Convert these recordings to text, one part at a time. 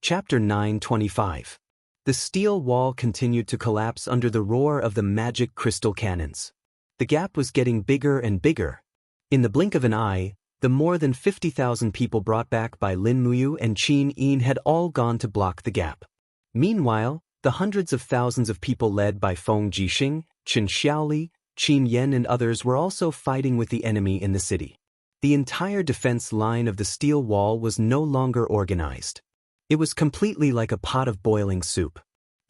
Chapter 925. The steel wall continued to collapse under the roar of the magic crystal cannons. The gap was getting bigger and bigger. In the blink of an eye, the more than 50,000 people brought back by Lin Muyu and Qin Yin had all gone to block the gap. Meanwhile, the hundreds of thousands of people led by Feng Jixing, Chen Xiaoli, Qin Yan and others were also fighting with the enemy in the city. The entire defense line of the steel wall was no longer organized. It was completely like a pot of boiling soup.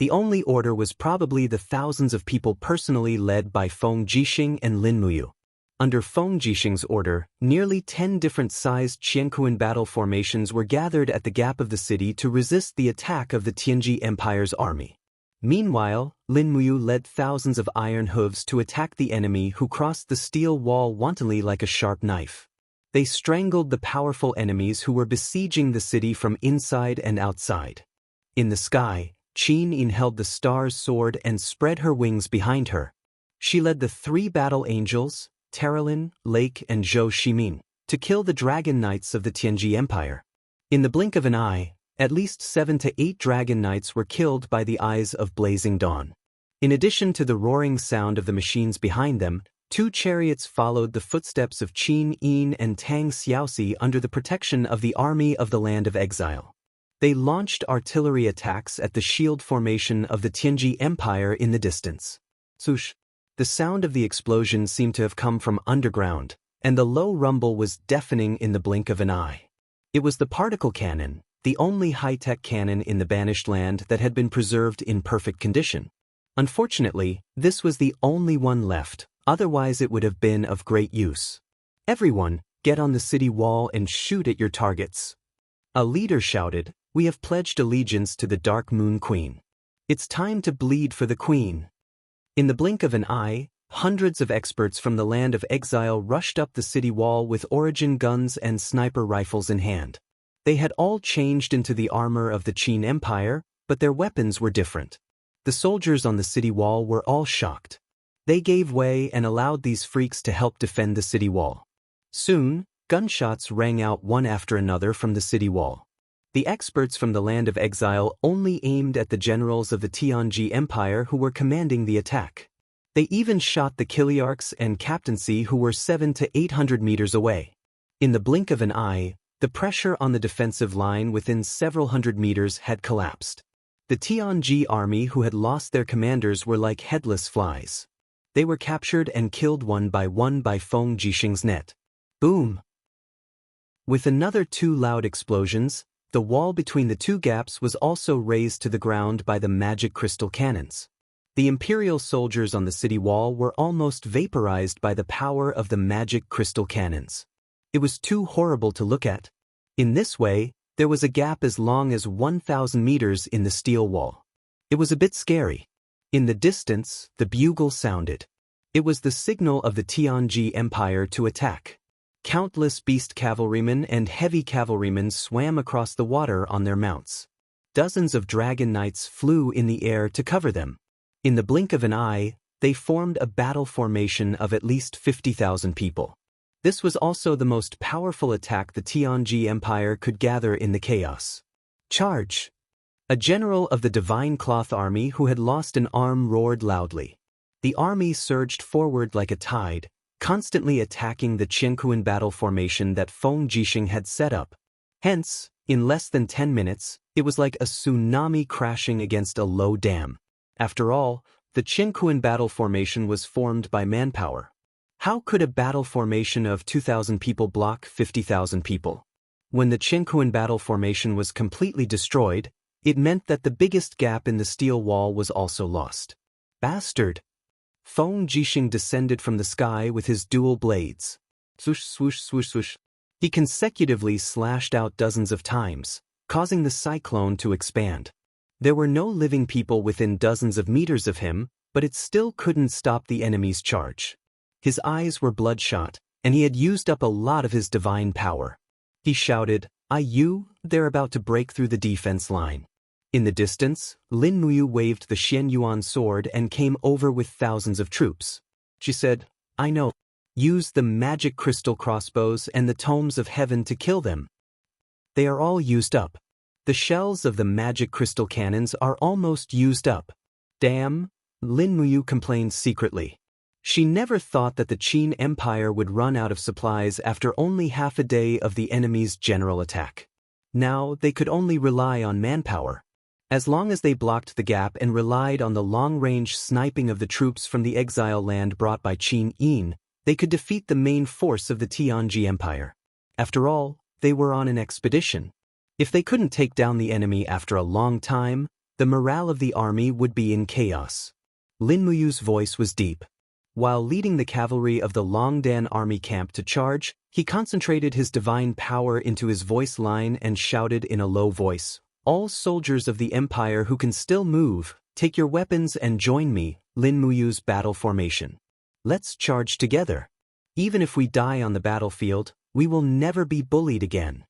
The only order was probably the thousands of people personally led by Feng Jixing and Lin Muyu. Under Feng Jixing's order, nearly 10 different-sized Qianquan battle formations were gathered at the gap of the city to resist the attack of the Tianji Empire's army. Meanwhile, Lin Muyu led thousands of iron hooves to attack the enemy who crossed the steel wall wantonly like a sharp knife. They strangled the powerful enemies who were besieging the city from inside and outside. In the sky, Qin Yin held the star's sword and spread her wings behind her. She led the 3 battle angels, Terralin, Lake and Zhou Shimin, to kill the dragon knights of the Tianji Empire. In the blink of an eye, at least 7 to 8 dragon knights were killed by the eyes of blazing dawn. In addition to the roaring sound of the machines behind them, 2 chariots followed the footsteps of Qin Yin and Tang Xiaoxi under the protection of the army of the Land of Exile. They launched artillery attacks at the shield formation of the Tianji Empire in the distance. Swoosh! The sound of the explosion seemed to have come from underground, and the low rumble was deafening in the blink of an eye. It was the particle cannon, the only high-tech cannon in the Banished Land that had been preserved in perfect condition. Unfortunately, this was the only one left, otherwise it would have been of great use. Everyone, get on the city wall and shoot at your targets. A leader shouted, "We have pledged allegiance to the Dark Moon Queen. It's time to bleed for the Queen." In the blink of an eye, hundreds of experts from the Land of Exile rushed up the city wall with origin guns and sniper rifles in hand. They had all changed into the armor of the Qin Empire, but their weapons were different. The soldiers on the city wall were all shocked. They gave way and allowed these freaks to help defend the city wall. Soon, gunshots rang out one after another from the city wall. The experts from the Land of Exile only aimed at the generals of the Tianji Empire who were commanding the attack. They even shot the Kiliarchs and captaincy who were 700 to 800 meters away. In the blink of an eye, the pressure on the defensive line within several hundred meters had collapsed. The Tianji army who had lost their commanders were like headless flies. They were captured and killed one by Feng Jixing's net. Boom! With another 2 loud explosions, the wall between the 2 gaps was also razed to the ground by the magic crystal cannons. The imperial soldiers on the city wall were almost vaporized by the power of the magic crystal cannons. It was too horrible to look at. In this way, there was a gap as long as 1,000 meters in the steel wall. It was a bit scary. In the distance, the bugle sounded. It was the signal of the Tianji Empire to attack. Countless beast cavalrymen and heavy cavalrymen swam across the water on their mounts. Dozens of dragon knights flew in the air to cover them. In the blink of an eye, they formed a battle formation of at least 50,000 people. This was also the most powerful attack the Tianji Empire could gather in the chaos. Charge! A general of the Divine Cloth Army who had lost an arm roared loudly. The army surged forward like a tide, constantly attacking the Qianquan battle formation that Feng Jixing had set up. Hence, in less than 10 minutes, it was like a tsunami crashing against a low dam. After all, the Qianquan battle formation was formed by manpower. How could a battle formation of 2,000 people block 50,000 people? When the Qianquan battle formation was completely destroyed, it meant that the biggest gap in the steel wall was also lost. Bastard! Feng Jixing descended from the sky with his dual blades. Swoosh, swoosh, swoosh, swoosh. He consecutively slashed out dozens of times, causing the cyclone to expand. There were no living people within dozens of meters of him, but it still couldn't stop the enemy's charge. His eyes were bloodshot, and he had used up a lot of his divine power. He shouted, "They're about to break through the defense line." In the distance, Lin Muyu waved the Xianyuan sword and came over with thousands of troops. She said, "I know. Use the magic crystal crossbows and the tomes of heaven to kill them. They are all used up." The shells of the magic crystal cannons are almost used up. Damn, Lin Muyu complained secretly. She never thought that the Qin Empire would run out of supplies after only half a day of the enemy's general attack. Now they could only rely on manpower. As long as they blocked the gap and relied on the long-range sniping of the troops from the exile land brought by Qin Yin, they could defeat the main force of the Tianji Empire. After all, they were on an expedition. If they couldn't take down the enemy after a long time, the morale of the army would be in chaos. Lin Muyu's voice was deep. While leading the cavalry of the Longdan army camp to charge, he concentrated his divine power into his voice line and shouted in a low voice, "All soldiers of the Empire who can still move, take your weapons and join me, Lin Muyu's battle formation. Let's charge together. Even if we die on the battlefield, we will never be bullied again."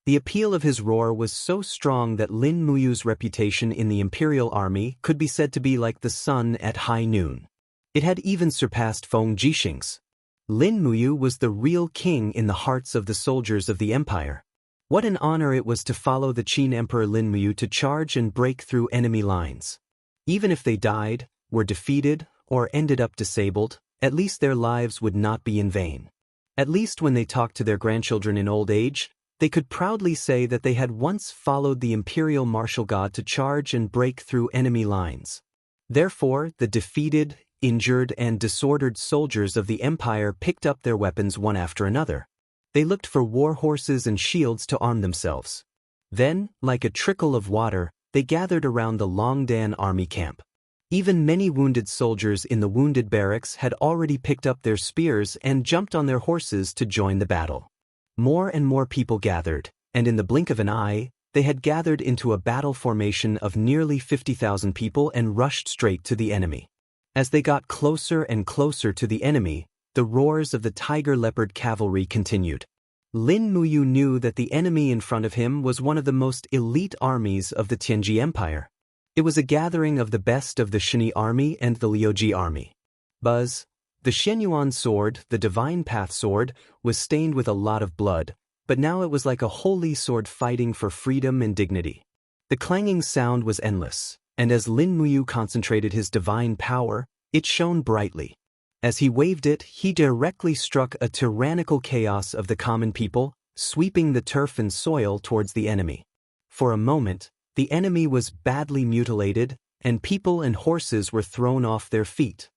The appeal of his roar was so strong that Lin Muyu's reputation in the imperial army could be said to be like the sun at high noon. It had even surpassed Feng Jixing's. Lin Muyu was the real king in the hearts of the soldiers of the empire. What an honor it was to follow the Qin Emperor Lin Muyu to charge and break through enemy lines. Even if they died, were defeated, or ended up disabled, at least their lives would not be in vain. At least when they talked to their grandchildren in old age, they could proudly say that they had once followed the imperial martial god to charge and break through enemy lines. Therefore, the defeated, injured, and disordered soldiers of the empire picked up their weapons one after another. They looked for war horses and shields to arm themselves. Then, like a trickle of water, they gathered around the Longdan army camp. Even many wounded soldiers in the wounded barracks had already picked up their spears and jumped on their horses to join the battle. More and more people gathered, and in the blink of an eye, they had gathered into a battle formation of nearly 50,000 people and rushed straight to the enemy. As they got closer and closer to the enemy, the roars of the tiger leopard cavalry continued. Lin Muyu knew that the enemy in front of him was one of the most elite armies of the Tianji Empire. It was a gathering of the best of the Shini army and the Liuji army. Buzz, the Shenyuan sword, the divine path sword, was stained with a lot of blood, but now it was like a holy sword fighting for freedom and dignity. The clanging sound was endless, and as Lin Muyu concentrated his divine power, it shone brightly. As he waved it, he directly struck a tyrannical chaos of the common people, sweeping the turf and soil towards the enemy. For a moment, the enemy was badly mutilated, and people and horses were thrown off their feet.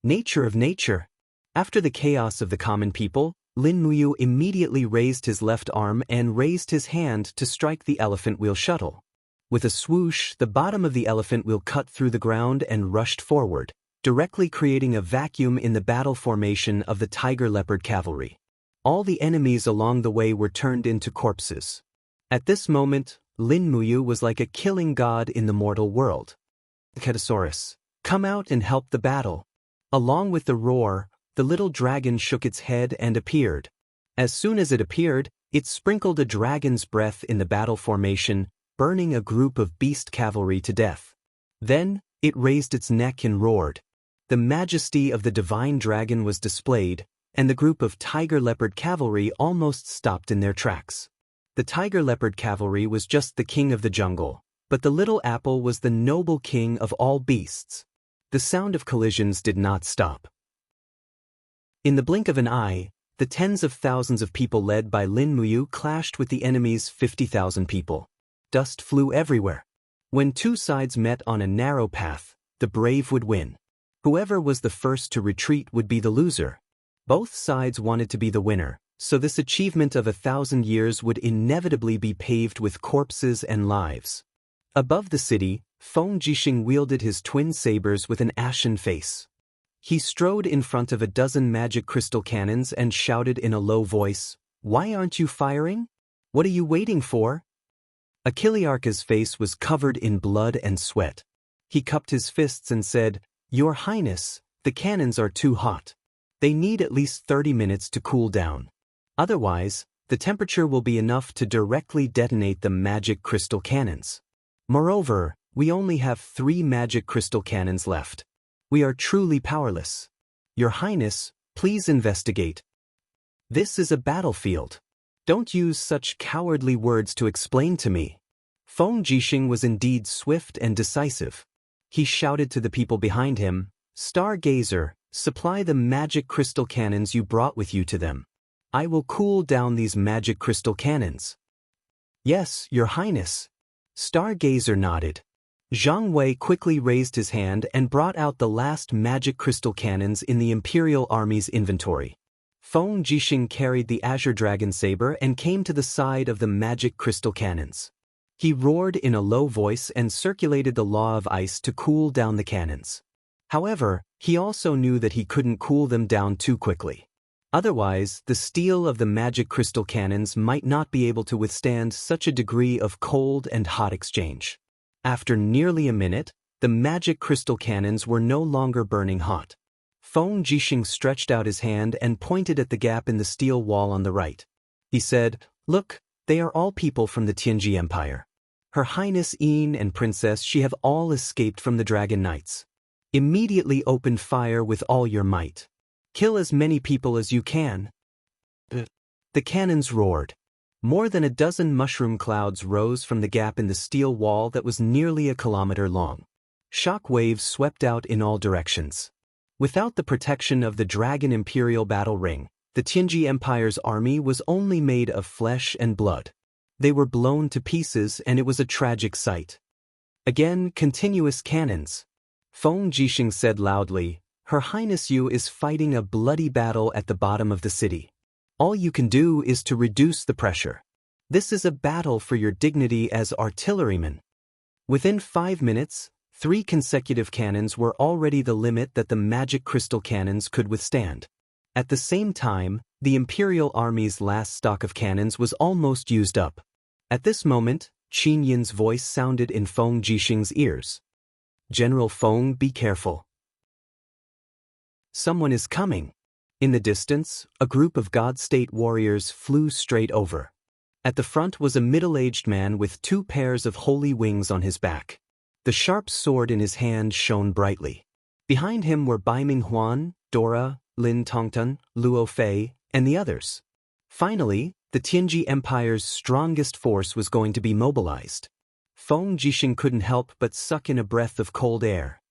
Nature of nature. After the chaos of the common people, Lin Muyu immediately raised his left arm and raised his hand to strike the elephant wheel shuttle. With a swoosh, the bottom of the elephant wheel cut through the ground and rushed forward, directly creating a vacuum in the battle formation of the tiger leopard cavalry. All the enemies along the way were turned into corpses. At this moment, Lin Muyu was like a killing god in the mortal world. Ketasaurus, come out and help the battle. Along with the roar, the little dragon shook its head and appeared. As soon as it appeared, it sprinkled a dragon's breath in the battle formation, burning a group of beast cavalry to death. Then, it raised its neck and roared. The majesty of the divine dragon was displayed, and the group of tiger leopard cavalry almost stopped in their tracks. The tiger leopard cavalry was just the king of the jungle, but the little apple was the noble king of all beasts. The sound of collisions did not stop. In the blink of an eye, the tens of thousands of people led by Lin Muyu clashed with the enemy's 50,000 people. Dust flew everywhere. When two sides met on a narrow path, the brave would win. Whoever was the first to retreat would be the loser. Both sides wanted to be the winner, so this achievement of 1,000 years would inevitably be paved with corpses and lives. Above the city, Feng Jixing wielded his twin sabers with an ashen face. He strode in front of a dozen magic crystal cannons and shouted in a low voice, "Why aren't you firing? What are you waiting for?" Achillearcha's face was covered in blood and sweat. He cupped his fists and said, "Your Highness, the cannons are too hot. They need at least 30 minutes to cool down. Otherwise, the temperature will be enough to directly detonate the magic crystal cannons. Moreover, we only have 3 magic crystal cannons left. We are truly powerless. Your Highness, please investigate. This is a battlefield. Don't use such cowardly words to explain to me. Feng Jixing was indeed swift and decisive. He shouted to the people behind him, "Stargazer, supply the magic crystal cannons you brought with you to them. I will cool down these magic crystal cannons." "Yes, Your Highness." Stargazer nodded. Zhang Wei quickly raised his hand and brought out the last magic crystal cannons in the Imperial Army's inventory. Feng Jixing carried the Azure Dragon Saber and came to the side of the magic crystal cannons. He roared in a low voice and circulated the law of ice to cool down the cannons. However, he also knew that he couldn't cool them down too quickly. Otherwise, the steel of the magic crystal cannons might not be able to withstand such a degree of cold and hot exchange. After nearly a minute, the magic crystal cannons were no longer burning hot. Feng Jixing stretched out his hand and pointed at the gap in the steel wall on the right. He said, "Look, they are all people from the Tianji Empire. Her Highness Yin and Princess Xi have all escaped from the Dragon Knights. Immediately open fire with all your might. Kill as many people as you can." The cannons roared. More than a dozen mushroom clouds rose from the gap in the steel wall that was nearly a kilometer long. Shock waves swept out in all directions. Without the protection of the Dragon Imperial Battle Ring, the Tianji Empire's army was only made of flesh and blood. They were blown to pieces and it was a tragic sight. Again, continuous cannons. Feng Jixing said loudly, "Her Highness Yu is fighting a bloody battle at the bottom of the city. All you can do is to reduce the pressure. This is a battle for your dignity as artillerymen." Within 5 minutes, 3 consecutive cannons were already the limit that the magic crystal cannons could withstand. At the same time, the Imperial Army's last stock of cannons was almost used up. At this moment, Qin Yin's voice sounded in Feng Jixing's ears. "General Feng, be careful. Someone is coming." In the distance, a group of God-state warriors flew straight over. At the front was a middle-aged man with 2 pairs of holy wings on his back. The sharp sword in his hand shone brightly. Behind him were Bai Minghuan, Dora, Lin Tongtan, Luo Fei, and the others. Finally, the Tianji Empire's strongest force was going to be mobilized. Feng Jixing couldn't help but suck in a breath of cold air.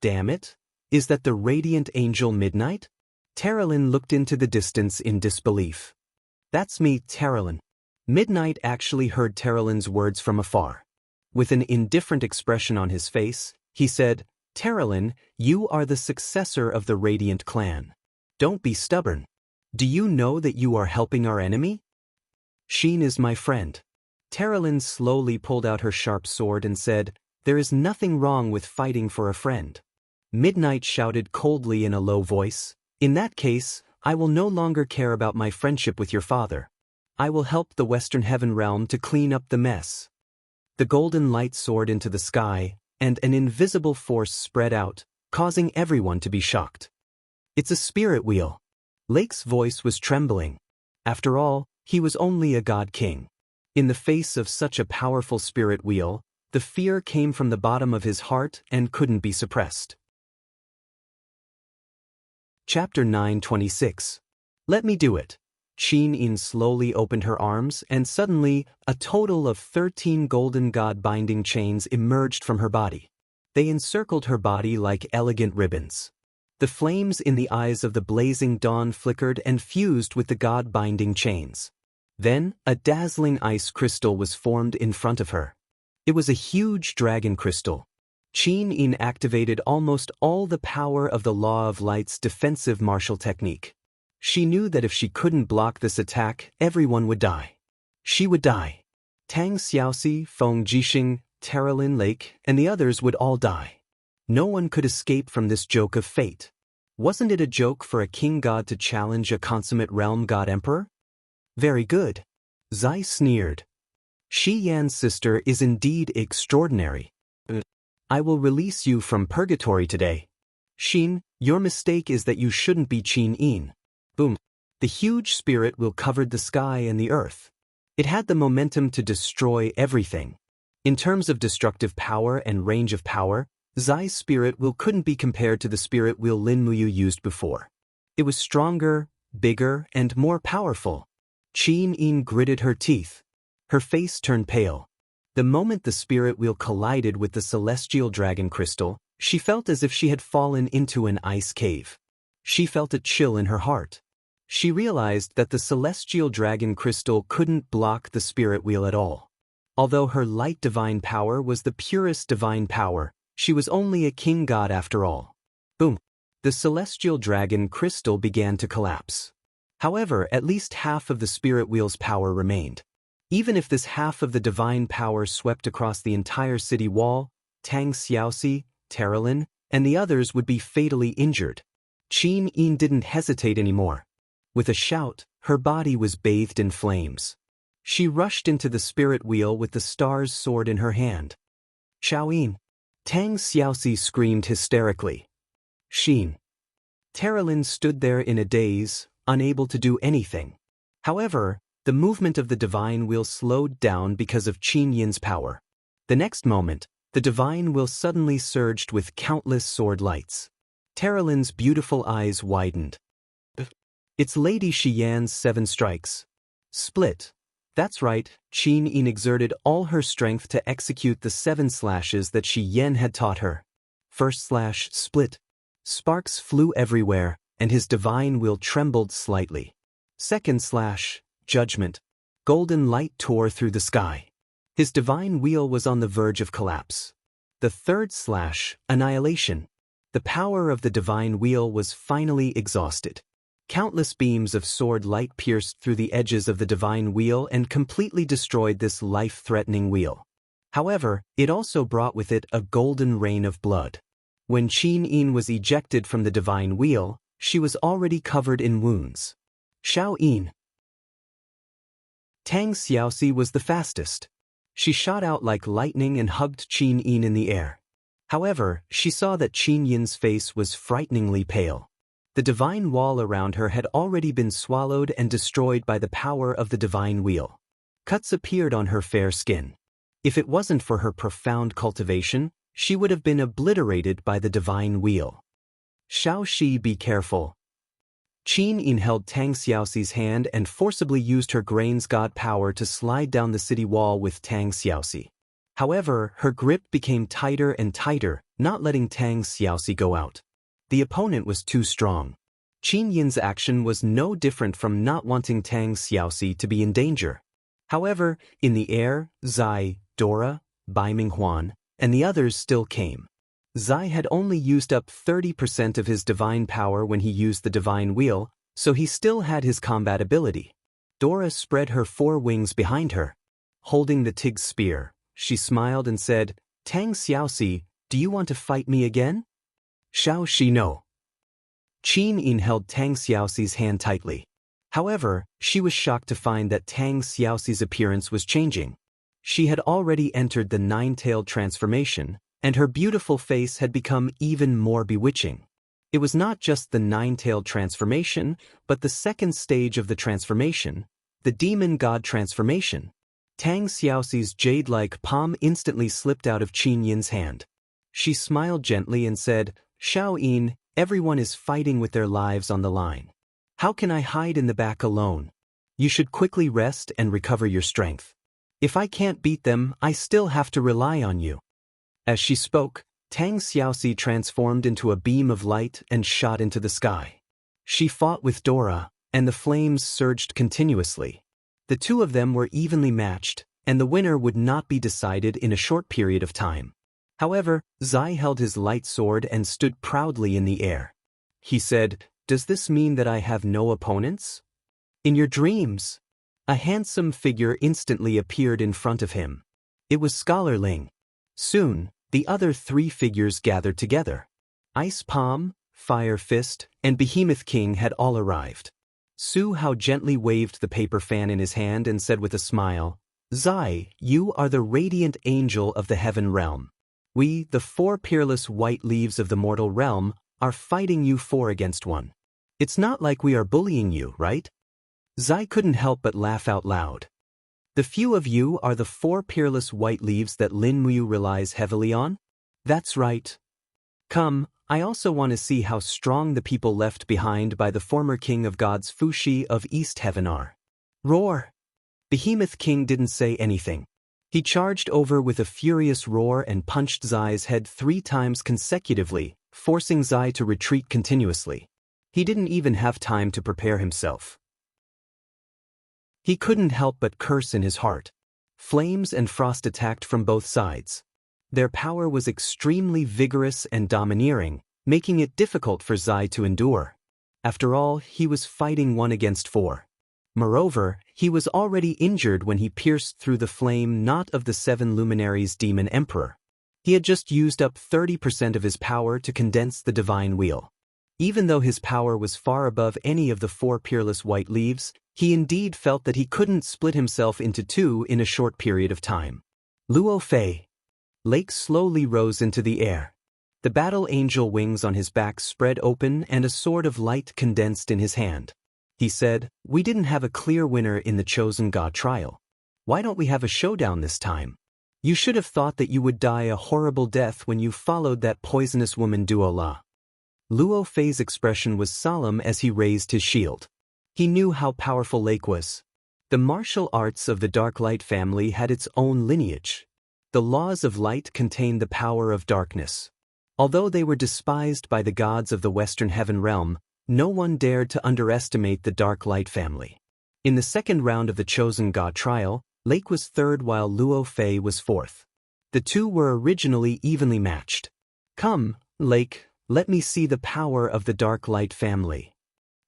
Damn it! Is that the radiant angel Midnight? Terralyn looked into the distance in disbelief. "That's me, Terralyn." Midnight actually heard Terralyn's words from afar. With an indifferent expression on his face, he said, "Terralyn, you are the successor of the Radiant clan. Don't be stubborn. Do you know that you are helping our enemy?" "Sheen is my friend." Terralyn slowly pulled out her sharp sword and said, "There is nothing wrong with fighting for a friend." Midnight shouted coldly in a low voice, "In that case, I will no longer care about my friendship with your father. I will help the Western Heaven Realm to clean up the mess." The golden light soared into the sky, and an invisible force spread out, causing everyone to be shocked. "It's a spirit wheel." Lake's voice was trembling. After all, he was only a god king. In the face of such a powerful spirit wheel, the fear came from the bottom of his heart and couldn't be suppressed. Chapter 9:26. Let me do it. Qin Yin slowly opened her arms and suddenly, a total of 13 golden god-binding chains emerged from her body. They encircled her body like elegant ribbons. The flames in the eyes of the blazing dawn flickered and fused with the god-binding chains. Then, a dazzling ice crystal was formed in front of her. It was a huge dragon crystal. Qin Yin activated almost all the power of the Law of Light's defensive martial technique. She knew that if she couldn't block this attack, everyone would die. She would die. Tang Xiaoxi, Feng Jixing, Terralyn Lake, and the others would all die. No one could escape from this joke of fate. Wasn't it a joke for a king god to challenge a consummate realm god emperor? Very good. Zai sneered. Shi Yan's sister is indeed extraordinary. I will release you from purgatory today. Xin, your mistake is that you shouldn't be Qin Yin. Boom. The huge spirit wheel covered the sky and the earth. It had the momentum to destroy everything. In terms of destructive power and range of power, Zai's spirit wheel couldn't be compared to the spirit wheel Lin Muyu used before. It was stronger, bigger, and more powerful. Qin Yin gritted her teeth. Her face turned pale. The moment the spirit wheel collided with the celestial dragon crystal, she felt as if she had fallen into an ice cave. She felt a chill in her heart. She realized that the celestial dragon crystal couldn't block the spirit wheel at all. Although her light divine power was the purest divine power, she was only a king god after all. Boom! The celestial dragon crystal began to collapse. However, at least half of the spirit wheel's power remained. Even if this half of the divine power swept across the entire city wall, Tang Xiaoxi, Terralin, and the others would be fatally injured. Qin Yin didn't hesitate anymore. With a shout, her body was bathed in flames. She rushed into the spirit wheel with the star's sword in her hand. Xiaoyin! Tang Xiaoxi screamed hysterically. Xin! Terralin stood there in a daze, unable to do anything. However, the movement of the divine wheel slowed down because of Qin Yin's power. The next moment, the divine wheel suddenly surged with countless sword lights. Terralin's beautiful eyes widened. It's Lady Xian's 7 strikes. Split. That's right, Qin Yin exerted all her strength to execute the 7 slashes that Xian had taught her. First slash, split. Sparks flew everywhere, and his divine wheel trembled slightly. Second slash, judgment. Golden light tore through the sky. His divine wheel was on the verge of collapse. The third slash, annihilation. The power of the divine wheel was finally exhausted. Countless beams of sword light pierced through the edges of the divine wheel and completely destroyed this life-threatening wheel. However, it also brought with it a golden rain of blood. When Qin Yin was ejected from the divine wheel, she was already covered in wounds. Xiao Yin. Tang Xiaoxi was the fastest. She shot out like lightning and hugged Qin Yin in the air. However, she saw that Qin Yin's face was frighteningly pale. The divine wall around her had already been swallowed and destroyed by the power of the divine wheel. Cuts appeared on her fair skin. If it wasn't for her profound cultivation, she would have been obliterated by the divine wheel. Xiaoxi, be careful. Qin Yin held Tang Xiaoxi's hand and forcibly used her grain's god power to slide down the city wall with Tang Xiaoxi. However, her grip became tighter and tighter, not letting Tang Xiaoxi go out. The opponent was too strong. Qin Yin's action was no different from not wanting Tang Xiaoxi to be in danger. However, in the air, Zai, Dora, Bai Minghuan, and the others still came. Zai had only used up 30% of his divine power when he used the divine wheel, so he still had his combat ability. Dora spread her 4 wings behind her. Holding the Tig's spear, she smiled and said, Tang Xiaoxi, do you want to fight me again? Xiaoxi, no. Qin Yin held Tang Xiaoxi's hand tightly. However, she was shocked to find that Tang Xiaoxi's appearance was changing. She had already entered the 9-tailed transformation, and her beautiful face had become even more bewitching. It was not just the 9-tailed transformation, but the second stage of the transformation, the demon god transformation. Tang Xiaoxi's jade-like palm instantly slipped out of Qin Yin's hand. She smiled gently and said, Xiao Yin, everyone is fighting with their lives on the line. How can I hide in the back alone? You should quickly rest and recover your strength. If I can't beat them, I still have to rely on you. As she spoke, Tang Xiaoxi transformed into a beam of light and shot into the sky. She fought with Dora, and the flames surged continuously. The two of them were evenly matched, and the winner would not be decided in a short period of time. However, Zai held his light sword and stood proudly in the air. He said, Does this mean that I have no opponents? In your dreams. A handsome figure instantly appeared in front of him. It was Scholar Ling. Soon, the other 3 figures gathered together. Ice Palm, Fire Fist, and Behemoth King had all arrived. Su Hao gently waved the paper fan in his hand and said with a smile, Zai, you are the radiant angel of the heaven realm. We, the 4 peerless white leaves of the mortal realm, are fighting you 4 against 1. It's not like we are bullying you, right? Zai couldn't help but laugh out loud. The few of you are the 4 peerless white leaves that Lin Muyu relies heavily on? That's right. Come, I also want to see how strong the people left behind by the former king of gods Fuxi of East Heaven are. Roar! Behemoth King didn't say anything. He charged over with a furious roar and punched Zai's head 3 times consecutively, forcing Zai to retreat continuously. He didn't even have time to prepare himself. He couldn't help but curse in his heart. Flames and frost attacked from both sides. Their power was extremely vigorous and domineering, making it difficult for Zai to endure. After all, he was fighting 1 against 4. Moreover, he was already injured when he pierced through the flame knot of the 7 luminaries' demon emperor. He had just used up 30% of his power to condense the divine wheel. Even though his power was far above any of the 4 peerless white leaves, he indeed felt that he couldn't split himself into 2 in a short period of time. Luo Fei. Lake slowly rose into the air. The battle angel wings on his back spread open and a sword of light condensed in his hand. He said, "We didn't have a clear winner in the chosen god trial. Why don't we have a showdown this time? You should have thought that you would die a horrible death when you followed that poisonous woman Duola." Luo Fei's expression was solemn as he raised his shield. He knew how powerful Lake was. The martial arts of the Dark Light family had its own lineage. The laws of light contained the power of darkness. Although they were despised by the gods of the Western Heaven realm, no one dared to underestimate the Dark Light family. In the second round of the chosen god trial, Lake was 3rd while Luo Fei was 4th. The 2 were originally evenly matched. "Come, Lake, let me see the power of the Dark Light family."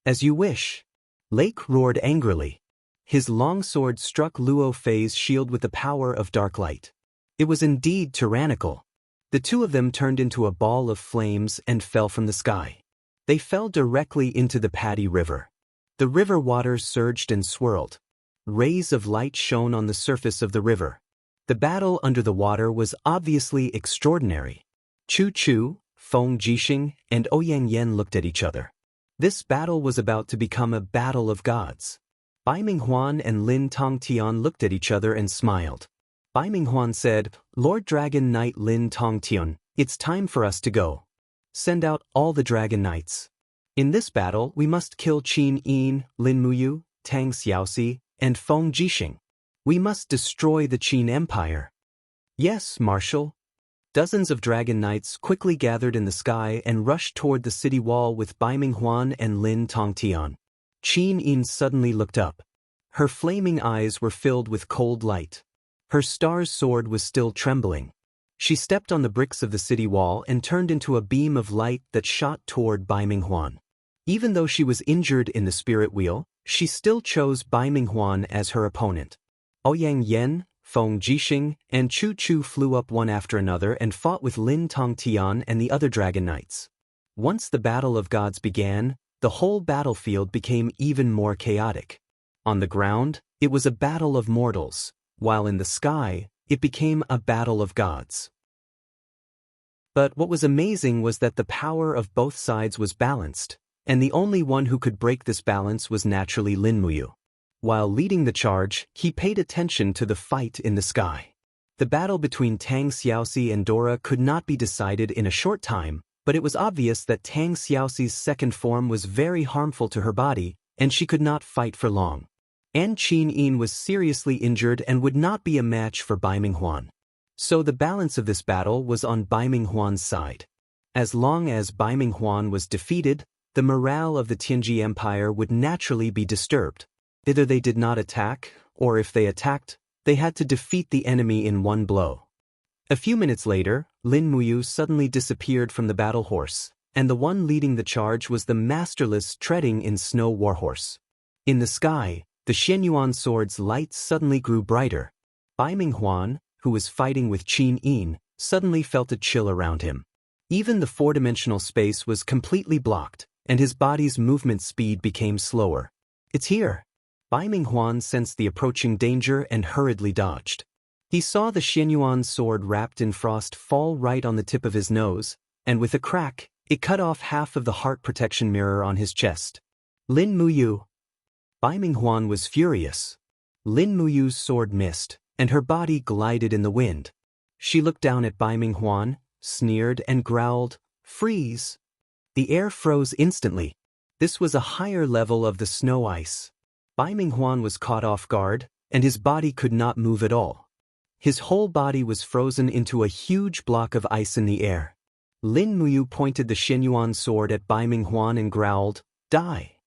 "As you wish." Lake roared angrily. His long sword struck Luo Fei's shield with the power of dark light. It was indeed tyrannical. The 2 of them turned into a ball of flames and fell from the sky. They fell directly into the Paddy River. The river waters surged and swirled. Rays of light shone on the surface of the river. The battle under the water was obviously extraordinary. Chu Chu, Feng Jixing, and Ouyang Yan looked at each other. This battle was about to become a battle of gods. Bai Minghuan and Lin Tongtian looked at each other and smiled. Bai Minghuan said, "Lord Dragon Knight Lin Tongtian, it's time for us to go. Send out all the Dragon Knights. In this battle, we must kill Qin Yin, Lin Muyu, Tang Xiaoxi, and Feng Jixing. We must destroy the Qin Empire." "Yes, Marshal." Dozens of Dragon Knights quickly gathered in the sky and rushed toward the city wall with Bai Minghuan and Lin Tongtian. Qin Yin suddenly looked up. Her flaming eyes were filled with cold light. Her star's sword was still trembling. She stepped on the bricks of the city wall and turned into a beam of light that shot toward Bai Minghuan. Even though she was injured in the spirit wheel, she still chose Bai Minghuan as her opponent. Ouyang Yan, Feng Jixing, and Chu Chu flew up one after another and fought with Lin Tongtian and the other Dragon Knights. Once the Battle of Gods began, the whole battlefield became even more chaotic. On the ground, it was a battle of mortals, while in the sky, it became a battle of gods. But what was amazing was that the power of both sides was balanced, and the only one who could break this balance was naturally Lin Muyu. While leading the charge, he paid attention to the fight in the sky. The battle between Tang Xiaoxi and Dora could not be decided in a short time, but it was obvious that Tang Xiaoxi's second form was very harmful to her body, and she could not fight for long. And Qin Yin was seriously injured and would not be a match for Bai Minghuan. So the balance of this battle was on Bai Minghuan's side. As long as Bai Minghuan was defeated, the morale of the Tianji Empire would naturally be disturbed. Either they did not attack, or if they attacked, they had to defeat the enemy in one blow. A few minutes later, Lin Muyu suddenly disappeared from the battle horse, and the one leading the charge was the masterless treading in snow warhorse. In the sky, the Xianyuan sword's light suddenly grew brighter. Bai Minghuan, who was fighting with Qin Yin, suddenly felt a chill around him. Even the four-dimensional space was completely blocked, and his body's movement speed became slower. "It's here." Bai Minghuan sensed the approaching danger and hurriedly dodged. He saw the Xianyuan sword wrapped in frost fall right on the tip of his nose, and with a crack, it cut off half of the heart protection mirror on his chest. "Lin Muyu." Bai Minghuan was furious. Lin Muyu's sword missed, and her body glided in the wind. She looked down at Bai Minghuan, sneered and growled, "Freeze!" The air froze instantly. This was a higher level of the snow ice. Bai Minghuan was caught off guard, and his body could not move at all. His whole body was frozen into a huge block of ice in the air. Lin Muyu pointed the Xianyuan sword at Bai Minghuan and growled, "Die!"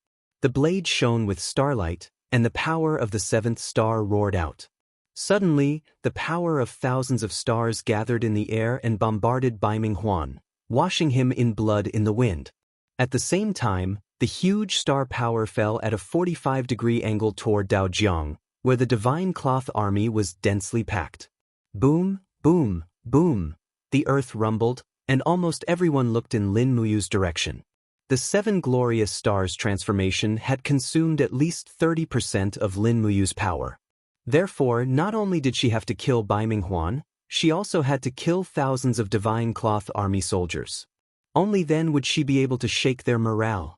The blade shone with starlight, and the power of the seventh star roared out. Suddenly, the power of thousands of stars gathered in the air and bombarded Bai Minghuan, washing him in blood in the wind. At the same time, the huge star power fell at a 45-degree angle toward Daojiang, where the Divine Cloth Army was densely packed. Boom, boom, boom. The earth rumbled, and almost everyone looked in Lin Muyu's direction. The seven glorious stars transformation had consumed at least 30% of Lin Muyu's power. Therefore, not only did she have to kill Bai Minghuan, she also had to kill thousands of Divine Cloth Army soldiers. Only then would she be able to shake their morale.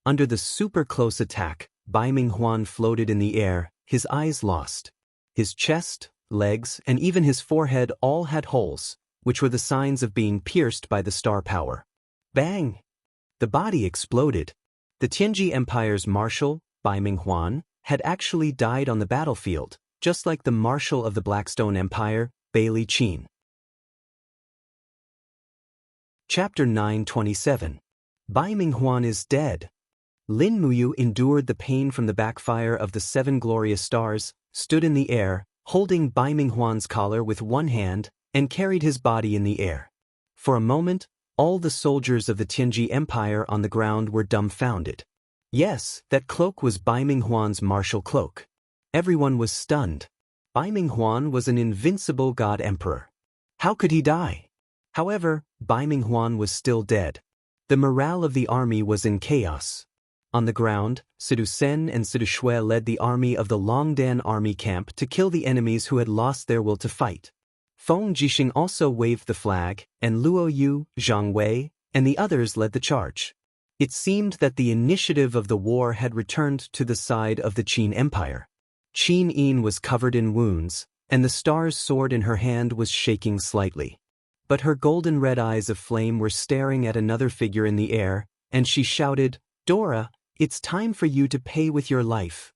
Under the super close attack, Bai Minghuan floated in the air, his eyes lost. His chest, legs, and even his forehead all had holes, which were the signs of being pierced by the star power. Bang! The body exploded. The Tianji Empire's marshal, Bai Minghuan, had actually died on the battlefield, just like the marshal of the Blackstone Empire, Bailey Qin. Chapter 927. Bai Minghuan is dead. Lin Muyu endured the pain from the backfire of the seven glorious stars, stood in the air, holding Bai Minghuan's collar with one hand, and carried his body in the air. For a moment, all the soldiers of the Tianji Empire on the ground were dumbfounded. Yes, that cloak was Bai Minghuan's martial cloak. Everyone was stunned. Bai Minghuan was an invincible god emperor. How could he die? However, Bai Minghuan was still dead. The morale of the army was in chaos. On the ground, Sidu Sen and Sidu Shui led the army of the Longdan army camp to kill the enemies who had lost their will to fight. Feng Jixing also waved the flag, and Luo Yu, Zhang Wei, and the others led the charge. It seemed that the initiative of the war had returned to the side of the Qin Empire. Qin Yin was covered in wounds, and the star's sword in her hand was shaking slightly. But her golden red eyes of flame were staring at another figure in the air, and she shouted, "Dora, it's time for you to pay with your life."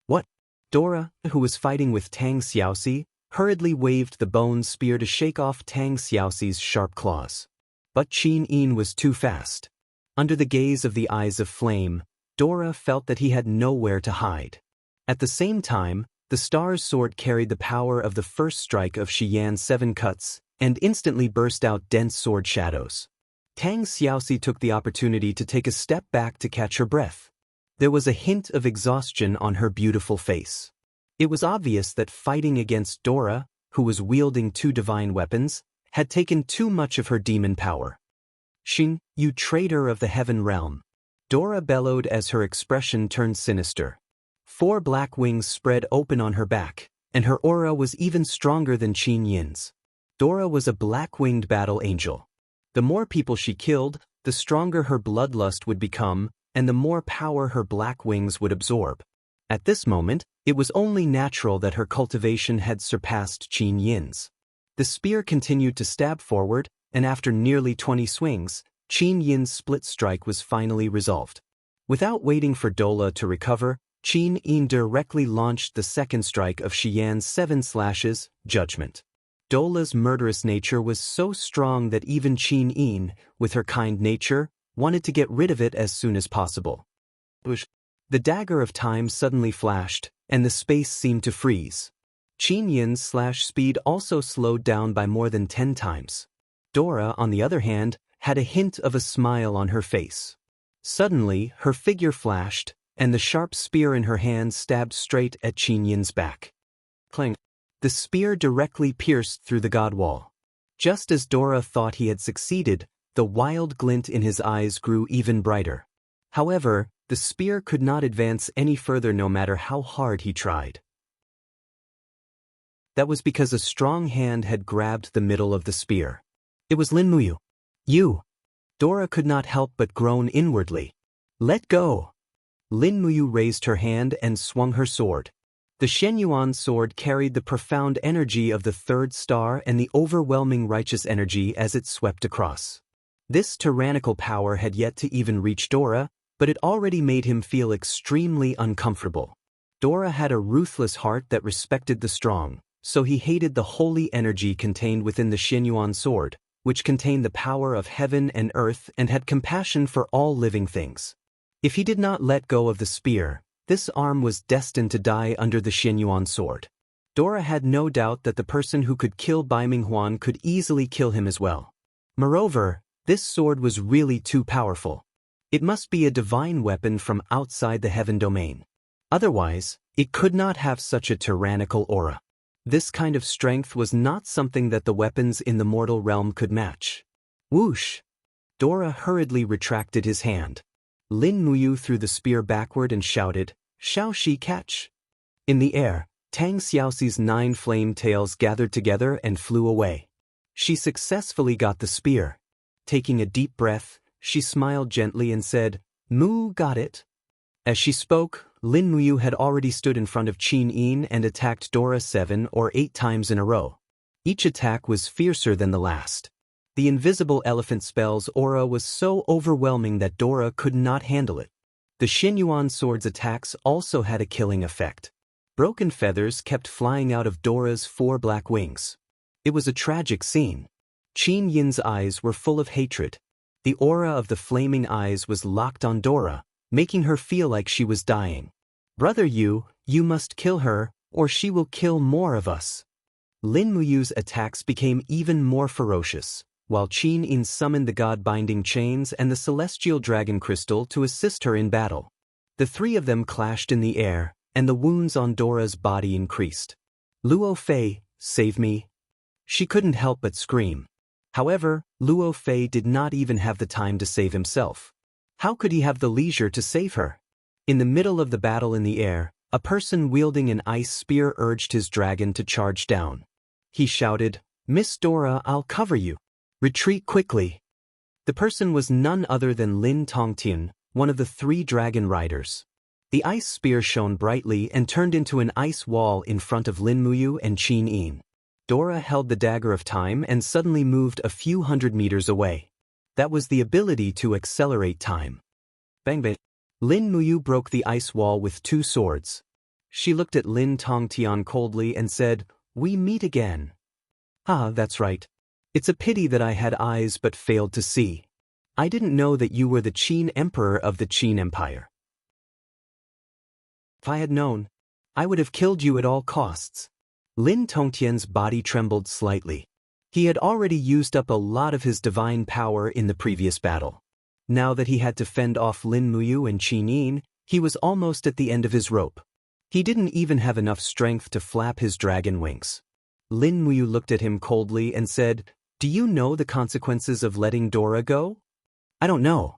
What? Dora, who was fighting with Tang Xiaoxi, hurriedly waved the bone spear to shake off Tang Xiaoxi's sharp claws. But Qin Yin was too fast. Under the gaze of the eyes of flame, Dora felt that he had nowhere to hide. At the same time, the star's sword carried the power of the first strike of Xian's 7 cuts, and instantly burst out dense sword shadows. Tang Xiaoxi took the opportunity to take a step back to catch her breath. There was a hint of exhaustion on her beautiful face. It was obvious that fighting against Dora, who was wielding 2 divine weapons, had taken too much of her demon power. "Xin, you traitor of the heaven realm!" Dora bellowed as her expression turned sinister. 4 black wings spread open on her back, and her aura was even stronger than Qin Yin's. Dora was a black-winged battle angel. The more people she killed, the stronger her bloodlust would become, and the more power her black wings would absorb. At this moment, it was only natural that her cultivation had surpassed Qin Yin's. The spear continued to stab forward, and after nearly 20 swings, Qin Yin's split strike was finally resolved. Without waiting for Dola to recover, Qin Yin directly launched the second strike of Xian's 7 slashes, Judgment. Dola's murderous nature was so strong that even Qin Yin, with her kind nature, wanted to get rid of it as soon as possible. The dagger of time suddenly flashed, and the space seemed to freeze. Qin Yin's slash speed also slowed down by more than 10 times. Dora, on the other hand, had a hint of a smile on her face. Suddenly, her figure flashed, and the sharp spear in her hand stabbed straight at Qin Yin's back. Clang! The spear directly pierced through the god wall. Just as Dora thought he had succeeded, the wild glint in his eyes grew even brighter. However, the spear could not advance any further no matter how hard he tried. That was because a strong hand had grabbed the middle of the spear. It was Lin Muyu. "You!" Dora could not help but groan inwardly. "Let go!" Lin Muyu raised her hand and swung her sword. The Shenyuan sword carried the profound energy of the 3rd star and the overwhelming righteous energy as it swept across. This tyrannical power had yet to even reach Dora, but it already made him feel extremely uncomfortable. Dora had a ruthless heart that respected the strong, so he hated the holy energy contained within the Xianyuan sword, which contained the power of heaven and earth and had compassion for all living things. If he did not let go of the spear, this arm was destined to die under the Xianyuan sword. Dora had no doubt that the person who could kill Bai Minghuan could easily kill him as well. Moreover, this sword was really too powerful. It must be a divine weapon from outside the heaven domain. Otherwise, it could not have such a tyrannical aura. This kind of strength was not something that the weapons in the mortal realm could match. Whoosh! Dora hurriedly retracted his hand. Lin Muyu threw the spear backward and shouted, "Shao Shi catch!" In the air, Tang Xiaoxi's 9 flame tails gathered together and flew away. She successfully got the spear. Taking a deep breath, she smiled gently and said, "Mu got it." As she spoke, Lin Muyu had already stood in front of Qin Yin and attacked Dora 7 or 8 times in a row. Each attack was fiercer than the last. The invisible elephant spell's aura was so overwhelming that Dora could not handle it. The Xianyuan sword's attacks also had a killing effect. Broken feathers kept flying out of Dora's 4 black wings. It was a tragic scene. Qin Yin's eyes were full of hatred. The aura of the flaming eyes was locked on Dora, making her feel like she was dying. "Brother you must kill her, or she will kill more of us." Lin Muyu's attacks became even more ferocious, while Qin Yin summoned the god-binding chains and the celestial dragon crystal to assist her in battle. The 3 of them clashed in the air, and the wounds on Dora's body increased. "Luo Fei, save me." She couldn't help but scream. However, Luo Fei did not even have the time to save himself. How could he have the leisure to save her? In the middle of the battle in the air, a person wielding an ice spear urged his dragon to charge down. He shouted, "Miss Dora, I'll cover you. Retreat quickly." The person was none other than Lin Tongtian, one of the 3 dragon riders. The ice spear shone brightly and turned into an ice wall in front of Lin Muyu and Qin Yin. Dora held the dagger of time and suddenly moved a few hundred meters away. That was the ability to accelerate time. Bang bang. Lin Muyu broke the ice wall with 2 swords. She looked at Lin Tongtian coldly and said, "We meet again." "Ah, that's right. It's a pity that I had eyes but failed to see. I didn't know that you were the Qin Emperor of the Qin Empire. If I had known, I would have killed you at all costs." Lin Tongtian's body trembled slightly. He had already used up a lot of his divine power in the previous battle. Now that he had to fend off Lin Muyu and Qin Yin, he was almost at the end of his rope. He didn't even have enough strength to flap his dragon wings. Lin Muyu looked at him coldly and said, "Do you know the consequences of letting Dora go?" "I don't know.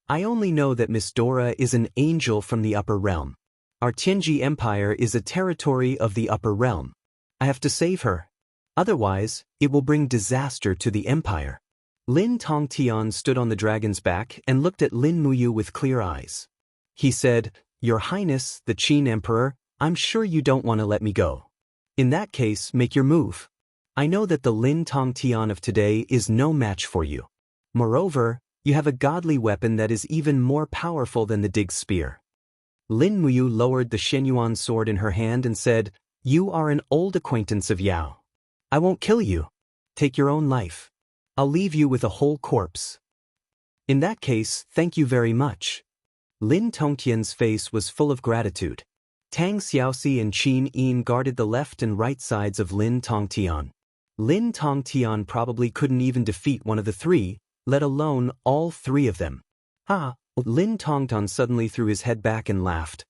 I only know that Miss Dora is an angel from the upper realm. Our Tianji Empire is a territory of the upper realm. I have to save her. Otherwise, it will bring disaster to the empire." Lin Tongtian stood on the dragon's back and looked at Lin Muyu with clear eyes. He said, "Your Highness, the Qin Emperor, I'm sure you don't want to let me go. In that case, make your move. I know that the Lin Tongtian of today is no match for you. Moreover, you have a godly weapon that is even more powerful than the Dig spear." Lin Muyu lowered the Xianyuan sword in her hand and said, "You are an old acquaintance of Yao. I won't kill you. Take your own life. I'll leave you with a whole corpse." "In that case, thank you very much." Lin Tongtian's face was full of gratitude. Tang Xiaoxi and Qin Yin guarded the left and right sides of Lin Tongtian. Lin Tongtian probably couldn't even defeat one of the 3, let alone all 3 of them. "Ah!" Lin Tongtian suddenly threw his head back and laughed.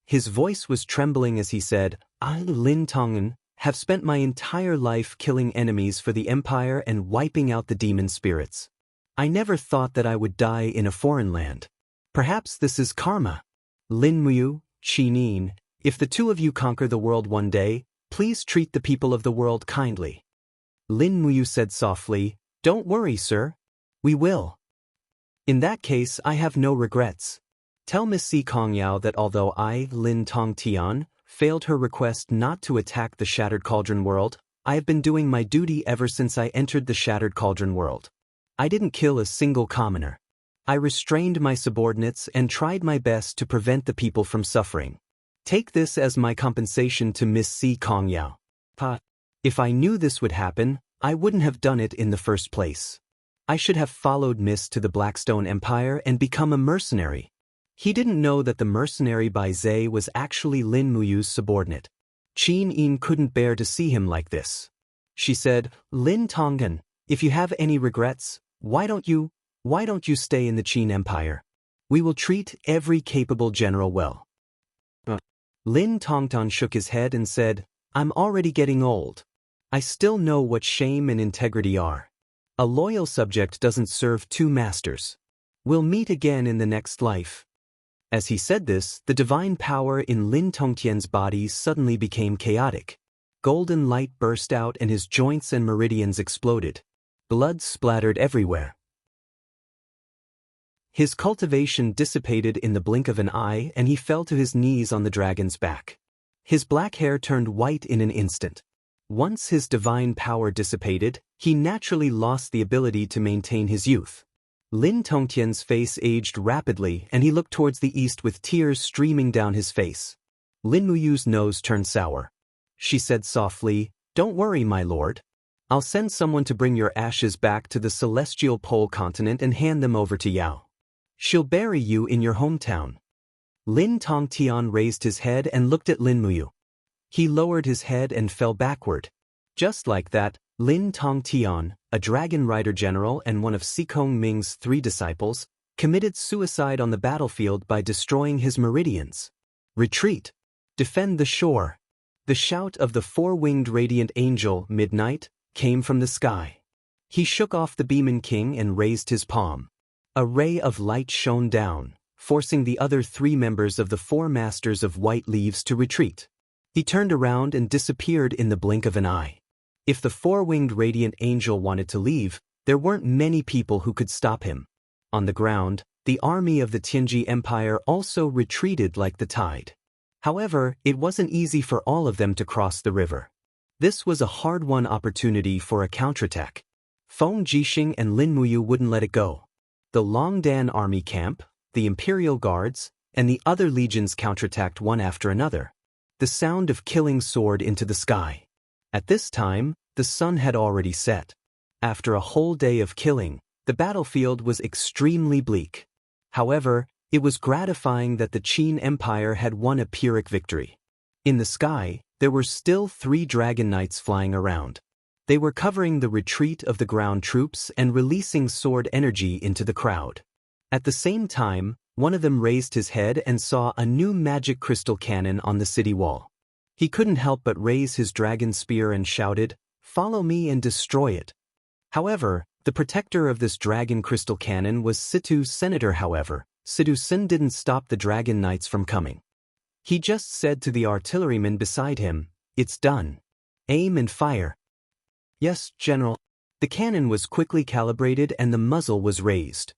His voice was trembling as he said, "I, Lin Tongtian, have spent my entire life killing enemies for the empire and wiping out the demon spirits. I never thought that I would die in a foreign land. Perhaps this is karma. Lin Muyu, Qin Yin, if the 2 of you conquer the world one day, please treat the people of the world kindly." Lin Muyu said softly, "Don't worry, sir. We will. In that case, I have no regrets. Tell Miss Si Kongyao that although I, Lin Tongtian, failed her request not to attack the Shattered Cauldron world, I have been doing my duty ever since I entered the Shattered Cauldron world. I didn't kill a single commoner. I restrained my subordinates and tried my best to prevent the people from suffering. Take this as my compensation to Miss C. Kongyao. Pa. If I knew this would happen, I wouldn't have done it in the first place. I should have followed Miss to the Blackstone Empire and become a mercenary. He didn't know that the mercenary by Zhe was actually Lin Muyu's subordinate. Qin Yin couldn't bear to see him like this. She said, Lin Tonggan, if you have any regrets, why don't you stay in the Qin Empire? We will treat every capable general well. Lin Tongtan shook his head and said, I'm already getting old. I still know what shame and integrity are. A loyal subject doesn't serve two masters. We'll meet again in the next life. As he said this, the divine power in Lin Tongtian's body suddenly became chaotic. Golden light burst out and his joints and meridians exploded. Blood splattered everywhere. His cultivation dissipated in the blink of an eye and he fell to his knees on the dragon's back. His black hair turned white in an instant. Once his divine power dissipated, he naturally lost the ability to maintain his youth. Lin Tongtian's face aged rapidly and he looked towards the east with tears streaming down his face. Lin Muyu's nose turned sour. She said softly, Don't worry, my lord. I'll send someone to bring your ashes back to the celestial pole continent and hand them over to Yao. She'll bury you in your hometown. Lin Tongtian raised his head and looked at Lin Muyu. He lowered his head and fell backward. Just like that, Lin Tongtian, a dragon rider general and one of Sikong Ming's 3 disciples, committed suicide on the battlefield by destroying his meridians. Retreat! Defend the shore! The shout of the 4-winged radiant angel, Midnight, came from the sky. He shook off the Beeman King and raised his palm. A ray of light shone down, forcing the other 3 members of the 4 Masters of White Leaves to retreat. He turned around and disappeared in the blink of an eye. If the 4-winged radiant angel wanted to leave, there weren't many people who could stop him. On the ground, the army of the Tianji Empire also retreated like the tide. However, it wasn't easy for all of them to cross the river. This was a hard-won opportunity for a counterattack. Feng Jixing and Lin Muyu wouldn't let it go. The Longdan army camp, the Imperial Guards, and the other legions counterattacked one after another. The sound of killing soared into the sky. At this time, the sun had already set. After a whole day of killing, the battlefield was extremely bleak. However, it was gratifying that the Qin Empire had won a Pyrrhic victory. In the sky, there were still 3 dragon knights flying around. They were covering the retreat of the ground troops and releasing sword energy into the crowd. At the same time, one of them raised his head and saw a new magic crystal cannon on the city wall. He couldn't help but raise his dragon spear and shouted, Follow me and destroy it. However, the protector of this dragon crystal cannon was Situ's senator. However, Situ Sin didn't stop the dragon knights from coming. He just said to the artilleryman beside him, It's done. Aim and fire. Yes, General. The cannon was quickly calibrated and the muzzle was raised.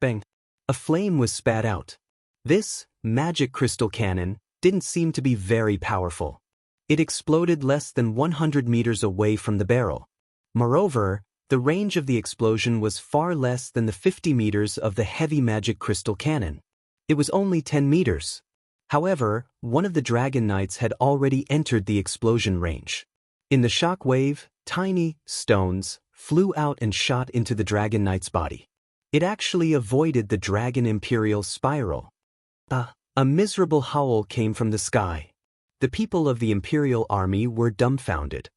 Bang! A flame was spat out. This magic crystal cannon didn't seem to be very powerful. It exploded less than 100 meters away from the barrel. Moreover, the range of the explosion was far less than the 50 meters of the heavy magic crystal cannon. It was only 10 meters. However, one of the dragon knights had already entered the explosion range. In the shock wave, tiny stones flew out and shot into the dragon knight's body. It actually avoided the dragon imperial spiral. A miserable howl came from the sky. The people of the imperial army were dumbfounded.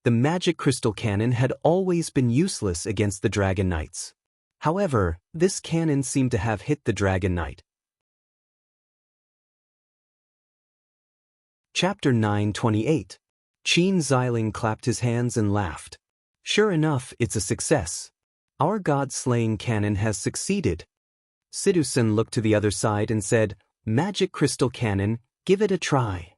The magic crystal cannon had always been useless against the dragon knights. However, this cannon seemed to have hit the dragon knight. Chapter 928. Qin Xiling clapped his hands and laughed. Sure enough, it's a success. Our god-slaying cannon has succeeded. Sidusen looked to the other side and said, Magic crystal cannon, give it a try.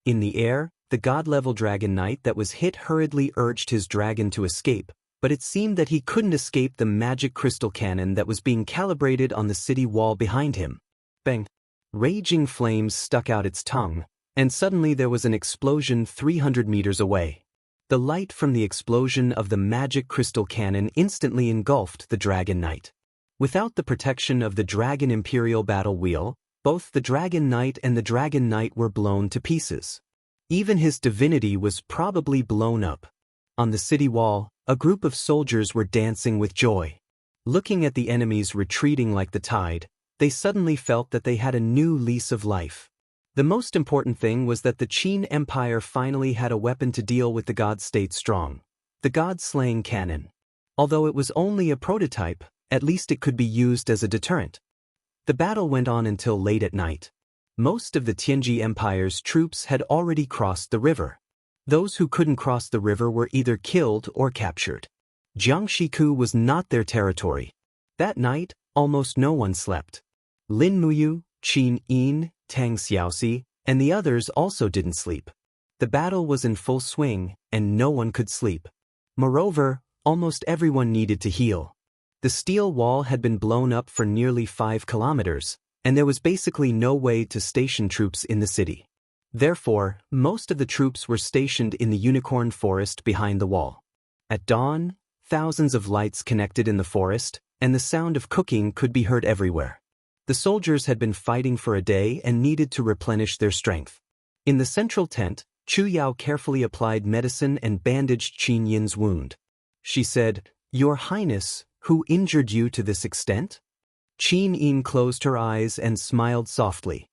In the air, the god-level dragon knight that was hit hurriedly urged his dragon to escape, but it seemed that he couldn't escape the magic crystal cannon that was being calibrated on the city wall behind him. Bang! Raging flames stuck out its tongue, and suddenly there was an explosion 300 meters away. The light from the explosion of the magic crystal cannon instantly engulfed the dragon knight. Without the protection of the dragon imperial battle wheel, Both the Dragon Knight and the Dragon Knight were blown to pieces. Even his divinity was probably blown up. On the city wall, a group of soldiers were dancing with joy. Looking at the enemies retreating like the tide, they suddenly felt that they had a new lease of life. The most important thing was that the Qin Empire finally had a weapon to deal with the God-State strong. The God-slaying cannon. Although it was only a prototype, at least it could be used as a deterrent. The battle went on until late at night. Most of the Tianji Empire's troops had already crossed the river. Those who couldn't cross the river were either killed or captured. Jiangxiku was not their territory. That night, almost no one slept. Lin Muyu, Qin Yin, Tang Xiaoxi, and the others also didn't sleep. The battle was in full swing, and no one could sleep. Moreover, almost everyone needed to heal. The steel wall had been blown up for nearly 5 kilometers, and there was basically no way to station troops in the city. Therefore, most of the troops were stationed in the unicorn forest behind the wall. At dawn, thousands of lights connected in the forest, and the sound of cooking could be heard everywhere. The soldiers had been fighting for a day and needed to replenish their strength. In the central tent, Chu Yao carefully applied medicine and bandaged Qin Yin's wound. She said, "Your Highness, who injured you to this extent?" Qin Yin closed her eyes and smiled softly.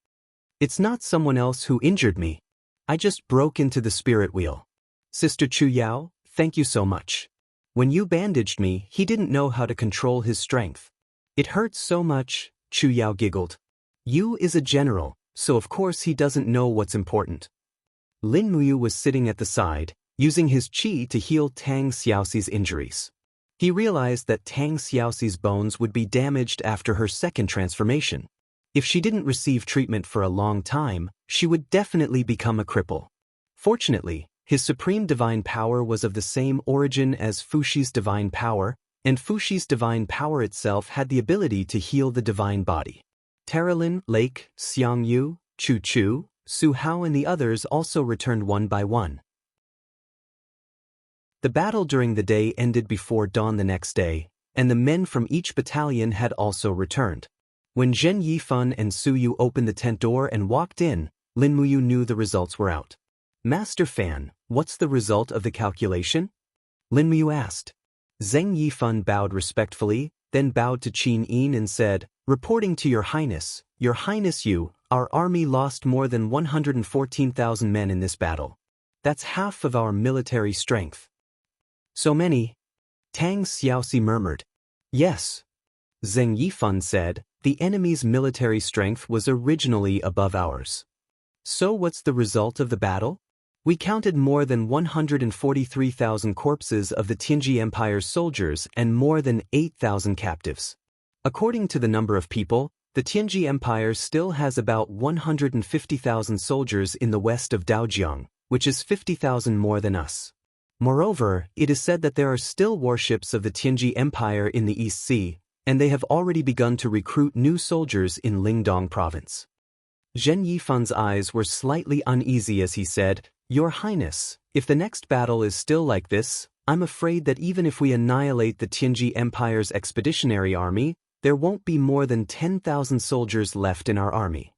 "It's not someone else who injured me. I just broke into the spirit wheel. Sister Chu Yao, thank you so much. When you bandaged me, he didn't know how to control his strength. It hurts so much," Chu Yao giggled. "You is a general, so of course he doesn't know what's important." Lin Muyu was sitting at the side, using his qi to heal Tang Xiaoxi's injuries. He realized that Tang Xiaoxi's bones would be damaged after her second transformation. If she didn't receive treatment for a long time, she would definitely become a cripple. Fortunately, his supreme divine power was of the same origin as Fuxi's divine power, and Fuxi's divine power itself had the ability to heal the divine body. Terralin, Lake, Xiangyu, Chu Chu, Su Hao and the others also returned one by one. The battle during the day ended before dawn the next day, and the men from each battalion had also returned. When Zhen Yifan and Su Yu opened the tent door and walked in, Lin Muyu knew the results were out. "Master Fan, what's the result of the calculation?" Lin Muyu asked. Zheng Yifan bowed respectfully, then bowed to Qin Yin and said, "Reporting to Your Highness you, our army lost more than 114,000 men in this battle. That's half of our military strength." "So many?" Tang Xiaoxi murmured. "Yes." Zheng Yifan said, "The enemy's military strength was originally above ours." "So what's the result of the battle?" "We counted more than 143,000 corpses of the Tianji Empire's soldiers and more than 8,000 captives. According to the number of people, the Tianji Empire still has about 150,000 soldiers in the west of Daojiang, which is 50,000 more than us. Moreover, it is said that there are still warships of the Tianji Empire in the East Sea, and they have already begun to recruit new soldiers in Lingdong province." Zhen Yifan's eyes were slightly uneasy as he said, "Your Highness, if the next battle is still like this, I'm afraid that even if we annihilate the Tianji Empire's expeditionary army, there won't be more than 10,000 soldiers left in our army."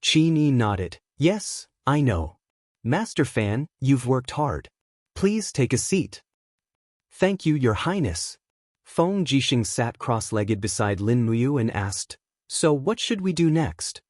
Qin Yi nodded. "Yes, I know. Master Fan, you've worked hard. Please take a seat." "Thank you, Your Highness." Feng Jixing sat cross-legged beside Lin Muyu and asked, "So what should we do next?"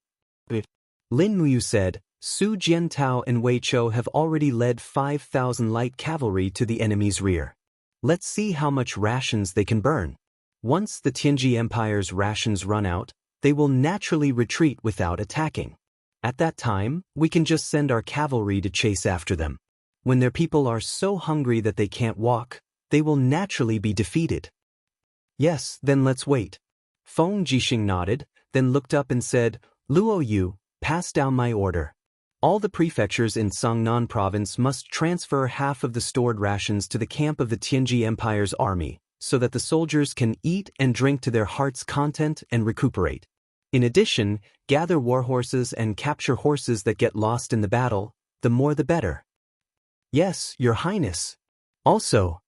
Lin Muyu said, "Su Jiantao and Wei Chou have already led 5,000 light cavalry to the enemy's rear. Let's see how much rations they can burn. Once the Tianji Empire's rations run out, they will naturally retreat without attacking. At that time, we can just send our cavalry to chase after them. When their people are so hungry that they can't walk, they will naturally be defeated." "Yes, then let's wait." Feng Jixing nodded, then looked up and said, "Luo Yu, pass down my order. All the prefectures in Songnan province must transfer half of the stored rations to the camp of the Tianji Empire's army, so that the soldiers can eat and drink to their heart's content and recuperate. In addition, gather war horses and capture horses that get lost in the battle, the more the better." "Yes, Your Highness." "Also,"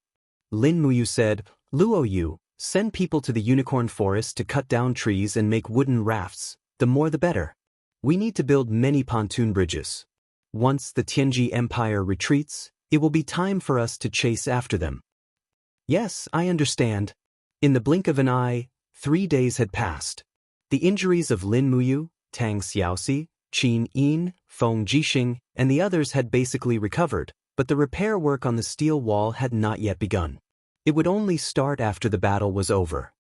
Lin Muyu said, "Luo Yu, send people to the unicorn forest to cut down trees and make wooden rafts, the more the better. We need to build many pontoon bridges. Once the Tianji Empire retreats, it will be time for us to chase after them. Yes, I understand. In the blink of an eye, 3 days had passed. The injuries of Lin Muyu, Tang Xiaoxi, Qin Yin, Feng Jixing, and the others had basically recovered, but the repair work on the steel wall had not yet begun. It would only start after the battle was over.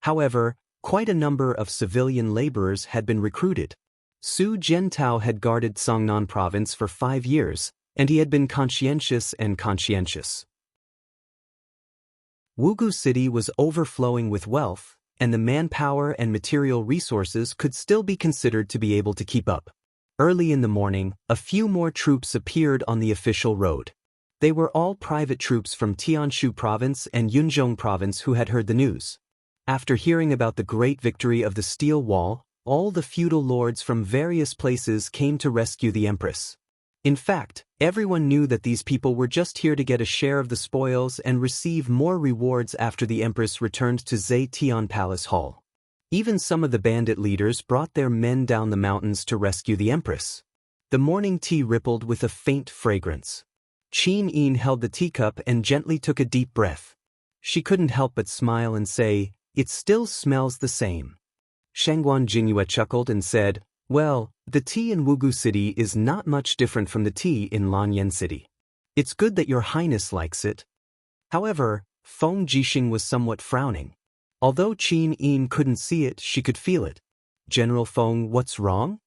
However, quite a number of civilian laborers had been recruited. Su Jiantao had guarded Songnan province for 5 years, and he had been conscientious and conscientious. Wugu City was overflowing with wealth, and the manpower and material resources could still be considered to be able to keep up. Early in the morning, a few more troops appeared on the official road. They were all private troops from Tianshu province and Yunzhong province who had heard the news. After hearing about the great victory of the steel wall, all the feudal lords from various places came to rescue the empress. In fact, everyone knew that these people were just here to get a share of the spoils and receive more rewards after the empress returned to Zetian Palace Hall. Even some of the bandit leaders brought their men down the mountains to rescue the empress. The morning tea rippled with a faint fragrance. Qin Yin held the teacup and gently took a deep breath. She couldn't help but smile and say, "It still smells the same." Shangguan Jingyue chuckled and said, "Well, the tea in Wugu City is not much different from the tea in Lanyan City. It's good that your highness likes it." However, Feng Jixing was somewhat frowning. Although Qin Yin couldn't see it, she could feel it. "General Feng, what's wrong?"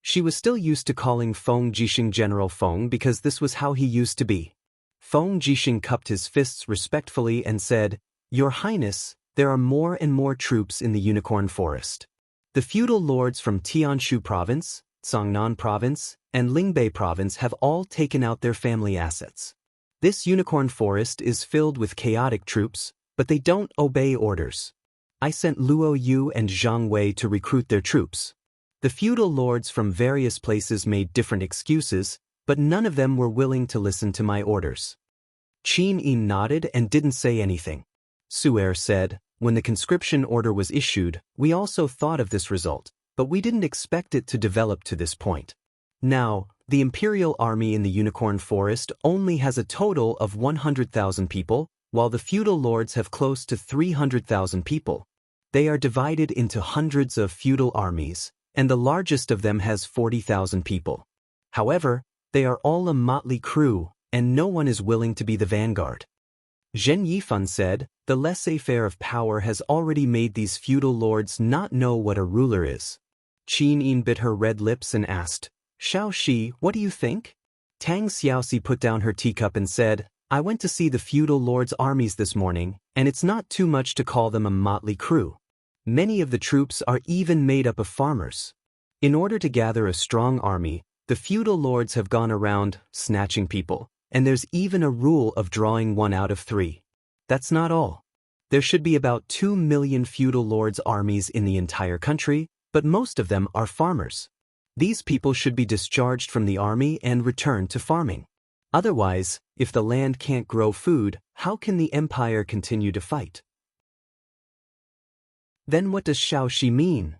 She was still used to calling Feng Jixing General Feng because this was how he used to be. Feng Jixing cupped his fists respectfully and said, "Your Highness, there are more and more troops in the Unicorn Forest. The feudal lords from Tianshu Province, Songnan Province, and Lingbei Province have all taken out their family assets. This Unicorn Forest is filled with chaotic troops, but they don't obey orders. I sent Luo Yu and Zhang Wei to recruit their troops. The feudal lords from various places made different excuses, but none of them were willing to listen to my orders." Qin Yin nodded and didn't say anything. Su'er said, "When the conscription order was issued, we also thought of this result, but we didn't expect it to develop to this point. Now, the Imperial Army in the Unicorn Forest only has a total of 100,000 people, while the feudal lords have close to 300,000 people. They are divided into hundreds of feudal armies, and the largest of them has 40,000 people. However, they are all a motley crew, and no one is willing to be the vanguard." Zhen Yifan said, "The laissez-faire of power has already made these feudal lords not know what a ruler is." Qin Yin bit her red lips and asked, "Shao Shi, what do you think?" Tang Xiaoxi put down her teacup and said, "I went to see the feudal lords' armies this morning, and it's not too much to call them a motley crew. Many of the troops are even made up of farmers. In order to gather a strong army, the feudal lords have gone around snatching people, and there's even a rule of drawing 1 out of 3. That's not all. There should be about 2 million feudal lords' armies in the entire country, but most of them are farmers. These people should be discharged from the army and returned to farming. Otherwise, if the land can't grow food, how can the empire continue to fight?" Then what does Shao Shi mean?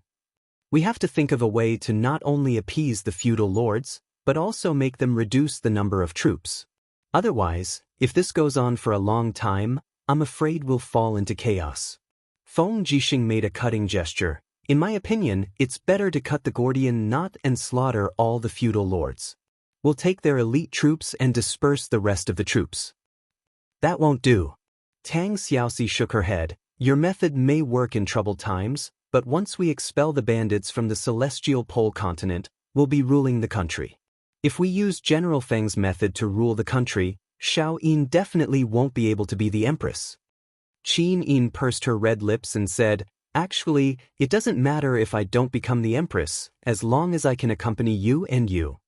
We have to think of a way to not only appease the feudal lords, but also make them reduce the number of troops. Otherwise, if this goes on for a long time, I'm afraid we'll fall into chaos. Feng Jixing made a cutting gesture. "In my opinion, it's better to cut the Gordian knot and slaughter all the feudal lords. We'll take their elite troops and disperse the rest of the troops." "That won't do." Tang Xiaoxi shook her head. "Your method may work in troubled times, but once we expel the bandits from the celestial pole continent, we'll be ruling the country. If we use General Feng's method to rule the country, Shao Yin definitely won't be able to be the empress." Qin Yin pursed her red lips and said, "Actually, it doesn't matter if I don't become the empress, as long as I can accompany you and you."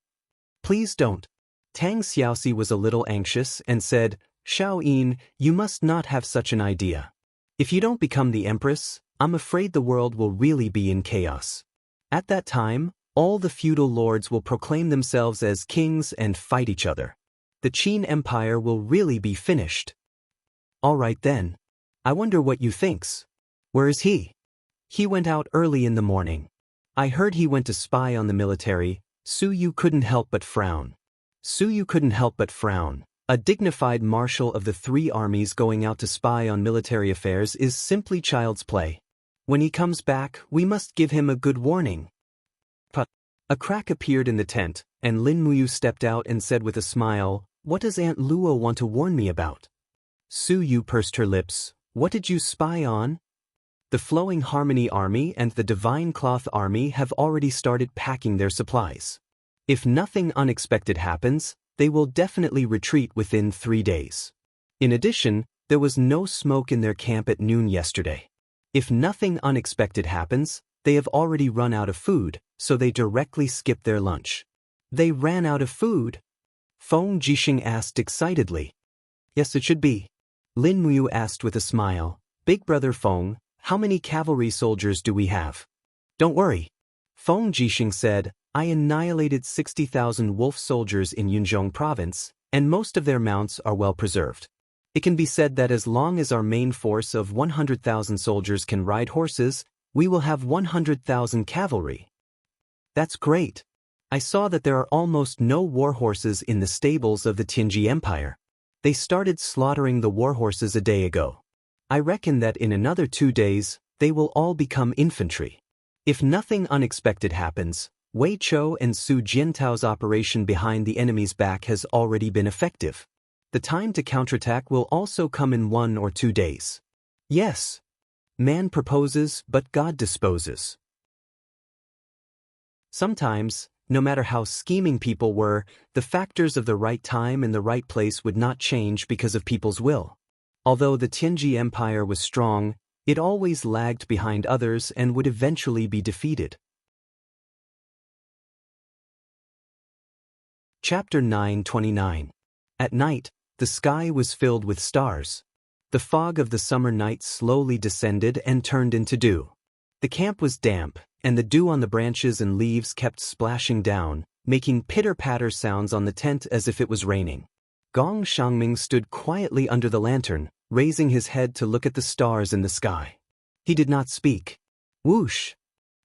"Please don't." Tang Xiaoxi was a little anxious and said, "Shao Yin, you must not have such an idea. If you don't become the empress, I'm afraid the world will really be in chaos. At that time, all the feudal lords will proclaim themselves as kings and fight each other. The Qin Empire will really be finished." "All right then. I wonder what you thinks. Where is he?" "He went out early in the morning. I heard he went to spy on the military. Su Yu couldn't help but frown. Su Yu couldn't help but frown. A dignified marshal of the 3 armies going out to spy on military affairs is simply child's play. When he comes back, we must give him a good warning. A crack appeared in the tent, and Lin Muyu stepped out and said with a smile, "What does Aunt Luo want to warn me about?" Su Yu pursed her lips. "What did you spy on?" The Flowing Harmony Army and the Divine Cloth Army have already started packing their supplies. If nothing unexpected happens, they will definitely retreat within 3 days. In addition, there was no smoke in their camp at noon yesterday. If nothing unexpected happens, they have already run out of food, so they directly skipped their lunch. They ran out of food? Feng Jixing asked excitedly. Yes, it should be. Lin Muyu asked with a smile. Big brother Feng, how many cavalry soldiers do we have? Don't worry. Feng Jixing said, I annihilated 60,000 wolf soldiers in Yunzhong province, and most of their mounts are well preserved. It can be said that as long as our main force of 100,000 soldiers can ride horses, we will have 100,000 cavalry. That's great. I saw that there are almost no war horses in the stables of the Tianji Empire. They started slaughtering the war horses a day ago. I reckon that in another 2 days, they will all become infantry. If nothing unexpected happens, Wei Chou and Su Jiantao's operation behind the enemy's back has already been effective. The time to counterattack will also come in 1 or 2 days. Yes. Man proposes, but God disposes. Sometimes, no matter how scheming people were, the factors of the right time and the right place would not change because of people's will. Although the Tianji Empire was strong, it always lagged behind others and would eventually be defeated. Chapter 929. At night, the sky was filled with stars. The fog of the summer night slowly descended and turned into dew. The camp was damp, and the dew on the branches and leaves kept splashing down, making pitter-patter sounds on the tent as if it was raining. Gong Xiangming stood quietly under the lantern, raising his head to look at the stars in the sky. He did not speak. Whoosh!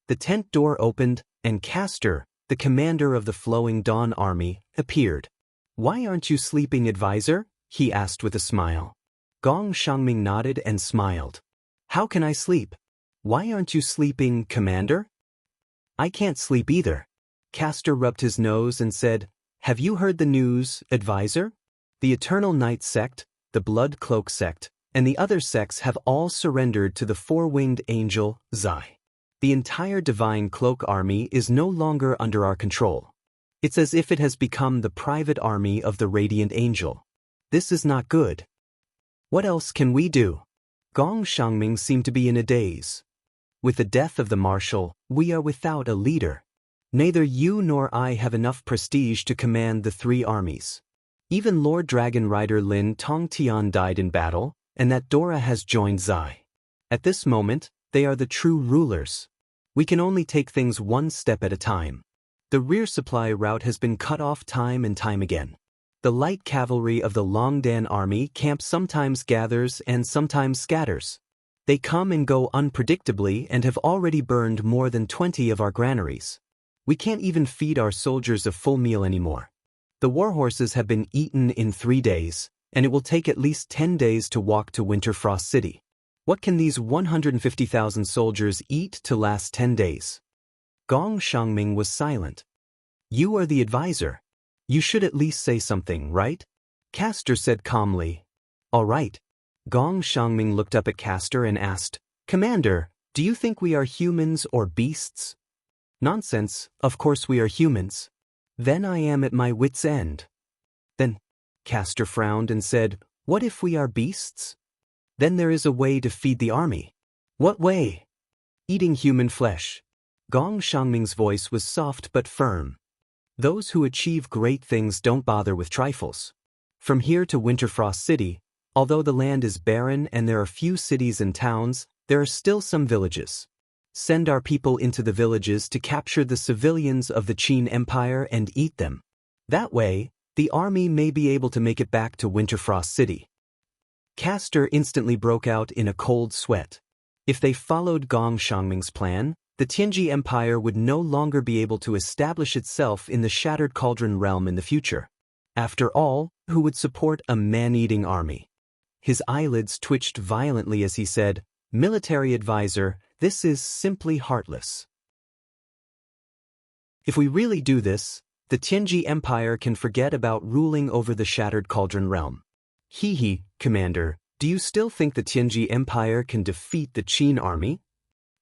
The tent door opened, and Castor, the commander of the Flowing Dawn Army, appeared. Why aren't you sleeping, advisor? He asked with a smile. Gong Xiangming nodded and smiled. How can I sleep? Why aren't you sleeping, commander? I can't sleep either. Castor rubbed his nose and said, Have you heard the news, advisor? The Eternal Night sect, the Blood Cloak sect, and the other sects have all surrendered to the four-winged angel, Zai. The entire Divine Cloak army is no longer under our control. It's as if it has become the private army of the Radiant Angel. This is not good. What else can we do? Gong Xiangming seemed to be in a daze. With the death of the marshal, we are without a leader. Neither you nor I have enough prestige to command the 3 armies. Even Lord Dragon Rider Lin Tongtian died in battle, and that Dora has joined Zai. At this moment, they are the true rulers. We can only take things one step at a time. The rear supply route has been cut off time and time again. The light cavalry of the Longdan army camp sometimes gathers and sometimes scatters. They come and go unpredictably and have already burned more than 20 of our granaries. We can't even feed our soldiers a full meal anymore. The war horses have been eaten in 3 days, and it will take at least 10 days to walk to Winterfrost City. What can these 150,000 soldiers eat to last 10 days? Gong Xiangming was silent. You are the advisor. You should at least say something, right? Castor said calmly. All right. Gong Xiangming looked up at Castor and asked, Commander, do you think we are humans or beasts? Nonsense, of course we are humans. Then I am at my wit's end. Then, Castor frowned and said, What if we are beasts? Then there is a way to feed the army. What way? Eating human flesh. Gong Xiangming's voice was soft but firm. Those who achieve great things don't bother with trifles. From here to Winterfrost City, although the land is barren and there are few cities and towns, there are still some villages. Send our people into the villages to capture the civilians of the Qin Empire and eat them. That way, the army may be able to make it back to Winterfrost City. Castor instantly broke out in a cold sweat. If they followed Gong Xiangming's plan, The Tianji Empire would no longer be able to establish itself in the Shattered Cauldron realm in the future. After all, who would support a man-eating army? His eyelids twitched violently as he said, "Military advisor, this is simply heartless. If we really do this, the Tianji Empire can forget about ruling over the Shattered Cauldron realm." Hee, Commander, do you still think the Tianji Empire can defeat the Qin army?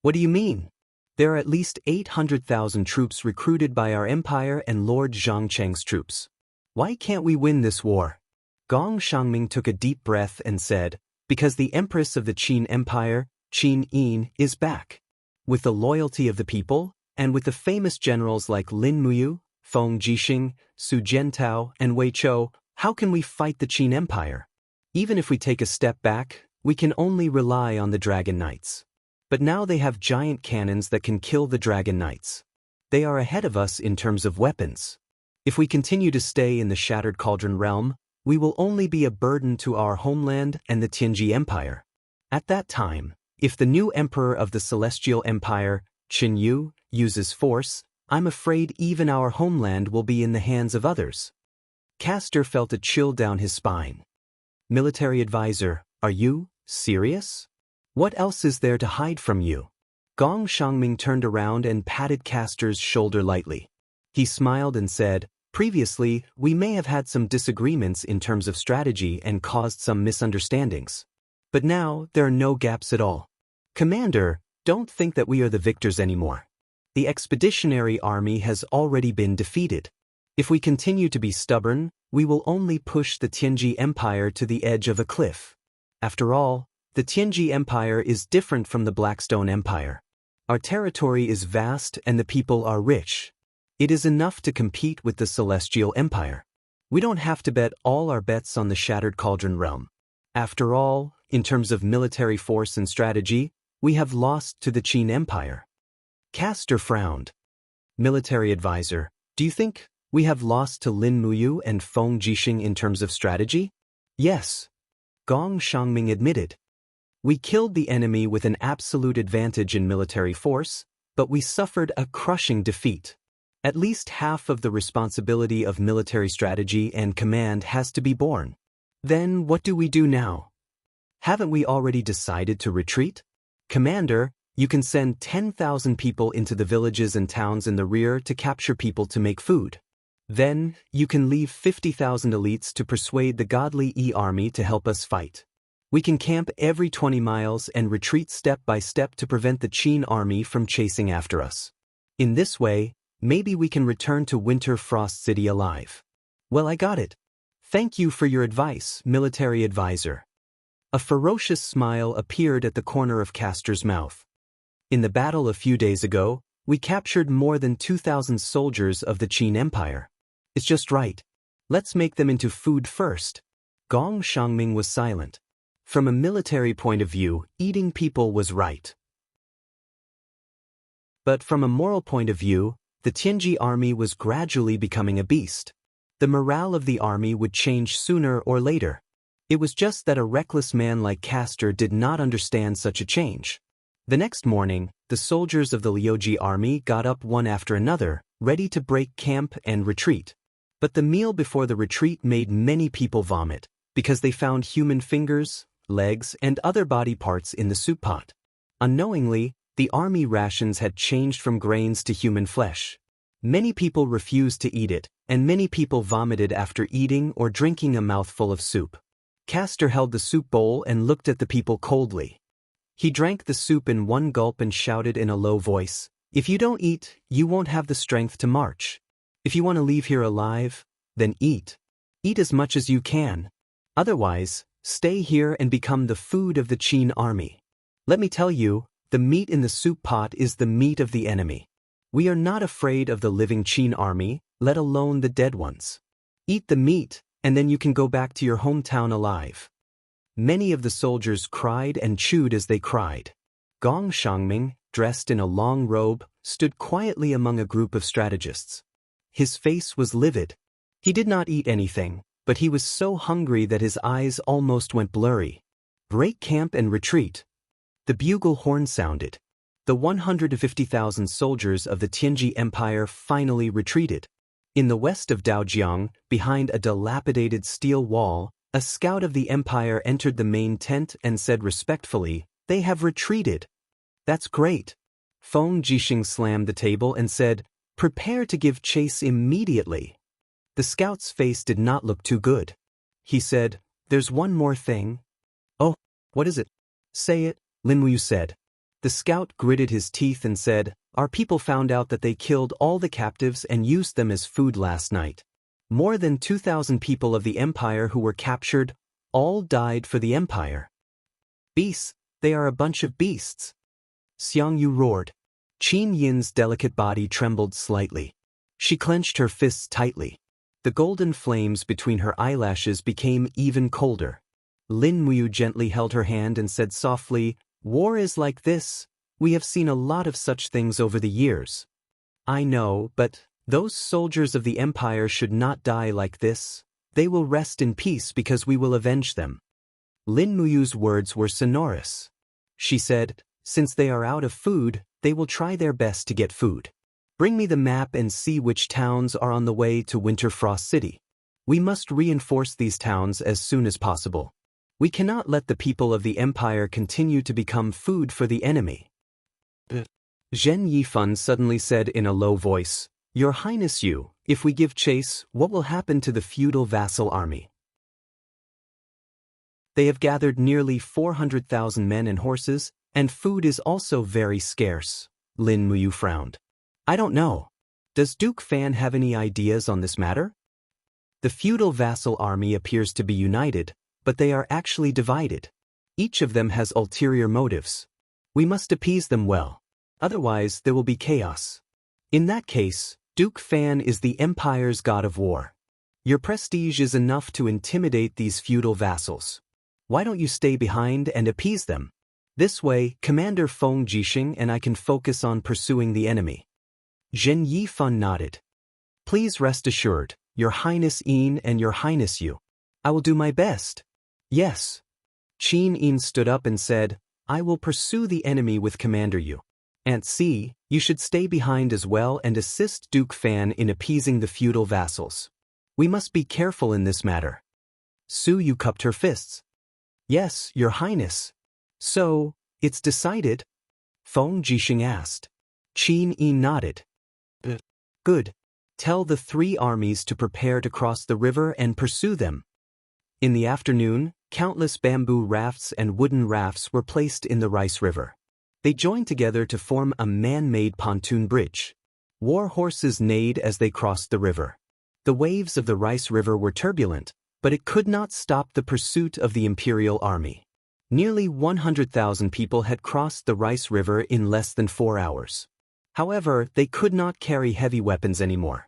What do you mean? There are at least 800,000 troops recruited by our empire and Lord Zhangcheng's troops. Why can't we win this war? Gong Shangming took a deep breath and said, "Because the Empress of the Qin Empire, Qin Yin, is back. With the loyalty of the people, and with the famous generals like Lin Muyu, Feng Jixing, Su Jiantao, and Wei Chou, how can we fight the Qin Empire? Even if we take a step back, we can only rely on the Dragon Knights. But now they have giant cannons that can kill the Dragon Knights. They are ahead of us in terms of weapons. If we continue to stay in the Shattered Cauldron realm, we will only be a burden to our homeland and the Tianji Empire. At that time, if the new emperor of the Celestial Empire, Qin Yu, uses force, I'm afraid even our homeland will be in the hands of others." Castor felt a chill down his spine. "Military advisor, are you serious? What else is there to hide from you?" Gong Shangming turned around and patted Castor's shoulder lightly. He smiled and said, "Previously, we may have had some disagreements in terms of strategy and caused some misunderstandings. But now, there are no gaps at all. Commander, don't think that we are the victors anymore. The expeditionary army has already been defeated. If we continue to be stubborn, we will only push the Tianji Empire to the edge of a cliff. After all, the Tianji Empire is different from the Blackstone Empire. Our territory is vast and the people are rich. It is enough to compete with the Celestial Empire. We don't have to bet all our bets on the Shattered Cauldron realm. After all, in terms of military force and strategy, we have lost to the Qin Empire." Castor frowned. "Military advisor, do you think we have lost to Lin Muyu and Feng Jixing in terms of strategy?" "Yes," Gong Shangming admitted. "We killed the enemy with an absolute advantage in military force, but we suffered a crushing defeat. At least half of the responsibility of military strategy and command has to be borne. Then what do we do now? Haven't we already decided to retreat? Commander, you can send 10,000 people into the villages and towns in the rear to capture people to make food. Then, you can leave 50,000 elites to persuade the godly E army to help us fight. We can camp every 20 miles and retreat step by step to prevent the Qin army from chasing after us. In this way, maybe we can return to Winter Frost City alive." "Well, I got it. Thank you for your advice, military advisor." A ferocious smile appeared at the corner of Castor's mouth. "In the battle a few days ago, we captured more than 2,000 soldiers of the Qin Empire. It's just right. Let's make them into food first." Gong Shangming was silent. From a military point of view, eating people was right. But from a moral point of view, the Tianji army was gradually becoming a beast. The morale of the army would change sooner or later. It was just that a reckless man like Castor did not understand such a change. The next morning, the soldiers of the Liuji army got up one after another, ready to break camp and retreat. But the meal before the retreat made many people vomit, because they found human fingers, legs, and other body parts in the soup pot. Unknowingly, the army rations had changed from grains to human flesh. Many people refused to eat it, and many people vomited after eating or drinking a mouthful of soup. Castor held the soup bowl and looked at the people coldly. He drank the soup in one gulp and shouted in a low voice, "If you don't eat, you won't have the strength to march. If you want to leave here alive, then eat. Eat as much as you can. Otherwise, stay here and become the food of the Qin army. Let me tell you, the meat in the soup pot is the meat of the enemy. We are not afraid of the living Qin army, let alone the dead ones. Eat the meat, and then you can go back to your hometown alive." Many of the soldiers cried and chewed as they cried. Gong Shangming, dressed in a long robe, stood quietly among a group of strategists. His face was livid. He did not eat anything, but he was so hungry that his eyes almost went blurry. "Break camp and retreat." The bugle horn sounded. the 150,000 soldiers of the Tianji Empire finally retreated. In the west of Daojiang, behind a dilapidated steel wall, a scout of the empire entered the main tent and said respectfully, "They have retreated." "That's great." Feng Jixing slammed the table and said, "Prepare to give chase immediately." The scout's face did not look too good. He said, "There's one more thing." "Oh, what is it?" "Say it," Lin Wuyu said. The scout gritted his teeth and said, "Our people found out that they killed all the captives and used them as food last night. More than 2,000 people of the empire who were captured, all died for the empire." "Beasts, they are a bunch of beasts." Xianxia roared. Qin Yin's delicate body trembled slightly. She clenched her fists tightly. The golden flames between her eyelashes became even colder. Lin Wuyu gently held her hand and said softly, "War is like this. We have seen a lot of such things over the years." "I know, but those soldiers of the empire should not die like this. They will rest in peace because we will avenge them." Lin Wuyu's words were sonorous. She said, "Since they are out of food, they will try their best to get food. Bring me the map and see which towns are on the way to Winter Frost City. We must reinforce these towns as soon as possible. We cannot let the people of the empire continue to become food for the enemy." Zhen Yifan suddenly said in a low voice, "Your Highness Yu, if we give chase, what will happen to the feudal vassal army? They have gathered nearly 400,000 men and horses, and food is also very scarce." Lin Wuyu frowned. "I don't know. Does Duke Fan have any ideas on this matter?" "The feudal vassal army appears to be united, but they are actually divided. Each of them has ulterior motives. We must appease them well. Otherwise, there will be chaos. In that case, Duke Fan is the empire's god of war. Your prestige is enough to intimidate these feudal vassals. Why don't you stay behind and appease them? This way, Commander Feng Jixing and I can focus on pursuing the enemy." Zhen Yifan nodded. "Please rest assured, Your Highness Yin and Your Highness Yu. I will do my best." "Yes." Qin Yin stood up and said, "I will pursue the enemy with Commander Yu. Aunt Si, you should stay behind as well and assist Duke Fan in appeasing the feudal vassals. We must be careful in this matter." Su Yu cupped her fists. "Yes, Your Highness." "So, it's decided?" Feng Jixing asked. Qin Yin nodded. "Good. Tell the three armies to prepare to cross the river and pursue them." In the afternoon, countless bamboo rafts and wooden rafts were placed in the Rice River. They joined together to form a man-made pontoon bridge. War horses neighed as they crossed the river. The waves of the Rice River were turbulent, but it could not stop the pursuit of the imperial army. Nearly 100,000 people had crossed the Rice River in less than 4 hours. However, they could not carry heavy weapons anymore.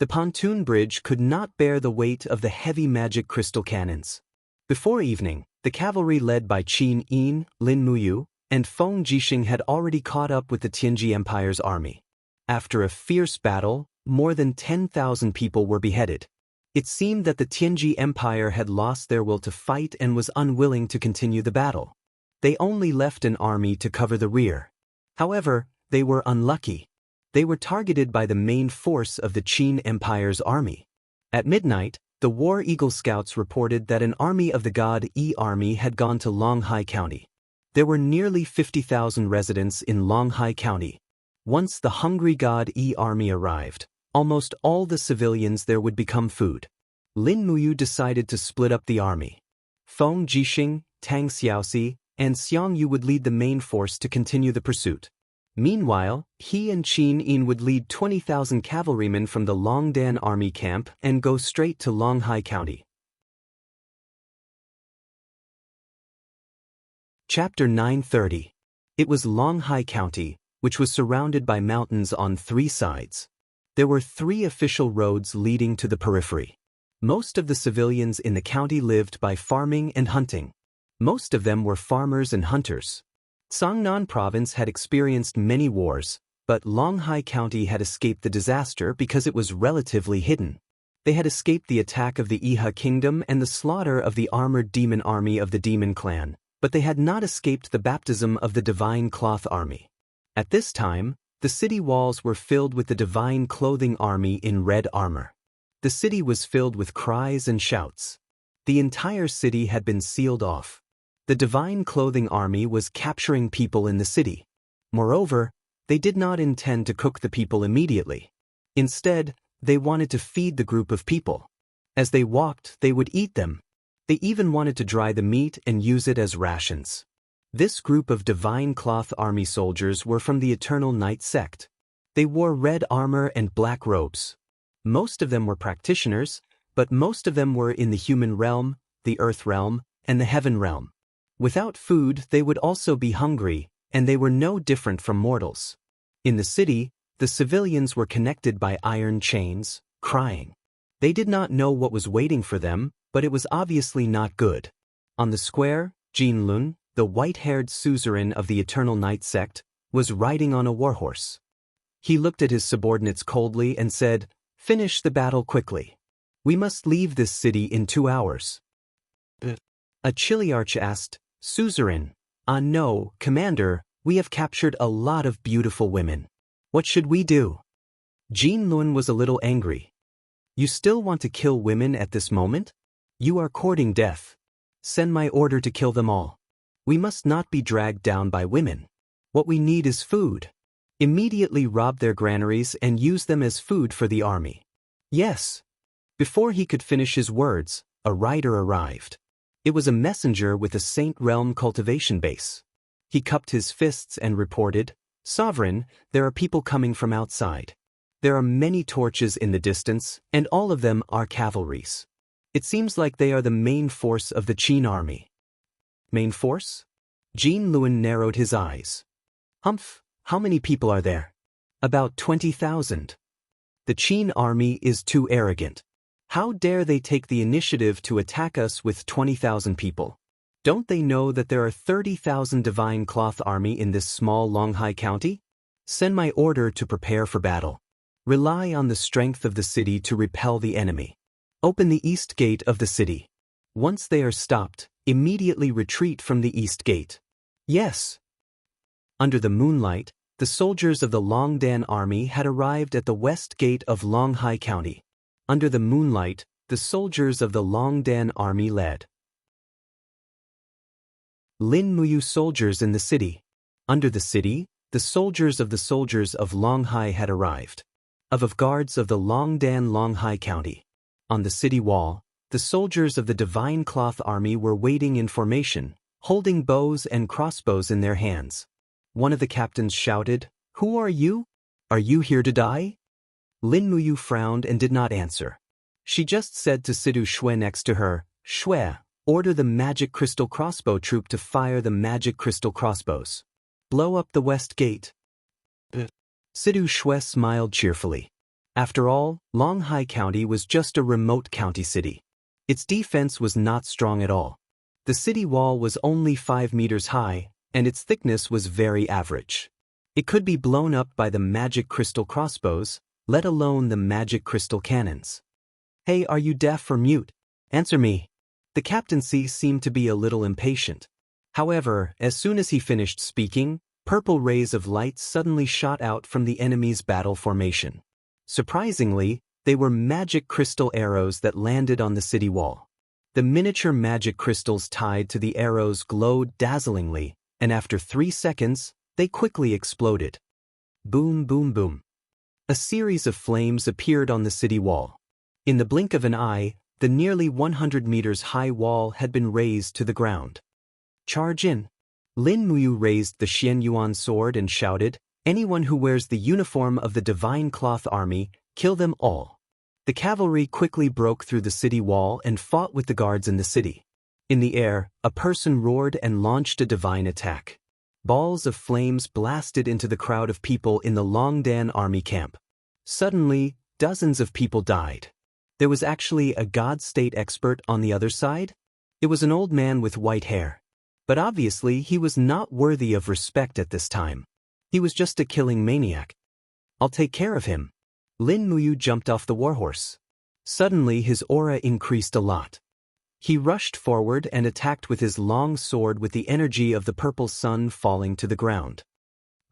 The pontoon bridge could not bear the weight of the heavy magic crystal cannons. Before evening, the cavalry led by Qin Yin, Lin Wuyu, and Feng Jixing had already caught up with the Tianji Empire's army. After a fierce battle, more than 10,000 people were beheaded. It seemed that the Tianji Empire had lost their will to fight and was unwilling to continue the battle. They only left an army to cover the rear. However, they were unlucky. They were targeted by the main force of the Qin Empire's army. At midnight, the War Eagle Scouts reported that an army of the God Yi army had gone to Longhai County. There were nearly 50,000 residents in Longhai County. Once the hungry God Yi army arrived, almost all the civilians there would become food. Lin Wuyu decided to split up the army. Feng Jixing, Tang Xiaoxi, and Xianxia would lead the main force to continue the pursuit. Meanwhile, he and Qin Yin would lead 20,000 cavalrymen from the Longdan army camp and go straight to Longhai County. Chapter 930. It was Longhai County, which was surrounded by mountains on 3 sides. There were 3 official roads leading to the periphery. Most of the civilians in the county lived by farming and hunting. Most of them were farmers and hunters. Sangnan Province had experienced many wars, but Longhai County had escaped the disaster because it was relatively hidden. They had escaped the attack of the Iha Kingdom and the slaughter of the armored demon army of the Demon Clan, but they had not escaped the baptism of the Divine Cloth Army. At this time, the city walls were filled with the divine clothing army in red armor. The city was filled with cries and shouts. The entire city had been sealed off. The divine clothing army was capturing people in the city. Moreover, they did not intend to cook the people immediately. Instead, they wanted to feed the group of people. As they walked, they would eat them. They even wanted to dry the meat and use it as rations. This group of divine cloth army soldiers were from the Eternal Night sect. They wore red armor and black robes. Most of them were practitioners, but most of them were in the human realm, the earth realm, and the heaven realm. Without food, they would also be hungry, and they were no different from mortals. In the city, the civilians were connected by iron chains, crying. They did not know what was waiting for them, but it was obviously not good. On the square, Jinlun, the white-haired suzerain of the Eternal Night sect, was riding on a warhorse. He looked at his subordinates coldly and said, "Finish the battle quickly. We must leave this city in 2 hours." A Chiliarch asked, "Suzerain, no, Commander, we have captured a lot of beautiful women. What should we do?" Jinlun was a little angry. "You still want to kill women at this moment? You are courting death. Send my order to kill them all. We must not be dragged down by women. What we need is food. Immediately rob their granaries and use them as food for the army." "Yes." Before he could finish his words, a rider arrived. It was a messenger with a Saint Realm cultivation base. He cupped his fists and reported, "Sovereign, there are people coming from outside. There are many torches in the distance, and all of them are cavalries. It seems like they are the main force of the Qin army." "Main force?" Jinlun narrowed his eyes. "Humph, how many people are there?" "About 20,000. The Qin army is too arrogant. How dare they take the initiative to attack us with 20,000 people? Don't they know that there are 30,000 divine cloth army in this small Longhai county? Send my order to prepare for battle. Rely on the strength of the city to repel the enemy. Open the east gate of the city. Once they are stopped, immediately retreat from the east gate." "Yes." Under the moonlight, the soldiers of the Longdan army had arrived at the west gate of Longhai County. Under the moonlight, the soldiers of the Longdan army led Lin Muyu soldiers in the city. Under the city, the soldiers of Longhai had arrived. Of guards of the Longdan Longhai County. On the city wall, the soldiers of the Divine Cloth Army were waiting in formation, holding bows and crossbows in their hands. One of the captains shouted, "Who are you? Are you here to die?" Lin Muyu frowned and did not answer. She just said to Sidu Shui next to her, "Shui, order the magic crystal crossbow troop to fire the magic crystal crossbows. Blow up the west gate." Sidu Shui smiled cheerfully. After all, Longhai County was just a remote county city. Its defense was not strong at all. The city wall was only 5 meters high, and its thickness was very average. It could be blown up by the magic crystal crossbows, let alone the magic crystal cannons. "Hey, are you deaf or mute? Answer me." The captaincy seemed to be a little impatient. However, as soon as he finished speaking, purple rays of light suddenly shot out from the enemy's battle formation. Surprisingly, they were magic crystal arrows that landed on the city wall. The miniature magic crystals tied to the arrows glowed dazzlingly, and after 3 seconds, they quickly exploded. Boom, boom, boom. A series of flames appeared on the city wall. In the blink of an eye, the nearly 100 meters high wall had been razed to the ground. "Charge in." Lin Muyu raised the Xianyuan sword and shouted, "Anyone who wears the uniform of the Divine Cloth Army, kill them all." The cavalry quickly broke through the city wall and fought with the guards in the city. In the air, a person roared and launched a divine attack. Balls of flames blasted into the crowd of people in the Longdan army camp. Suddenly, dozens of people died. There was actually a God State expert on the other side. It was an old man with white hair. But obviously he was not worthy of respect at this time. He was just a killing maniac. "I'll take care of him." Lin Muyu jumped off the warhorse. Suddenly his aura increased a lot. He rushed forward and attacked with his long sword with the energy of the purple sun falling to the ground.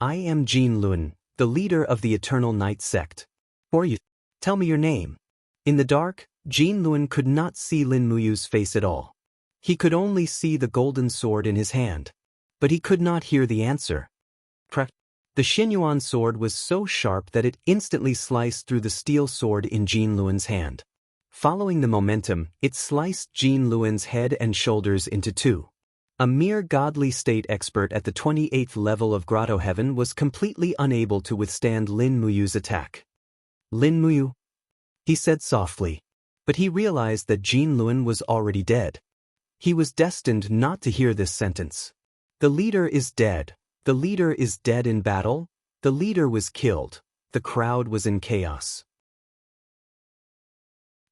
I am Jin Lun, the leader of the Eternal Night sect. Or you, tell me your name. In the dark, Jin Lun could not see Lin Muyu's face at all. He could only see the golden sword in his hand. But he could not hear the answer. The Xinyuan sword was so sharp that it instantly sliced through the steel sword in Jin Luan's hand. Following the momentum, it sliced Jin Luan's head and shoulders into two. A mere godly state expert at the 28th level of Grotto Heaven was completely unable to withstand Lin Muyu's attack. Lin Muyu? He said softly. But he realized that Jin Luan was already dead. He was destined not to hear this sentence. The leader is dead. The leader is dead in battle. The leader was killed. The crowd was in chaos.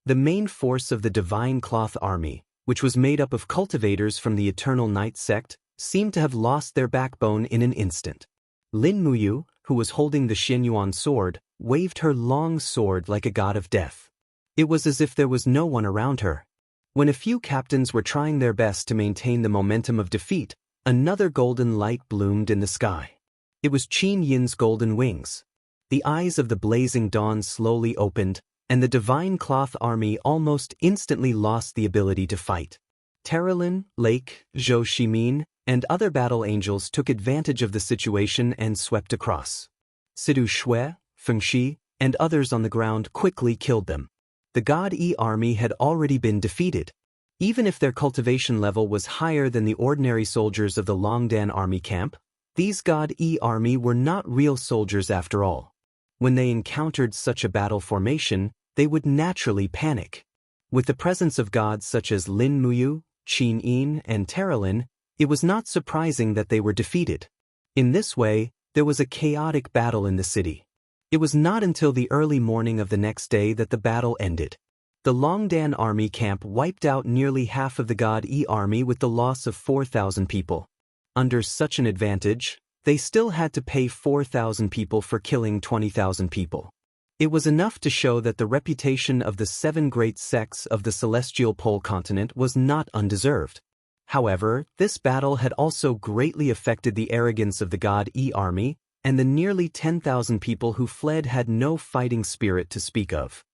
The main force of the Divine Cloth Army, which was made up of cultivators from the Eternal Night sect, seemed to have lost their backbone in an instant. Lin Muyu, who was holding the Xinyuan sword, waved her long sword like a god of death. It was as if there was no one around her. When a few captains were trying their best to maintain the momentum of defeat, another golden light bloomed in the sky. It was Qin Yin's golden wings. The eyes of the blazing dawn slowly opened, and the Divine Cloth Army almost instantly lost the ability to fight. Terralin, Lake, Zhou Shimin, and other battle angels took advantage of the situation and swept across. Sidu Shui, Fengxi, and others on the ground quickly killed them. The God Yi army had already been defeated. Even if their cultivation level was higher than the ordinary soldiers of the Longdan army camp, these God Yi army were not real soldiers after all. When they encountered such a battle formation, they would naturally panic. With the presence of gods such as Lin Muyu, Qin Yin, and Terralin, it was not surprising that they were defeated. In this way, there was a chaotic battle in the city. It was not until the early morning of the next day that the battle ended. The Longdan army camp wiped out nearly half of the God Yi army with the loss of 4,000 people. Under such an advantage, they still had to pay 4,000 people for killing 20,000 people. It was enough to show that the reputation of the 7 great sects of the celestial pole continent was not undeserved. However, this battle had also greatly affected the arrogance of the God Yi army, and the nearly 10,000 people who fled had no fighting spirit to speak of.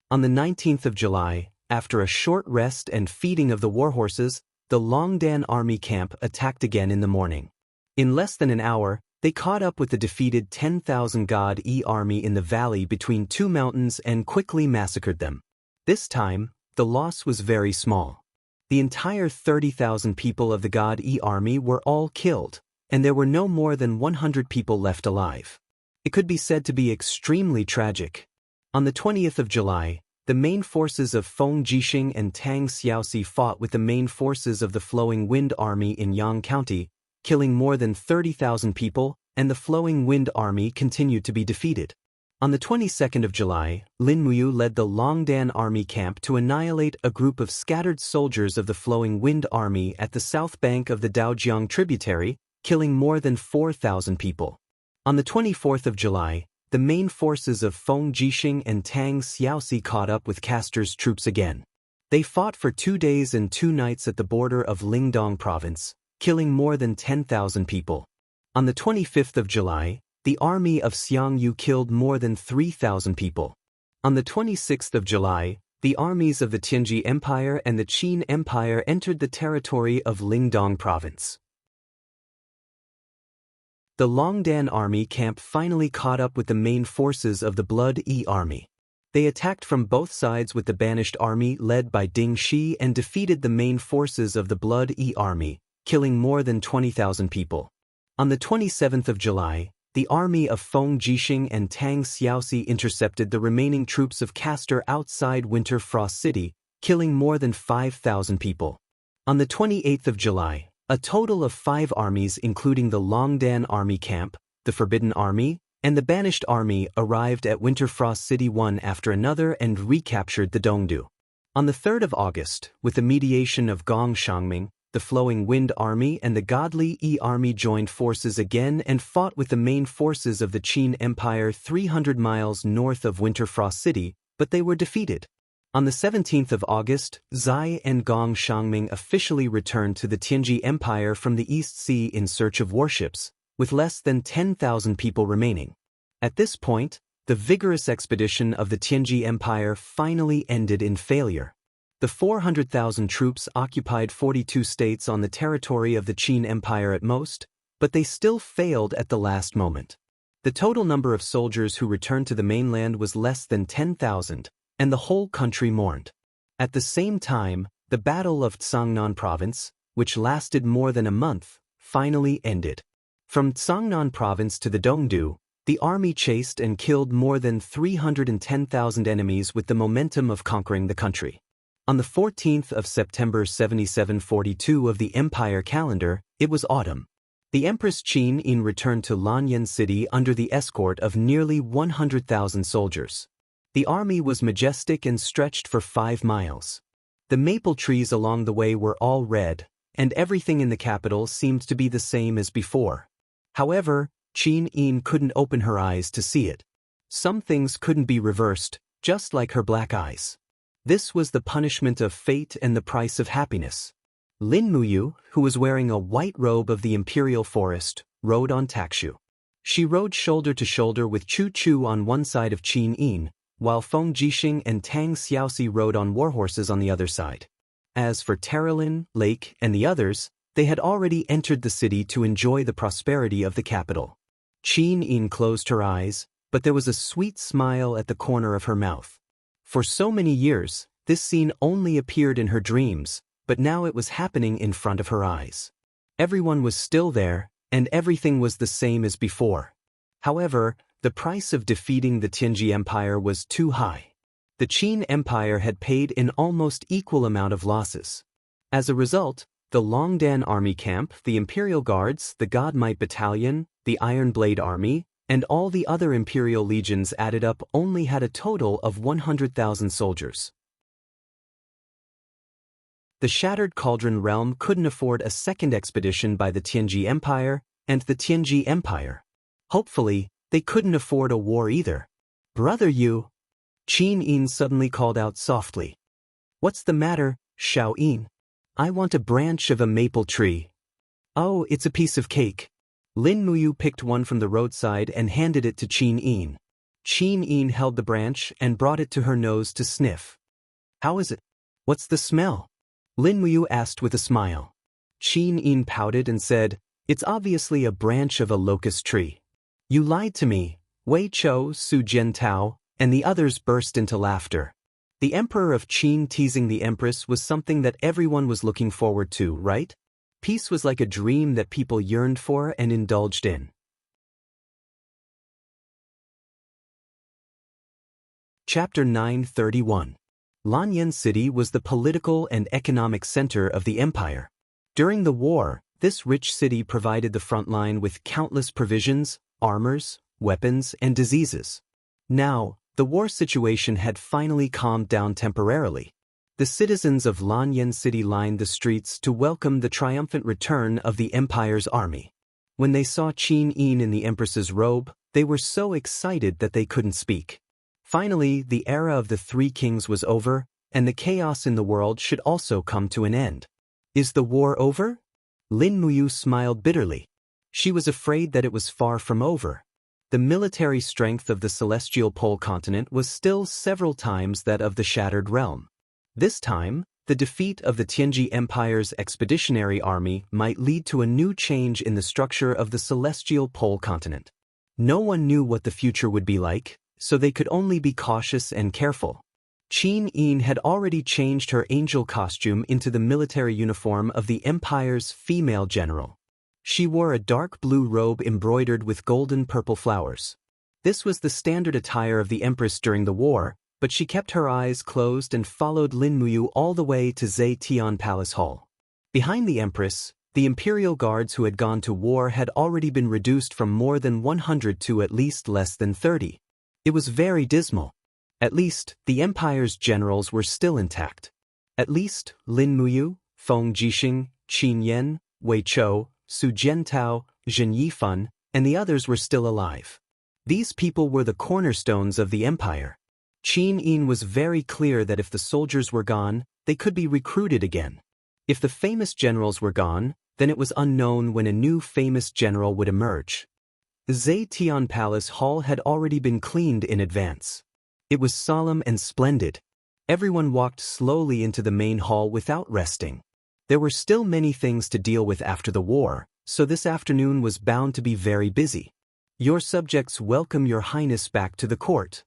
On the 19th of July, after a short rest and feeding of the warhorses, the Longdan army camp attacked again in the morning. In less than an hour, they caught up with the defeated 10,000 God Yi army in the valley between two mountains and quickly massacred them. This time, the loss was very small. The entire 30,000 people of the God Yi army were all killed, and there were no more than 100 people left alive. It could be said to be extremely tragic. On the 20th of July, the main forces of Feng Jixing and Tang Xiaoxi fought with the main forces of the Flowing Wind Army in Yang County, killing more than 30,000 people, and the Flowing Wind Army continued to be defeated. On the 22nd of July, Lin Muyu led the Longdan army camp to annihilate a group of scattered soldiers of the Flowing Wind Army at the south bank of the Daojiang tributary, killing more than 4,000 people. On the 24th of July, the main forces of Feng Jixing and Tang Xiaoxi caught up with Castor's troops again. They fought for 2 days and 2 nights at the border of Lingdong province, killing more than 10,000 people. On the 25th of July, the army of Xianxia killed more than 3,000 people. On the 26th of July, the armies of the Tianji Empire and the Qin Empire entered the territory of Lingdong province. The Longdan army camp finally caught up with the main forces of the Blood Yi army. They attacked from both sides with the banished army led by Ding Shi and defeated the main forces of the Blood Yi army, killing more than 20,000 people. On the 27th of July, the army of Feng Jixing and Tang Xiaoxi intercepted the remaining troops of Castor outside Winter Frost City, killing more than 5,000 people. On the 28th of July, a total of 5 armies including the Longdan army camp, the Forbidden Army, and the Banished Army arrived at Winterfrost City one after another and recaptured the Dongdu. On the 3rd of August, with the mediation of Gong Shangming, the Flowing Wind Army and the Godly Yi Army joined forces again and fought with the main forces of the Qin Empire 300 miles north of Winterfrost City, but they were defeated. On the 17th of August, Zai and Gong Shangming officially returned to the Tianji Empire from the East Sea in search of warships, with less than 10,000 people remaining. At this point, the vigorous expedition of the Tianji Empire finally ended in failure. The 400,000 troops occupied 42 states on the territory of the Qin Empire at most, but they still failed at the last moment. The total number of soldiers who returned to the mainland was less than 10,000, and the whole country mourned. At the same time, the Battle of Tsangnan Province, which lasted more than a month, finally ended. From Tsangnan Province to the Dongdu, the army chased and killed more than 310,000 enemies with the momentum of conquering the country. On the 14th of September 7742 of the Empire calendar, it was autumn. The Empress Qin Yin returned to Lanyan City under the escort of nearly 100,000 soldiers. The army was majestic and stretched for 5 miles. The maple trees along the way were all red, and everything in the capital seemed to be the same as before. However, Qin Yin couldn't open her eyes to see it. Some things couldn't be reversed, just like her black eyes. This was the punishment of fate and the price of happiness. Lin Muyu, who was wearing a white robe of the imperial forest, rode on Takshu. She rode shoulder to shoulder with Chu Chu on one side of Qin Yin, while Feng Jixing and Tang Xiaoxi rode on warhorses on the other side. As for Terralin, Lake, and the others, they had already entered the city to enjoy the prosperity of the capital. Qin Yin closed her eyes, but there was a sweet smile at the corner of her mouth. For so many years, this scene only appeared in her dreams, but now it was happening in front of her eyes. Everyone was still there, and everything was the same as before. However, the price of defeating the Tianji Empire was too high. The Qin Empire had paid an almost equal amount of losses. As a result, the Longdan Army Camp, the Imperial Guards, the God Might Battalion, the Iron Blade Army, and all the other Imperial legions added up only had a total of 100,000 soldiers. The Shattered Cauldron realm couldn't afford a second expedition by the Tianji Empire and the Tianji Empire. Hopefully, they couldn't afford a war either. Brother Yu, Qin Yin suddenly called out softly. What's the matter, Xiao Yin? I want a branch of a maple tree. Oh, it's a piece of cake. Lin Muyu picked one from the roadside and handed it to Qin Yin. Qin Yin held the branch and brought it to her nose to sniff. How is it? What's the smell? Lin Muyu asked with a smile. Qin Yin pouted and said, It's obviously a branch of a locust tree. You lied to me. Wei Chou, Su Jiantao, and the others burst into laughter. The Emperor of Qin teasing the Empress was something that everyone was looking forward to, right? Peace was like a dream that people yearned for and indulged in. Chapter 931. Lanyan City was the political and economic center of the empire. During the war, this rich city provided the front line with countless provisions, armors, weapons, and diseases. Now, the war situation had finally calmed down temporarily. The citizens of Lanyan City lined the streets to welcome the triumphant return of the empire's army. When they saw Qin Yin in the empress's robe, they were so excited that they couldn't speak. Finally, the era of the three kings was over, and the chaos in the world should also come to an end. Is the war over? Lin Muyu smiled bitterly. She was afraid that it was far from over. The military strength of the celestial pole continent was still several times that of the Shattered Realm. This time, the defeat of the Tianji Empire's expeditionary army might lead to a new change in the structure of the celestial pole continent. No one knew what the future would be like, so they could only be cautious and careful. Qin Yin had already changed her angel costume into the military uniform of the Empire's female general. She wore a dark blue robe embroidered with golden purple flowers. This was the standard attire of the Empress during the war, but she kept her eyes closed and followed Lin Muyu all the way to Zhe Tian Palace Hall. Behind the Empress, the Imperial Guards who had gone to war had already been reduced from more than 100 to at least less than 30. It was very dismal. At least, the Empire's generals were still intact. At least, Lin Muyu, Feng Jixing, Qin Yan, Wei Chou, Su Jiantao, Zhen Yifan, and the others were still alive. These people were the cornerstones of the empire. Qin Yin was very clear that if the soldiers were gone, they could be recruited again. If the famous generals were gone, then it was unknown when a new famous general would emerge. The Zetian Palace Hall had already been cleaned in advance. It was solemn and splendid. Everyone walked slowly into the main hall without resting. There were still many things to deal with after the war, so this afternoon was bound to be very busy. Your subjects welcome your highness back to the court.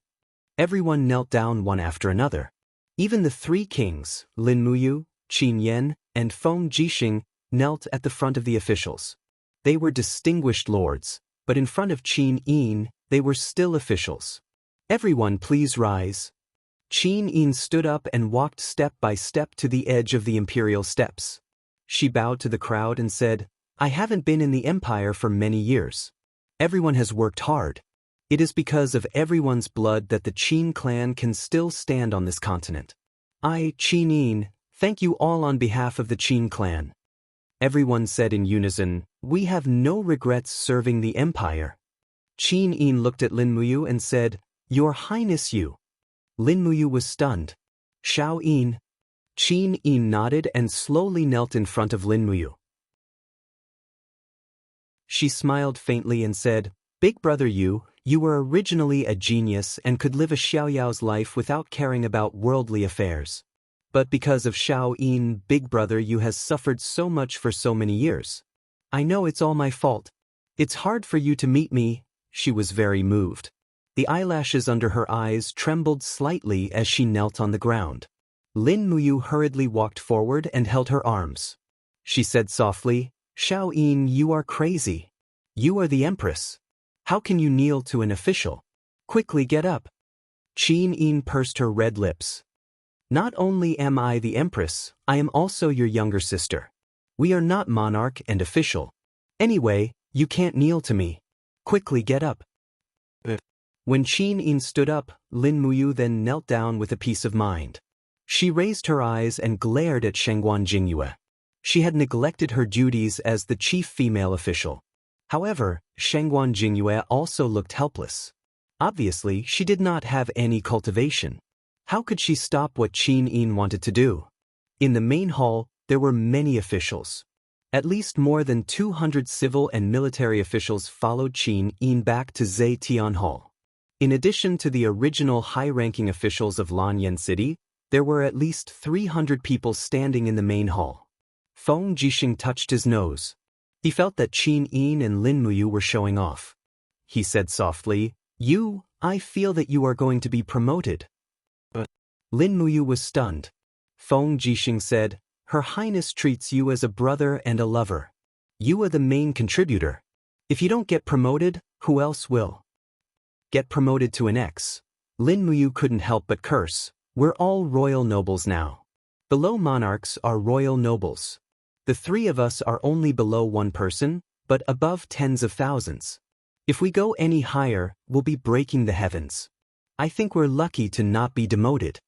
Everyone knelt down one after another. Even the three kings, Lin Muyu, Qin Yan, and Feng Jixing, knelt at the front of the officials. They were distinguished lords, but in front of Qin Yin, they were still officials. Everyone please rise. Qin Yin stood up and walked step by step to the edge of the imperial steps. She bowed to the crowd and said, I haven't been in the empire for many years. Everyone has worked hard. It is because of everyone's blood that the Qin clan can still stand on this continent. I, Qin Yin, thank you all on behalf of the Qin clan. Everyone said in unison, we have no regrets serving the empire. Qin Yin looked at Lin Muyu and said, Your Highness you. Lin Muyu was stunned. Xiao Yin. Qin Yin nodded and slowly knelt in front of Lin Muyu. She smiled faintly and said, Big brother you were originally a genius and could live a Xiaoyao's life without caring about worldly affairs. But because of Xiao Yin, big brother you has suffered so much for so many years. I know it's all my fault. It's hard for you to meet me. She was very moved. The eyelashes under her eyes trembled slightly as she knelt on the ground. Lin Muyu hurriedly walked forward and held her arms. She said softly, Xiao Yin, you are crazy. You are the empress. How can you kneel to an official? Quickly get up. Qin Yin pursed her red lips. Not only am I the empress, I am also your younger sister. We are not monarch and official. Anyway, you can't kneel to me. Quickly get up. When Qin Yin stood up, Lin Muyu then knelt down with a peace of mind. She raised her eyes and glared at Shengguan Jingyue. She had neglected her duties as the chief female official. However, Shengguan Jingyue also looked helpless. Obviously, she did not have any cultivation. How could she stop what Qin Yin wanted to do? In the main hall, there were many officials. At least more than 200 civil and military officials followed Qin Yin back to Zetian Hall. In addition to the original high-ranking officials of Lanyan City, there were at least 300 people standing in the main hall. Feng Jixing touched his nose. He felt that Qin Yin and Lin Muyu were showing off. He said softly, I feel that you are going to be promoted. But Lin Muyu was stunned. Feng Jixing said, Her Highness treats you as a brother and a lover. You are the main contributor. If you don't get promoted, who else will? Get promoted to an X. Lin Muyu couldn't help but curse. We're all royal nobles now. Below monarchs are royal nobles. The three of us are only below one person, but above tens of thousands. If we go any higher, we'll be breaking the heavens. I think we're lucky to not be demoted.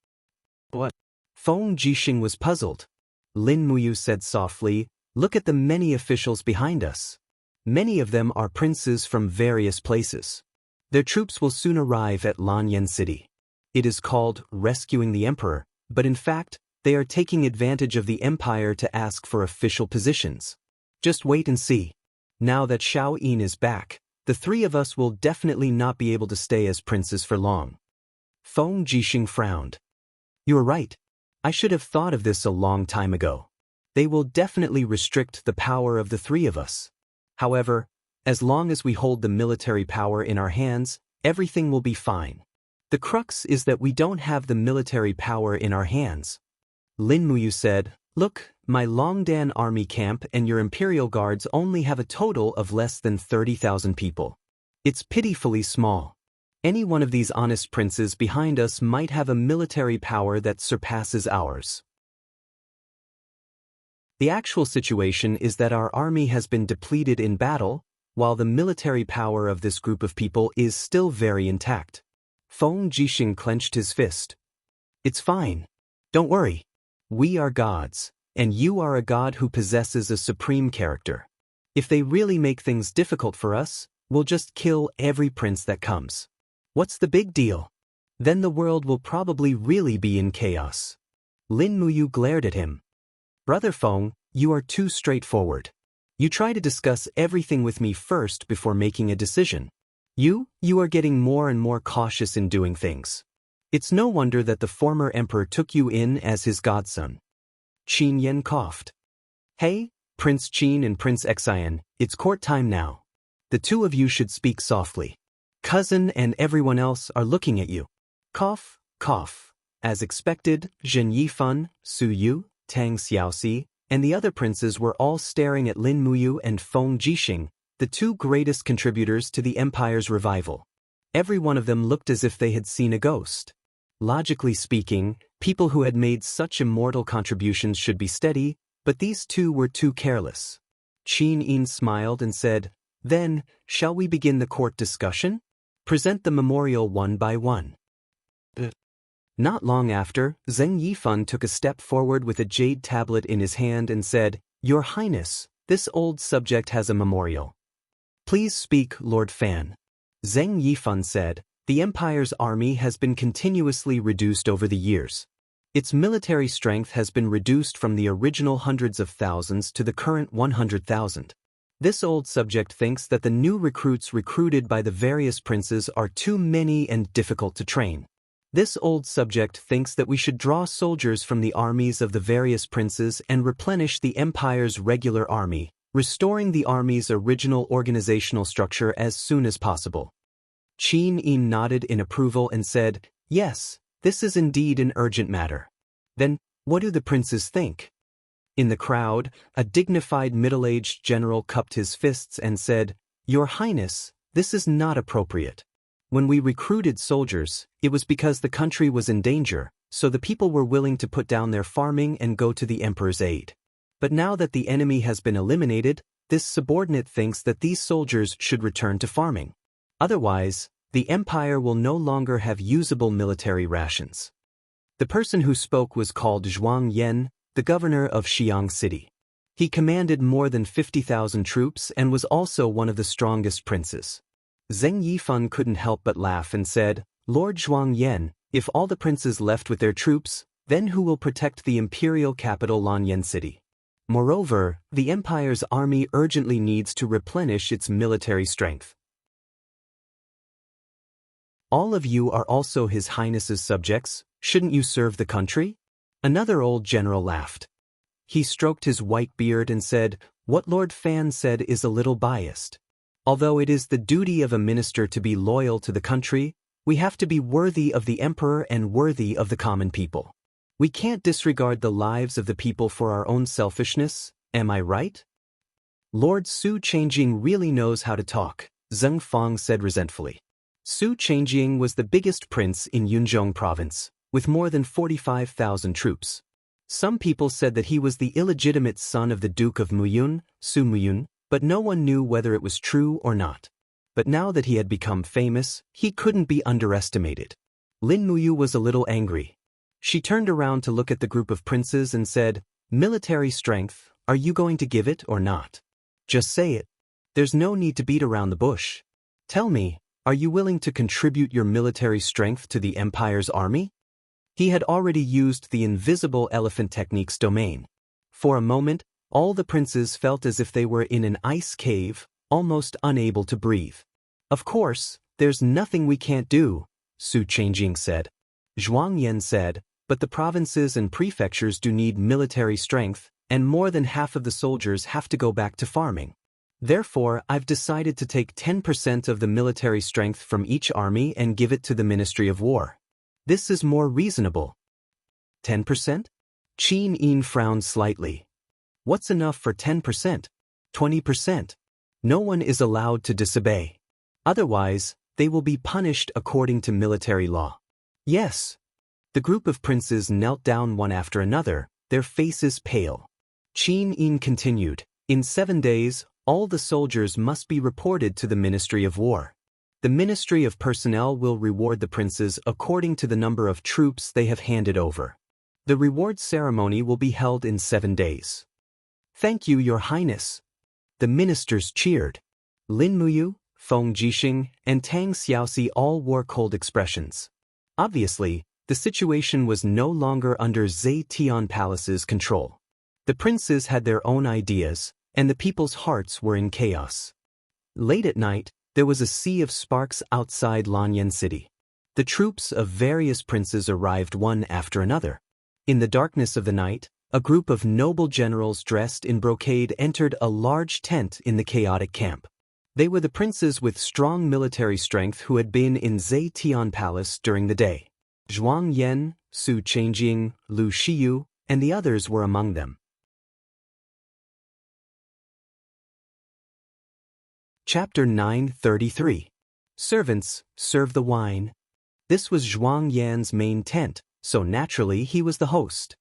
What? Feng Jixing was puzzled. Lin Muyu said softly, Look at the many officials behind us. Many of them are princes from various places. Their troops will soon arrive at Lanyan City. It is called rescuing the emperor, but in fact, they are taking advantage of the empire to ask for official positions. Just wait and see. Now that Xiao Yin is back, the three of us will definitely not be able to stay as princes for long. Feng Jixing frowned. You're right. I should have thought of this a long time ago. They will definitely restrict the power of the three of us. However, as long as we hold the military power in our hands, everything will be fine. The crux is that we don't have the military power in our hands. Lin Muyu said, Look, my Longdan army camp and your imperial guards only have a total of less than 30,000 people. It's pitifully small. Any one of these honest princes behind us might have a military power that surpasses ours. The actual situation is that our army has been depleted in battle, while the military power of this group of people is still very intact. Feng Jixing clenched his fist. It's fine. Don't worry. We are gods, and you are a god who possesses a supreme character. If they really make things difficult for us, we'll just kill every prince that comes. What's the big deal? Then the world will probably really be in chaos. Lin Muyu glared at him. Brother Feng, you are too straightforward. You try to discuss everything with me first before making a decision. You are getting more and more cautious in doing things. It's no wonder that the former emperor took you in as his godson. Qin Yan coughed. Hey, Prince Qin and Prince Xian, it's court time now. The two of you should speak softly. Cousin and everyone else are looking at you. Cough, cough. As expected, Zhen Yifan, Su Yu, Tang Xiaoxi, and the other princes were all staring at Lin Muyu and Feng Jixing, the two greatest contributors to the empire's revival. Every one of them looked as if they had seen a ghost. Logically speaking, people who had made such immortal contributions should be steady, but these two were too careless. Qin Yin smiled and said, "Then, shall we begin the court discussion? Present the memorial one by one." Not long after, Zheng Yifan took a step forward with a jade tablet in his hand and said, "Your Highness, this old subject has a memorial." "Please speak, Lord Fan." Zheng Yifan said, "The Empire's army has been continuously reduced over the years. Its military strength has been reduced from the original hundreds of thousands to the current 100,000. This old subject thinks that the new recruits recruited by the various princes are too many and difficult to train. This old subject thinks that we should draw soldiers from the armies of the various princes and replenish the Empire's regular army, restoring the army's original organizational structure as soon as possible." Qin Yin nodded in approval and said, "Yes, this is indeed an urgent matter. Then, what do the princes think?" In the crowd, a dignified middle-aged general cupped his fists and said, "Your Highness, this is not appropriate. When we recruited soldiers, it was because the country was in danger, so the people were willing to put down their farming and go to the emperor's aid. But now that the enemy has been eliminated, this subordinate thinks that these soldiers should return to farming. Otherwise, the empire will no longer have usable military rations." The person who spoke was called Zhuang Yan, the governor of Xiang City. He commanded more than 50,000 troops and was also one of the strongest princes. Zheng Yifan couldn't help but laugh and said, "Lord Zhuang Yan, if all the princes left with their troops, then who will protect the imperial capital Lanyan City? Moreover, the empire's army urgently needs to replenish its military strength. All of you are also His Highness's subjects, shouldn't you serve the country?" Another old general laughed. He stroked his white beard and said, "What Lord Fan said is a little biased. Although it is the duty of a minister to be loyal to the country, we have to be worthy of the emperor and worthy of the common people. We can't disregard the lives of the people for our own selfishness, am I right?" "Lord Su Changjing really knows how to talk," Zheng Fang said resentfully. Su Changjing was the biggest prince in Yunzhong province, with more than 45,000 troops. Some people said that he was the illegitimate son of the Duke of Muyun, Su Muyun, but no one knew whether it was true or not. But now that he had become famous, he couldn't be underestimated. Lin Muyu was a little angry. She turned around to look at the group of princes and said, "Military strength, are you going to give it or not? Just say it. There's no need to beat around the bush. Tell me, are you willing to contribute your military strength to the Empire's army?" He had already used the invisible elephant technique's domain. For a moment, all the princes felt as if they were in an ice cave, almost unable to breathe. "Of course, there's nothing we can't do," Su Changjing said. Zhuang Yan said, "But the provinces and prefectures do need military strength, and more than half of the soldiers have to go back to farming. Therefore, I've decided to take 10% of the military strength from each army and give it to the Ministry of War. This is more reasonable." 10%? Qin Yin frowned slightly. "What's enough for 10%? 20%? No one is allowed to disobey. Otherwise, they will be punished according to military law." "Yes." The group of princes knelt down one after another, their faces pale. Qin Yin continued, "In 7 days, all the soldiers must be reported to the Ministry of War. The Ministry of Personnel will reward the princes according to the number of troops they have handed over. The reward ceremony will be held in 7 days. "Thank you, Your Highness." The ministers cheered. Lin Muyu, Feng Jixing, and Tang Xiaoxi all wore cold expressions. Obviously, the situation was no longer under Zhe Tian Palace's control. The princes had their own ideas, and the people's hearts were in chaos. Late at night, there was a sea of sparks outside Lanyan City. The troops of various princes arrived one after another. In the darkness of the night, a group of noble generals dressed in brocade entered a large tent in the chaotic camp. They were the princes with strong military strength who had been in Zetian Palace during the day. Zhuang Yan, Su Chengjing, Lu Shiyu, and the others were among them. Chapter 933. Servants, serve the wine. This was Zhuang Yan's main tent, so naturally he was the host.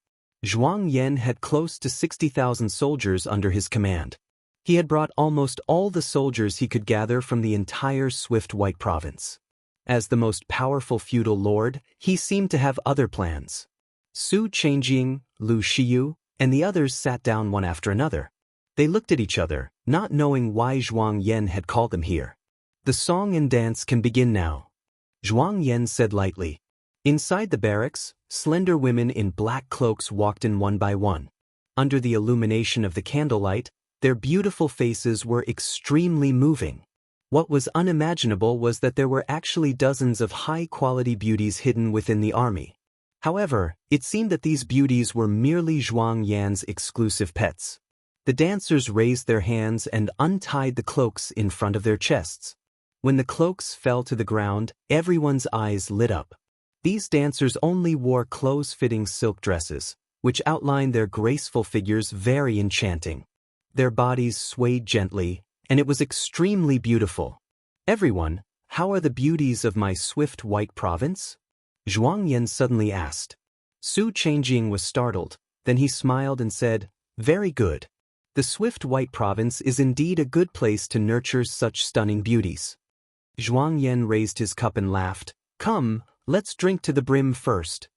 Zhuang Yan had close to 60,000 soldiers under his command. He had brought almost all the soldiers he could gather from the entire Swift White Province. As the most powerful feudal lord, he seemed to have other plans. Su Chengjing, Lu Shiyu, and the others sat down one after another. They looked at each other, not knowing why Zhuang Yan had called them here. The song and dance can begin now, Zhuang Yan said lightly. Inside the barracks, slender women in black cloaks walked in one by one. Under the illumination of the candlelight, their beautiful faces were extremely moving. What was unimaginable was that there were actually dozens of high-quality beauties hidden within the army. However, it seemed that these beauties were merely Zhuang Yan's exclusive pets. The dancers raised their hands and untied the cloaks in front of their chests. When the cloaks fell to the ground, everyone's eyes lit up. These dancers only wore close-fitting silk dresses, which outlined their graceful figures very enchanting. Their bodies swayed gently, and it was extremely beautiful. Everyone, how are the beauties of my Swift White Province? Zhuang Yan suddenly asked. Su Chengjing was startled, then he smiled and said, very good. The Swift White Province is indeed a good place to nurture such stunning beauties. Zhuang Yan raised his cup and laughed. Come, let's drink to the brim first.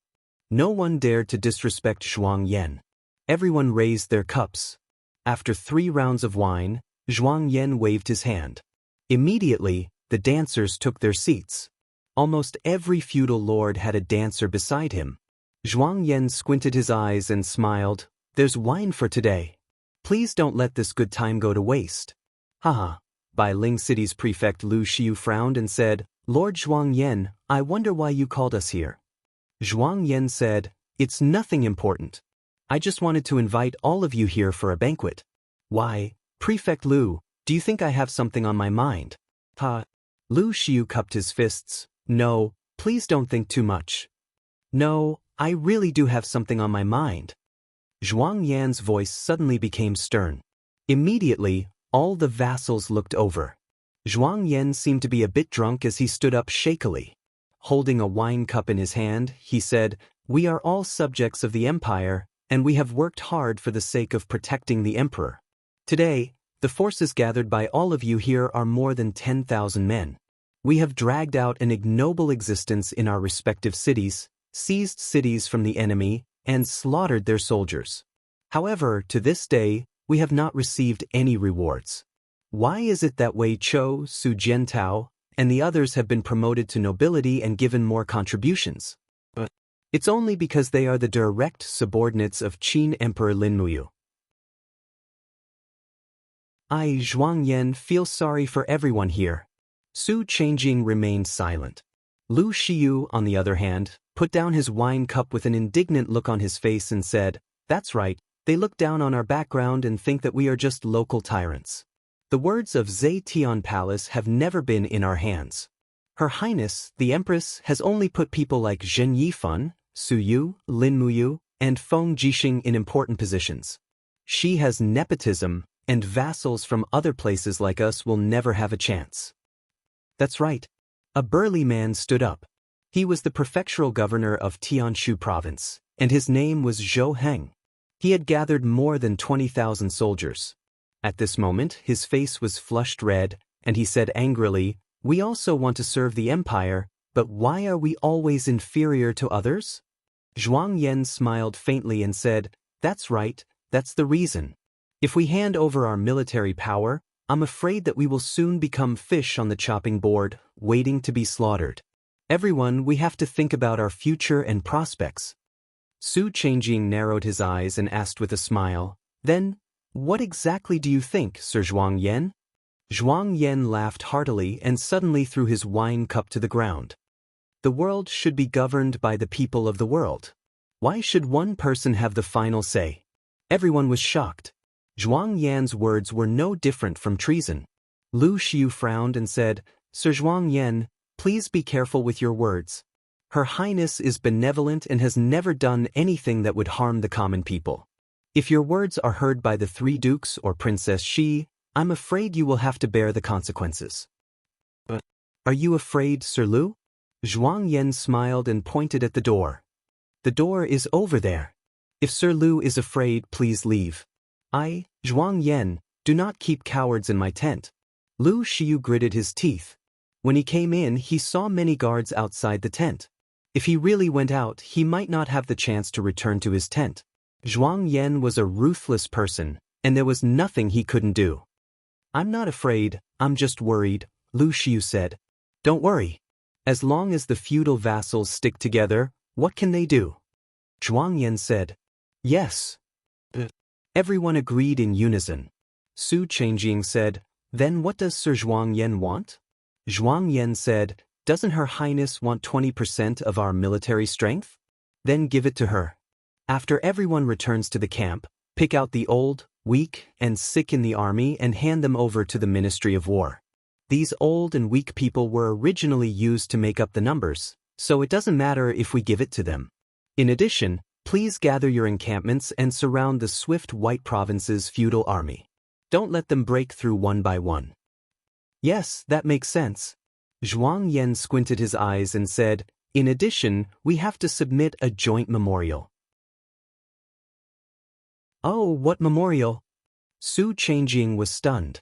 No one dared to disrespect Zhuang Yan. Everyone raised their cups. After 3 rounds of wine, Zhuang Yan waved his hand. Immediately, the dancers took their seats. Almost every feudal lord had a dancer beside him. Zhuang Yan squinted his eyes and smiled. There's wine for today. Please don't let this good time go to waste. Haha. Bai Ling City's prefect Lu Shiyu frowned and said, Lord Zhuang Yan, I wonder why you called us here. Zhuang Yan said, it's nothing important. I just wanted to invite all of you here for a banquet. Why, Prefect Lu, do you think I have something on my mind? Lu Shiyu cupped his fists. No, please don't think too much. No, I really do have something on my mind. Zhuang Yan's voice suddenly became stern. Immediately, all the vassals looked over. Zhuang Yan seemed to be a bit drunk as he stood up shakily. Holding a wine cup in his hand, he said, We are all subjects of the empire, and we have worked hard for the sake of protecting the emperor. Today, the forces gathered by all of you here are more than 10,000 men. We have dragged out an ignoble existence in our respective cities, seized cities from the enemy, and slaughtered their soldiers. However, to this day, we have not received any rewards. Why is it that Wei Chou, Su Jiantao, and the others have been promoted to nobility and given more contributions? It's only because they are the direct subordinates of Qin Emperor Lin Muyu. I, Zhuang Yan, feel sorry for everyone here. Su Chengjing remained silent. Lu Shiyu, on the other hand, put down his wine cup with an indignant look on his face and said, That's right, they look down on our background and think that we are just local tyrants. The words of Zetian Palace have never been in our hands. Her Highness, the Empress, has only put people like Zhen Yifan, Su Yu, Lin Muyu, and Feng Jixing in important positions. She has nepotism, and vassals from other places like us will never have a chance. That's right. A burly man stood up. He was the prefectural governor of Tianshu province, and his name was Zhou Heng. He had gathered more than 20,000 soldiers. At this moment, his face was flushed red, and he said angrily, We also want to serve the empire, but why are we always inferior to others? Zhuang Yan smiled faintly and said, That's right, that's the reason. If we hand over our military power, I'm afraid that we will soon become fish on the chopping board, waiting to be slaughtered. Everyone, we have to think about our future and prospects. Su Chengjing narrowed his eyes and asked with a smile, Then, What exactly do you think, Sir Zhuang Yan? Zhuang Yan laughed heartily and suddenly threw his wine cup to the ground. The world should be governed by the people of the world. Why should one person have the final say? Everyone was shocked. Zhuang Yan's words were no different from treason. Lu Xiu frowned and said, Sir Zhuang Yan, please be careful with your words. Her Highness is benevolent and has never done anything that would harm the common people. If your words are heard by the three dukes or Princess Shi, I'm afraid you will have to bear the consequences. But are you afraid, Sir Lu? Zhuang Yan smiled and pointed at the door. The door is over there. If Sir Lu is afraid, please leave. I, Zhuang Yan, do not keep cowards in my tent. Lu Xiu gritted his teeth. When he came in, he saw many guards outside the tent. If he really went out, he might not have the chance to return to his tent. Zhuang Yan was a ruthless person, and there was nothing he couldn't do. I'm not afraid, I'm just worried, Lu Xiu said. Don't worry. As long as the feudal vassals stick together, what can they do? Zhuang Yan said. Yes. Everyone agreed in unison. Su Chengjing said, Then what does Sir Zhuang Yan want? Zhuang Yan said, Doesn't Her Highness want 20% of our military strength? Then give it to her. After everyone returns to the camp, pick out the old, weak, and sick in the army and hand them over to the Ministry of War. These old and weak people were originally used to make up the numbers, so it doesn't matter if we give it to them. In addition, please gather your encampments and surround the swift White Province's feudal army. Don't let them break through one by one. Yes, that makes sense. Zhuang Yan squinted his eyes and said, In addition, we have to submit a joint memorial. Oh, what memorial? Su Chengjing was stunned.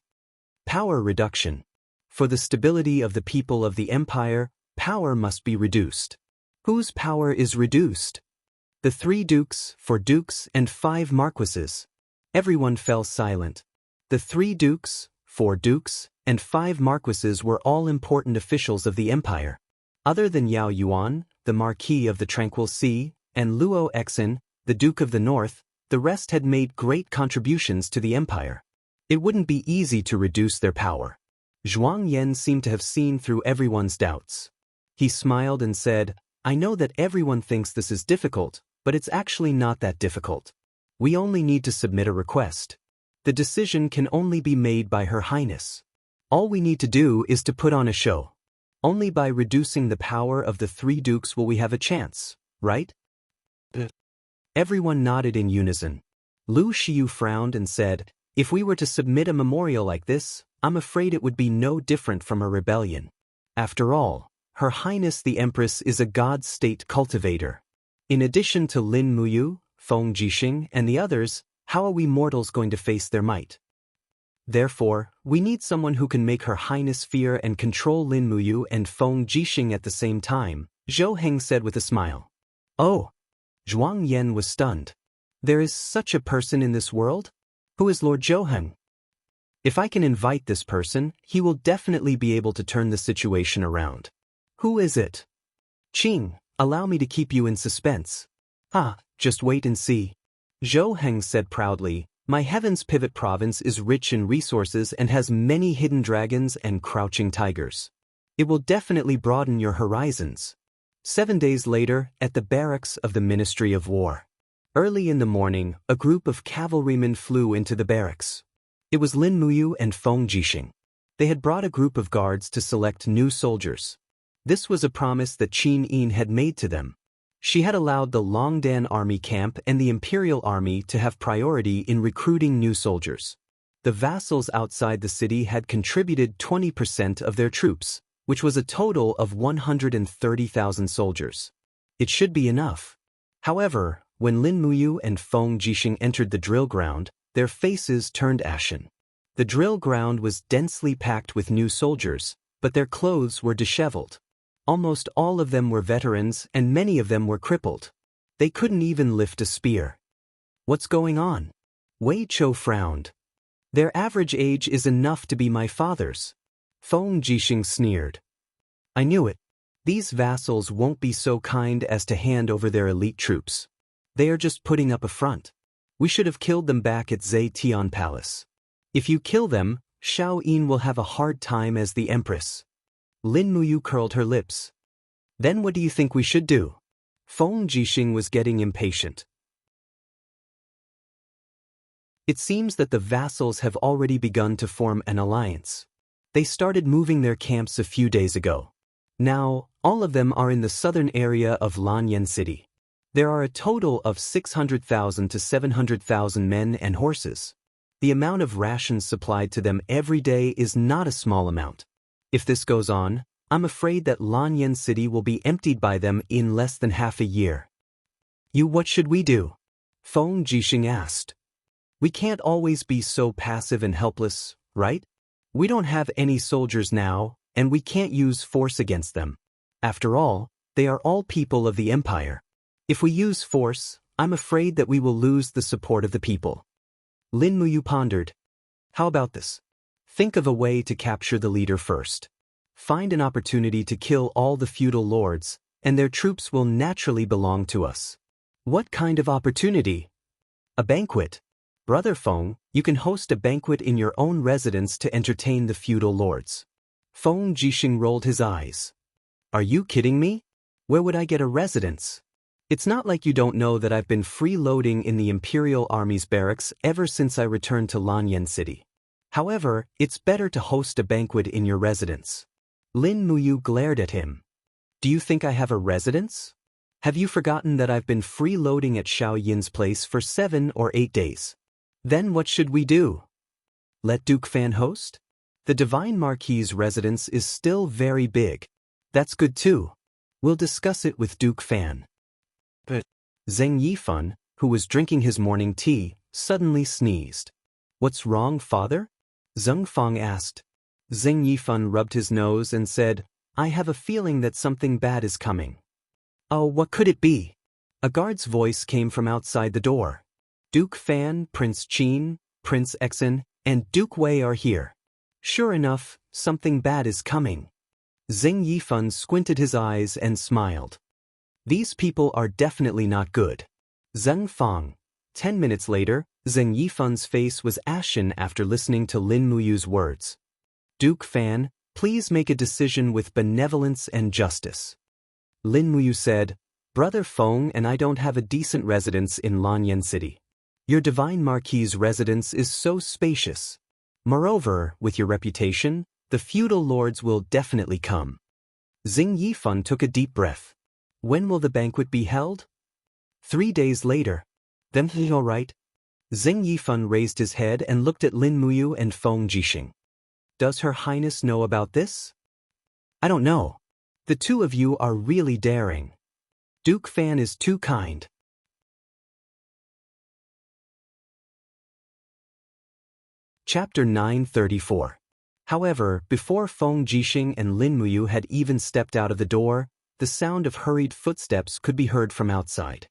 Power reduction. For the stability of the people of the empire, power must be reduced. Whose power is reduced? The 3 dukes, 4 dukes, and 5 marquises. Everyone fell silent. The 3 dukes, 4 dukes, and 5 marquises were all important officials of the empire. Other than Yao Yuan, the Marquis of the Tranquil Sea, and Luo Exin, the Duke of the North, the rest had made great contributions to the empire. It wouldn't be easy to reduce their power. Zhuang Yan seemed to have seen through everyone's doubts. He smiled and said, I know that everyone thinks this is difficult, but it's actually not that difficult. We only need to submit a request. The decision can only be made by Her Highness. All we need to do is to put on a show. Only by reducing the power of the 3 dukes will we have a chance, right? Everyone nodded in unison. Lu Xiu frowned and said, If we were to submit a memorial like this, I'm afraid it would be no different from a rebellion. After all, Her Highness the Empress is a God-state cultivator. In addition to Lin Muyu, Feng Jixing, and the others, how are we mortals going to face their might? Therefore, we need someone who can make Her Highness fear and control Lin Muyu and Feng Jixing at the same time, Zhou Heng said with a smile. Oh! Zhuang Yan was stunned. There is such a person in this world? Who is Lord Zhou Heng? If I can invite this person, he will definitely be able to turn the situation around. Who is it? Qing, allow me to keep you in suspense. Just wait and see. Zhou Heng said proudly, My Heaven's Pivot Province is rich in resources and has many hidden dragons and crouching tigers. It will definitely broaden your horizons. 7 days later, at the barracks of the Ministry of War. Early in the morning, a group of cavalrymen flew into the barracks. It was Lin Muyu and Feng Jixing. They had brought a group of guards to select new soldiers. This was a promise that Qin Yin had made to them. She had allowed the Longdan Army Camp and the Imperial Army to have priority in recruiting new soldiers. The vassals outside the city had contributed 20% of their troops, which was a total of 130,000 soldiers. It should be enough. However, when Lin Muyu and Feng Jixing entered the drill ground, their faces turned ashen. The drill ground was densely packed with new soldiers, but their clothes were disheveled. Almost all of them were veterans and many of them were crippled. They couldn't even lift a spear. What's going on? Wei Chou frowned. Their average age is enough to be my father's. Feng Jixing sneered. I knew it. These vassals won't be so kind as to hand over their elite troops. They are just putting up a front. We should have killed them back at Zetian Palace. If you kill them, Xiao Yin will have a hard time as the empress. Lin Muyu curled her lips. Then what do you think we should do? Feng Jixing was getting impatient. It seems that the vassals have already begun to form an alliance. They started moving their camps a few days ago. Now, all of them are in the southern area of Lanyan City. There are a total of 600,000 to 700,000 men and horses. The amount of rations supplied to them every day is not a small amount. If this goes on, I'm afraid that Lanyan City will be emptied by them in less than half a year. What should we do? Feng Jixing asked. We can't always be so passive and helpless, right? We don't have any soldiers now, and we can't use force against them. After all, they are all people of the empire. If we use force, I'm afraid that we will lose the support of the people. Lin Muyu pondered. How about this? Think of a way to capture the leader first. Find an opportunity to kill all the feudal lords, and their troops will naturally belong to us. What kind of opportunity? A banquet. Brother Feng, you can host a banquet in your own residence to entertain the feudal lords. Feng Jixing rolled his eyes. Are you kidding me? Where would I get a residence? It's not like you don't know that I've been freeloading in the Imperial Army's barracks ever since I returned to Lanyan City. However, it's better to host a banquet in your residence. Lin Muyu glared at him. Do you think I have a residence? Have you forgotten that I've been freeloading at Xiao Yin's place for 7 or 8 days? Then what should we do? Let Duke Fan host? The Divine Marquis's residence is still very big. That's good too. We'll discuss it with Duke Fan. But Zheng Yifan, who was drinking his morning tea, suddenly sneezed. What's wrong, father? Zheng Fang asked. Zheng Yifan rubbed his nose and said, I have a feeling that something bad is coming. Oh, what could it be? A guard's voice came from outside the door. Duke Fan, Prince Qin, Prince Exen, and Duke Wei are here. Sure enough, something bad is coming. Zheng Yifan squinted his eyes and smiled. These people are definitely not good. Zheng Fang. 10 minutes later, Zheng Yifan's face was ashen after listening to Lin Muyu's words. Duke Fan, please make a decision with benevolence and justice. Lin Muyu said, Brother Feng and I don't have a decent residence in Lanyan City. Your Divine Marquis's residence is so spacious. Moreover, with your reputation, the feudal lords will definitely come. Zheng Yifan took a deep breath. When will the banquet be held? 3 days later. Then all right. Zheng Yifan raised his head and looked at Lin Muyu and Feng Jixing. Does Her Highness know about this? I don't know. The two of you are really daring. Duke Fan is too kind. Chapter 934. However, before Feng Jixing and Lin Muyu had even stepped out of the door, the sound of hurried footsteps could be heard from outside.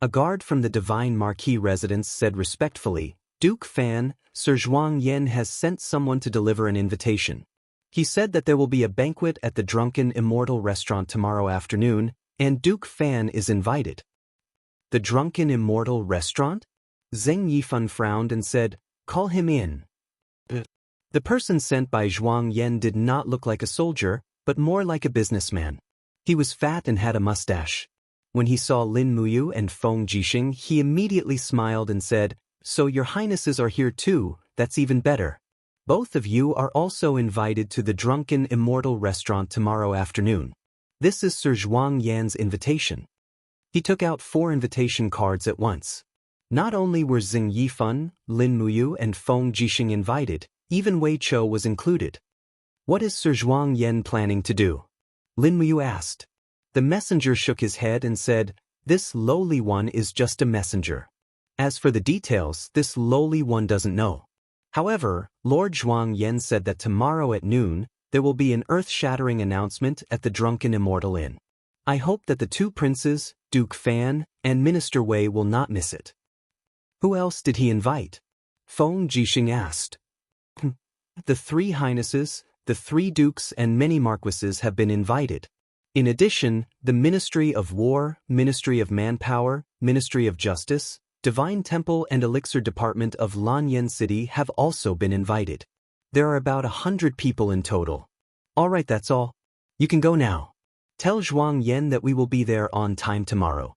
A guard from the Divine Marquis residence said respectfully, Duke Fan, Sir Zhuang Yan has sent someone to deliver an invitation. He said that there will be a banquet at the Drunken Immortal restaurant tomorrow afternoon, and Duke Fan is invited. The Drunken Immortal restaurant? Zheng Yifan frowned and said, Call him in. The person sent by Zhuang Yan did not look like a soldier, but more like a businessman. He was fat and had a mustache. When he saw Lin Muyu and Feng Jixing, he immediately smiled and said, So your highnesses are here too, that's even better. Both of you are also invited to the Drunken Immortal restaurant tomorrow afternoon. This is Sir Zhuang Yan's invitation. He took out 4 invitation cards at once. Not only were Zheng Yifan, Lin Muyu and Feng Jixing invited, even Wei Chou was included. What is Sir Zhuang Yan planning to do? Lin Muyu asked. The messenger shook his head and said, This lowly one is just a messenger. As for the details, this lowly one doesn't know. However, Lord Zhuang Yan said that tomorrow at noon, there will be an earth-shattering announcement at the Drunken Immortal Inn. I hope that the 2 princes, Duke Fan, and Minister Wei will not miss it. Who else did he invite? Feng Jixing asked. The 3 highnesses, the 3 dukes and many marquises have been invited. In addition, the Ministry of War, Ministry of Manpower, Ministry of Justice, Divine Temple and Elixir Department of Lanyan City have also been invited. There are about 100 people in total. Alright, that's all. You can go now. Tell Zhuang Yan that we will be there on time tomorrow.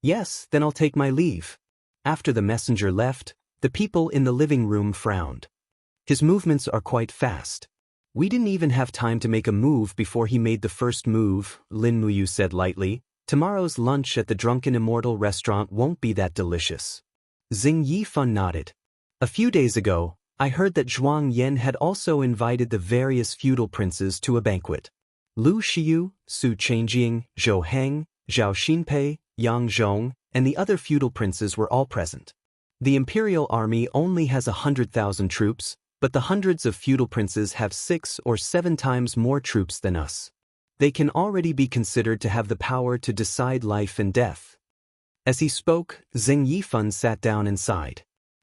Yes, then I'll take my leave. After the messenger left, the people in the living room frowned. His movements are quite fast. We didn't even have time to make a move before he made the first move, Lin Muyu said lightly. Tomorrow's lunch at the Drunken Immortal restaurant won't be that delicious. Xing Yifan nodded. A few days ago, I heard that Zhuang Yan had also invited the various feudal princes to a banquet. Lu Xiu, Su Changjing, Zhou Heng, Zhao Xinpei, Yang Zhong, and the other feudal princes were all present. The imperial army only has 100,000 troops, but the hundreds of feudal princes have 6 or 7 times more troops than us. They can already be considered to have the power to decide life and death. As he spoke, Xing Yifan sat down and sighed.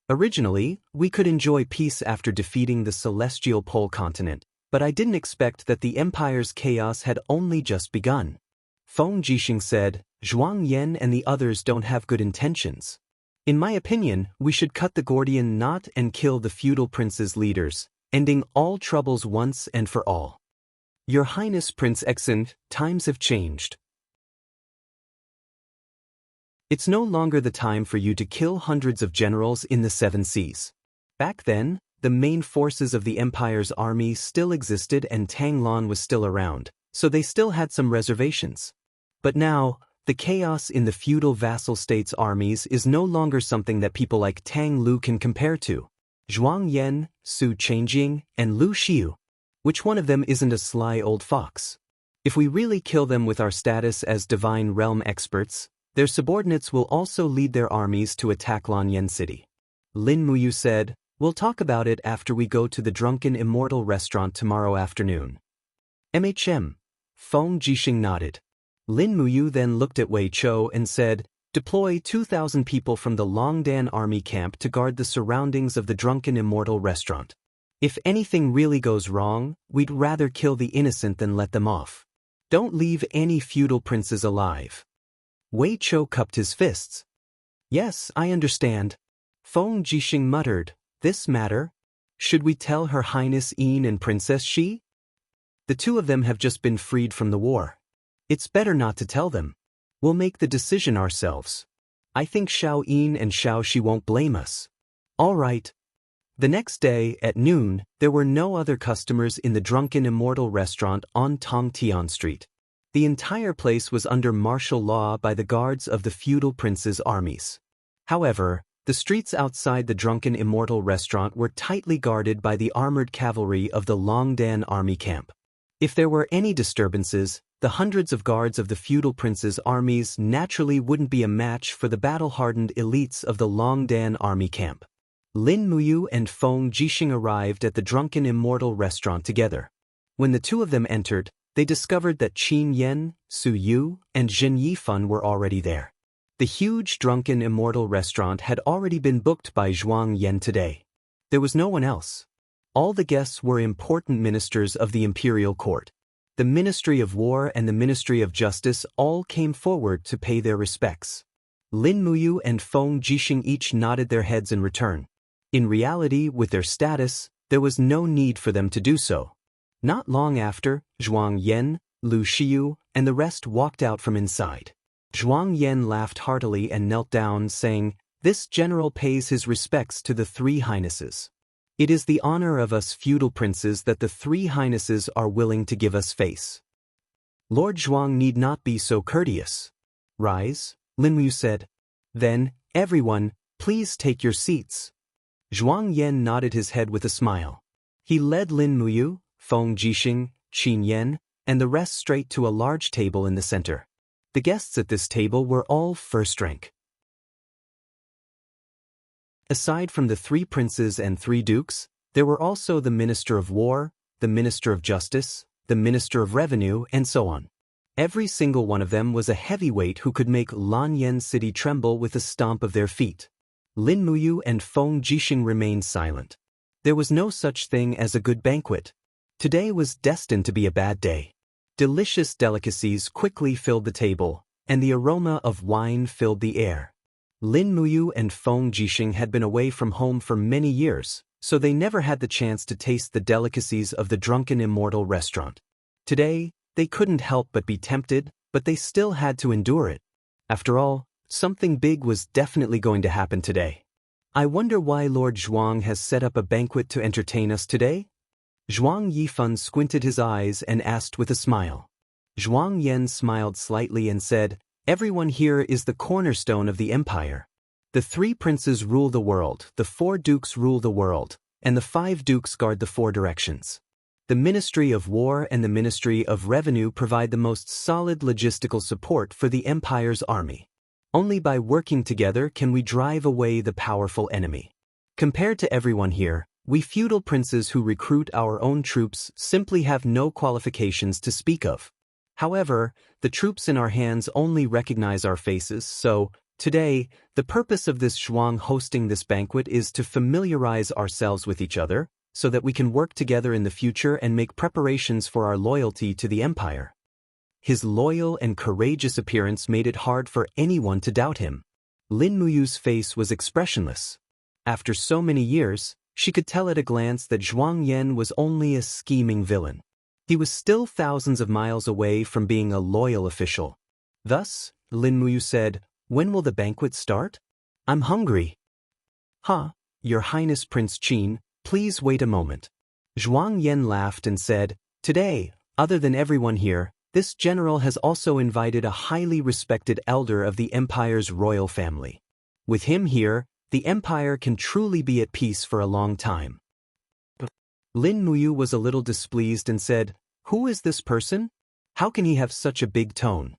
Originally, we could enjoy peace after defeating the celestial pole continent, but I didn't expect that the empire's chaos had only just begun. Feng Jixing said, Zhuang Yan and the others don't have good intentions. In my opinion, we should cut the Gordian knot and kill the feudal princes' leaders, ending all troubles once and for all. Your Highness Prince Exen, times have changed. It's no longer the time for you to kill hundreds of generals in the 7 seas. Back then, the main forces of the Empire's army still existed and Tang Lan was still around, so they still had some reservations. But now, the chaos in the feudal vassal states' armies is no longer something that people like Tang Lu can compare to. Zhuang Yan, Su Changjing, and Lu Xiu. Which one of them isn't a sly old fox? If we really kill them with our status as Divine Realm experts, their subordinates will also lead their armies to attack Lanyan City. Lin Muyu said, we'll talk about it after we go to the Drunken Immortal restaurant tomorrow afternoon. Feng Jixing nodded. Lin Muyu then looked at Wei Chou and said, deploy 2,000 people from the Longdan army camp to guard the surroundings of the Drunken Immortal restaurant. If anything really goes wrong, we'd rather kill the innocent than let them off. Don't leave any feudal princes alive. Wei Chou cupped his fists. Yes, I understand. Feng Jixing muttered, this matter? Should we tell Her Highness Yin and Princess Shi? The two of them have just been freed from the war. It's better not to tell them. We'll make the decision ourselves. I think Xiao Yin and Xiao Shi won't blame us. All right. The next day, at noon, there were no other customers in the Drunken Immortal restaurant on Tongtian Street. The entire place was under martial law by the guards of the feudal princes' armies. However, the streets outside the Drunken Immortal restaurant were tightly guarded by the armored cavalry of the Longdan army camp. If there were any disturbances, the hundreds of guards of the feudal princes' armies naturally wouldn't be a match for the battle-hardened elites of the Longdan army camp. Lin Muyu and Feng Jixing arrived at the Drunken Immortal restaurant together. When the two of them entered, they discovered that Qin Yan, Su Yu, and Zhen Yifan were already there. The huge Drunken Immortal restaurant had already been booked by Zhuang Yan today. There was no one else. All the guests were important ministers of the imperial court. The Ministry of War and the Ministry of Justice all came forward to pay their respects. Lin Muyu and Feng Jixing each nodded their heads in return. In reality, with their status, there was no need for them to do so. Not long after, Zhuang Yan, Lu Xiu, and the rest walked out from inside. Zhuang Yan laughed heartily and knelt down, saying, this general pays his respects to the 3 highnesses. It is the honor of us feudal princes that the 3 highnesses are willing to give us face. Lord Zhuang need not be so courteous. Rise, Lin Muyu said. Then, everyone, please take your seats. Zhuang Yan nodded his head with a smile. He led Lin Muyu, Feng Jixing, Qin Yan, and the rest straight to a large table in the center. The guests at this table were all first rank. Aside from the 3 princes and 3 dukes, there were also the Minister of War, the Minister of Justice, the Minister of Revenue, and so on. Every single one of them was a heavyweight who could make Lanyan City tremble with a stomp of their feet. Lin Muyu and Feng Jixing remained silent. There was no such thing as a good banquet. Today was destined to be a bad day. Delicious delicacies quickly filled the table, and the aroma of wine filled the air. Lin Muyu and Feng Jixing had been away from home for many years, so they never had the chance to taste the delicacies of the drunken immortal restaurant. Today, they couldn't help but be tempted, but they still had to endure it. After all, something big was definitely going to happen today. I wonder why Lord Zhuang has set up a banquet to entertain us today? Zhuang Yifan squinted his eyes and asked with a smile. Zhuang Yan smiled slightly and said, "Everyone here is the cornerstone of the empire. The 3 princes rule the world, the 4 dukes rule the world, and the 5 dukes guard the 4 directions. The Ministry of War and the Ministry of Revenue provide the most solid logistical support for the empire's army. Only by working together can we drive away the powerful enemy. Compared to everyone here, we feudal princes who recruit our own troops simply have no qualifications to speak of. However, the troops in our hands only recognize our faces, so, today, the purpose of this Zhuang hosting this banquet is to familiarize ourselves with each other, so that we can work together in the future and make preparations for our loyalty to the empire." His loyal and courageous appearance made it hard for anyone to doubt him. Lin Muyu's face was expressionless. After so many years, she could tell at a glance that Zhuang Yan was only a scheming villain. He was still thousands of miles away from being a loyal official. Thus, Lin Muyu said, "When will the banquet start? I'm hungry." "Huh, Your Highness Prince Qin, please wait a moment." Zhuang Yan laughed and said, "Today, other than everyone here, this general has also invited a highly respected elder of the empire's royal family. With him here, the empire can truly be at peace for a long time." Lin Muyu was a little displeased and said, "Who is this person? How can he have such a big tone?"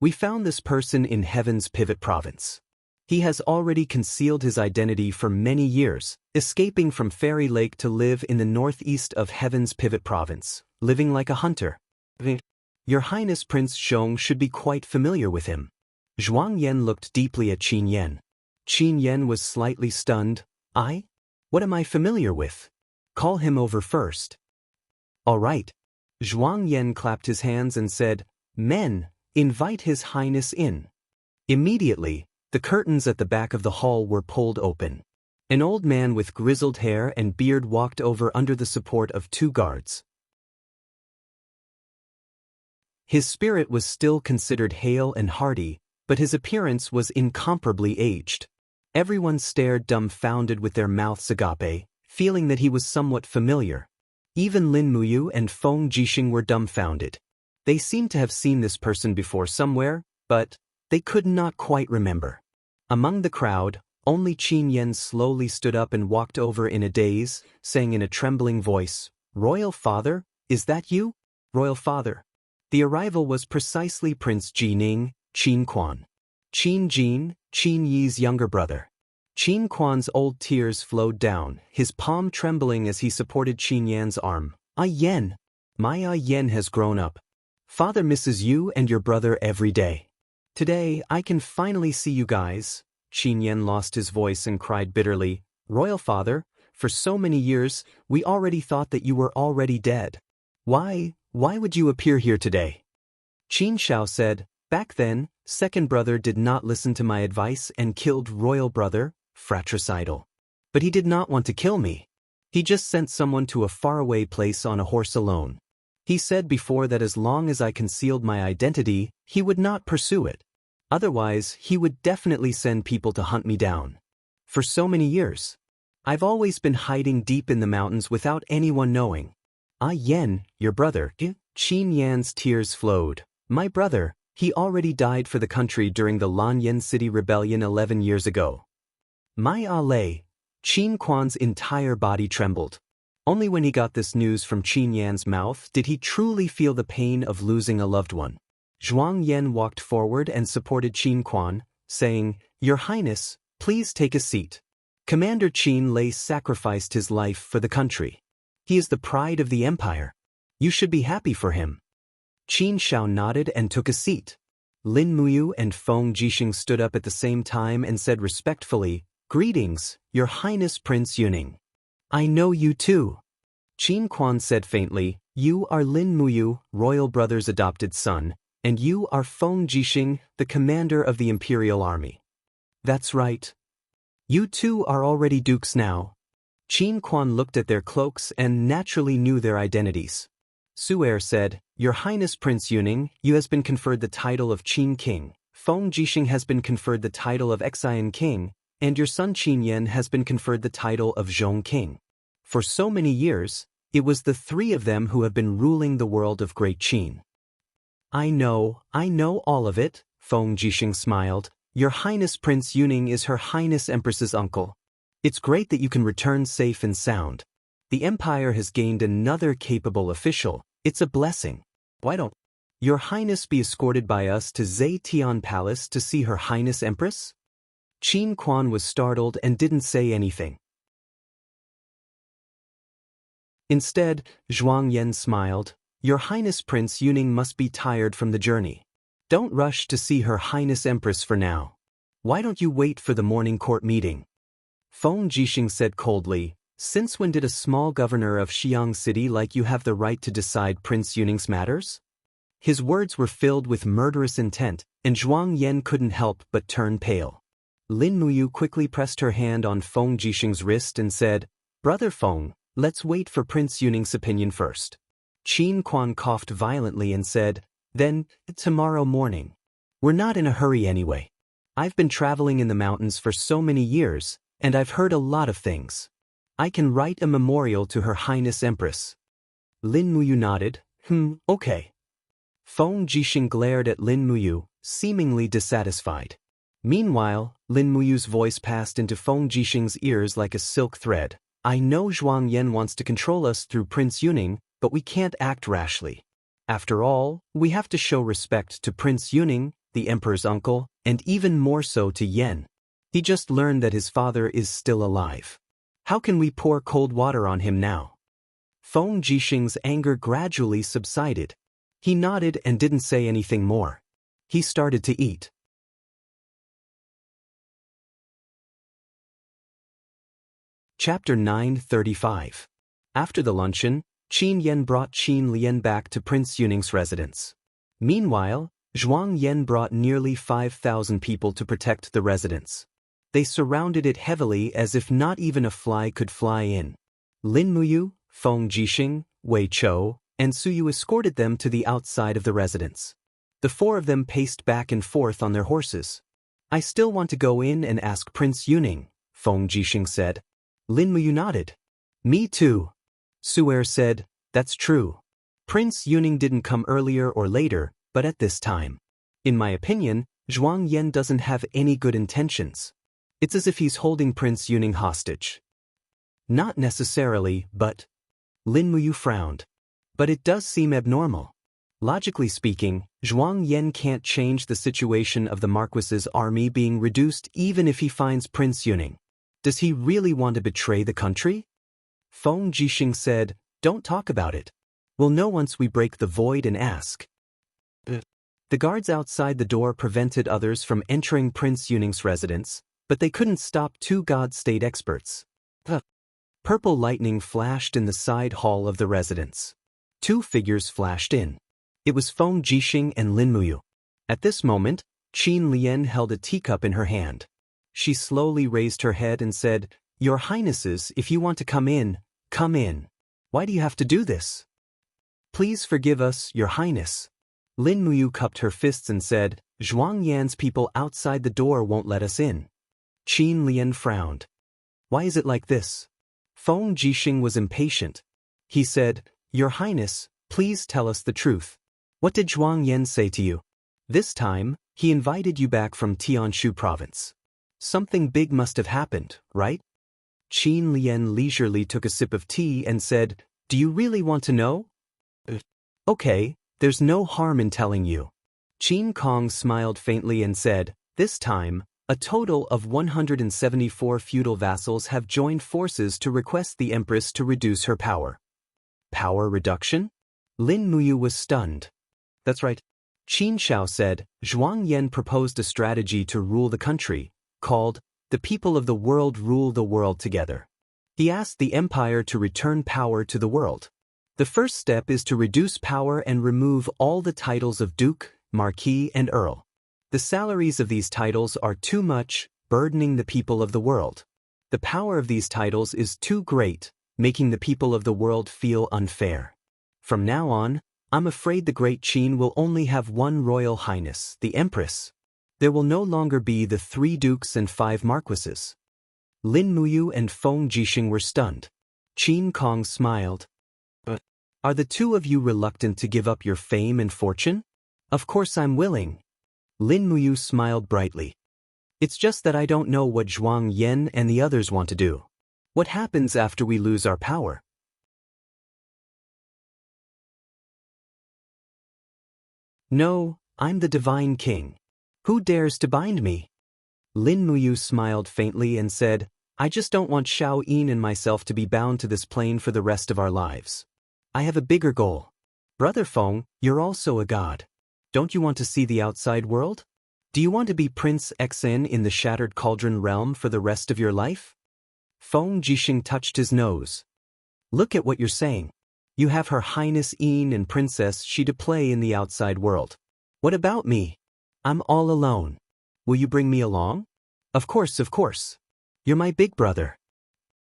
"We found this person in Heaven's Pivot Province. He has already concealed his identity for many years, escaping from Fairy Lake to live in the northeast of Heaven's Pivot Province, living like a hunter. Your Highness Prince Xiong should be quite familiar with him." Zhuang Yan looked deeply at Qin Yan. Qin Yan was slightly stunned. "I? What am I familiar with? Call him over first." "All right." Zhuang Yan clapped his hands and said, "Men, invite His Highness in." Immediately, the curtains at the back of the hall were pulled open. An old man with grizzled hair and beard walked over under the support of 2 guards. His spirit was still considered hale and hearty, but his appearance was incomparably aged. Everyone stared dumbfounded with their mouths agape, feeling that he was somewhat familiar. Even Lin Muyu and Feng Jixing were dumbfounded. They seemed to have seen this person before somewhere, but they could not quite remember. Among the crowd, only Qin Yan slowly stood up and walked over in a daze, saying in a trembling voice, "Royal Father, is that you? Royal Father." The arrival was precisely Prince Jining, Qin Quan. Qin Jin, Qin Yi's younger brother. Qin Quan's old tears flowed down, his palm trembling as he supported Qin Yan's arm. "Ah Yan. My Ah Yan has grown up. Father misses you and your brother every day. Today, I can finally see you guys." Qin Yan lost his voice and cried bitterly, "Royal Father, for so many years, we already thought that you were already dead. Why would you appear here today?" Qin Shao said, "Back then, second brother did not listen to my advice and killed royal brother, fratricidal. But he did not want to kill me. He just sent someone to a faraway place on a horse alone. He said before that as long as I concealed my identity, he would not pursue it. Otherwise, he would definitely send people to hunt me down. For so many years, I've always been hiding deep in the mountains without anyone knowing. Ah Yan, your brother." Qin Yan's tears flowed. "My brother, he already died for the country during the Lanyan City Rebellion 11 years ago." My Allah, Qin Quan's entire body trembled. Only when he got this news from Qin Yan's mouth did he truly feel the pain of losing a loved one. Zhuang Yan walked forward and supported Qin Quan, saying, "Your Highness, please take a seat. Commander Qin Lei sacrificed his life for the country. He is the pride of the empire. You should be happy for him." Qin Shao nodded and took a seat. Lin Muyu and Feng Jixing stood up at the same time and said respectfully, "Greetings, Your Highness Prince Yuning." "I know you too." Qin Quan said faintly, "You are Lin Muyu, royal brother's adopted son, and you are Feng Jixing, the commander of the imperial army." That's right. You two are already dukes now. Qin Quan looked at their cloaks and naturally knew their identities. Su'er said, Your Highness Prince Yuning, you has been conferred the title of Qin King, Feng Jixing has been conferred the title of Xian King, and your son Qin Yan has been conferred the title of Zhong King. For so many years, it was the three of them who have been ruling the world of Great Qin. I know all of it, Feng Jixing smiled. Your Highness Prince Yuning is Her Highness Empress's uncle. It's great that you can return safe and sound. The Empire has gained another capable official. It's a blessing. Why don't Your Highness be escorted by us to Zetian Palace to see Her Highness Empress? Qin Quan was startled and didn't say anything. Instead, Zhuang Yan smiled. Your Highness Prince Yuning must be tired from the journey. Don't rush to see Her Highness Empress for now. Why don't you wait for the morning court meeting? Feng Jixing said coldly, Since when did a small governor of Xiang City like you have the right to decide Prince Yuning's matters? His words were filled with murderous intent, and Zhuang Yan couldn't help but turn pale. Lin Muyu quickly pressed her hand on Feng Jixing's wrist and said, Brother Feng, let's wait for Prince Yuning's opinion first. Qin Quan coughed violently and said, Then, tomorrow morning. We're not in a hurry anyway. I've been traveling in the mountains for so many years, and I've heard a lot of things. I can write a memorial to Her Highness Empress. Lin Muyu nodded, okay. Feng Jixing glared at Lin Muyu, seemingly dissatisfied. Meanwhile, Lin Muyu's voice passed into Feng Jixing's ears like a silk thread. I know Zhuang Yan wants to control us through Prince Yuning, but we can't act rashly. After all, we have to show respect to Prince Yuning, the Emperor's uncle, and even more so to Yan. He just learned that his father is still alive. How can we pour cold water on him now? Feng Jixing's anger gradually subsided. He nodded and didn't say anything more. He started to eat. Chapter 9:35. After the luncheon, Qin Yan brought Qin Lian back to Prince Yuning's residence. Meanwhile, Zhuang Yan brought nearly 5,000 people to protect the residence. They surrounded it heavily as if not even a fly could fly in. Lin Muyu, Feng Jixing, Wei Chou, and Suyu escorted them to the outside of the residence. The four of them paced back and forth on their horses. I still want to go in and ask Prince Yuning, Feng Jixing said. Lin Muyu nodded. Me too. Su'er said, That's true. Prince Yuning didn't come earlier or later, but at this time. In my opinion, Zhuang Yan doesn't have any good intentions. It's as if he's holding Prince Yuning hostage. Not necessarily, but... Lin Muyu frowned. But it does seem abnormal. Logically speaking, Zhuang Yan can't change the situation of the Marquis's army being reduced even if he finds Prince Yuning. Does he really want to betray the country? Feng Jixing said, Don't talk about it. We'll know once we break the void and ask. The guards outside the door prevented others from entering Prince Yuning's residence, but they couldn't stop two God-state experts. Purple lightning flashed in the side hall of the residence. Two figures flashed in. It was Feng Jixing and Lin Muyu. At this moment, Qin Lian held a teacup in her hand. She slowly raised her head and said, Your Highnesses, if you want to come in, come in. Why do you have to do this? Please forgive us, Your Highness. Lin Muyu cupped her fists and said, Zhuang Yan's people outside the door won't let us in. Qin Lian frowned. Why is it like this? Feng Jixing was impatient. He said, Your Highness, please tell us the truth. What did Zhuang Yan say to you? This time, he invited you back from Tianshu province. Something big must have happened, right? Qin Lian leisurely took a sip of tea and said, Do you really want to know? Okay, there's no harm in telling you. Qin Kong smiled faintly and said, This time, a total of 174 feudal vassals have joined forces to request the Empress to reduce her power. Power reduction? Lin Muyu was stunned. That's right. Qin Shao said, Zhuang Yan proposed a strategy to rule the country, called, The People of the World Rule the World Together. He asked the Empire to return power to the world. The first step is to reduce power and remove all the titles of Duke, Marquis, and Earl. The salaries of these titles are too much, burdening the people of the world. The power of these titles is too great, making the people of the world feel unfair. From now on, I'm afraid the Great Qin will only have one Royal Highness, the Empress. There will no longer be the 3 dukes and 5 marquises. Lin Muyu and Feng Jixing were stunned. Qin Kong smiled. But are the 2 of you reluctant to give up your fame and fortune? Of course I'm willing. Lin Muyu smiled brightly. It's just that I don't know what Zhuang Yan and the others want to do. What happens after we lose our power? No, I'm the Divine King. Who dares to bind me? Lin Muyu smiled faintly and said, I just don't want Xiao Yin and myself to be bound to this plane for the rest of our lives. I have a bigger goal. Brother Feng, you're also a god. Don't you want to see the outside world? Do you want to be Prince Xen in the Shattered Cauldron realm for the rest of your life? Feng Jixing touched his nose. Look at what you're saying. You have Her Highness Yin and Princess Shi to play in the outside world. What about me? I'm all alone. Will you bring me along? Of course, of course. You're my big brother.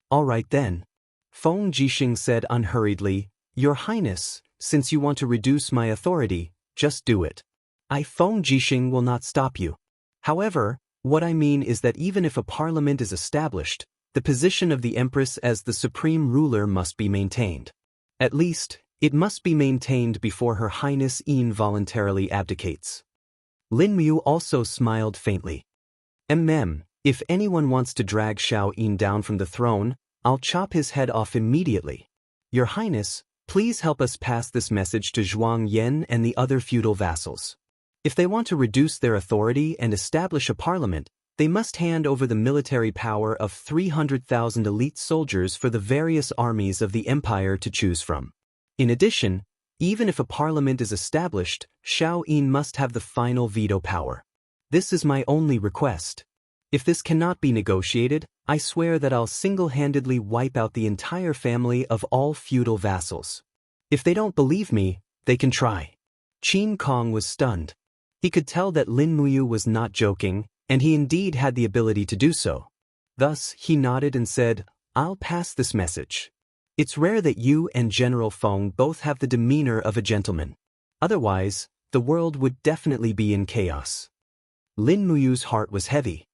All right then. Feng Jixing said unhurriedly, Your Highness, since you want to reduce my authority, just do it. Feng Jixing will not stop you. However, what I mean is that even if a parliament is established, the position of the Empress as the supreme ruler must be maintained. At least, it must be maintained before Her Highness Yin voluntarily abdicates. Lin Muyu also smiled faintly. If anyone wants to drag Xiao Yin down from the throne, I'll chop his head off immediately. Your Highness, please help us pass this message to Zhuang Yan and the other feudal vassals. If they want to reduce their authority and establish a parliament, they must hand over the military power of 300,000 elite soldiers for the various armies of the empire to choose from. In addition, even if a parliament is established, Xiao Yin must have the final veto power. This is my only request. If this cannot be negotiated, I swear that I'll single-handedly wipe out the entire family of all feudal vassals. If they don't believe me, they can try. Qin Kong was stunned. He could tell that Lin Muyu was not joking, and he indeed had the ability to do so. Thus, he nodded and said, I'll pass this message. It's rare that you and General Feng both have the demeanor of a gentleman. Otherwise, the world would definitely be in chaos. Lin Muyu's heart was heavy.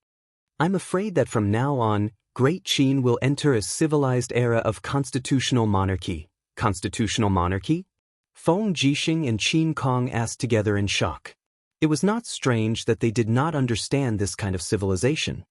I'm afraid that from now on, Great Qin will enter a civilized era of constitutional monarchy. Constitutional monarchy? Feng Jixing and Qin Kong asked together in shock. It was not strange that they did not understand this kind of civilization.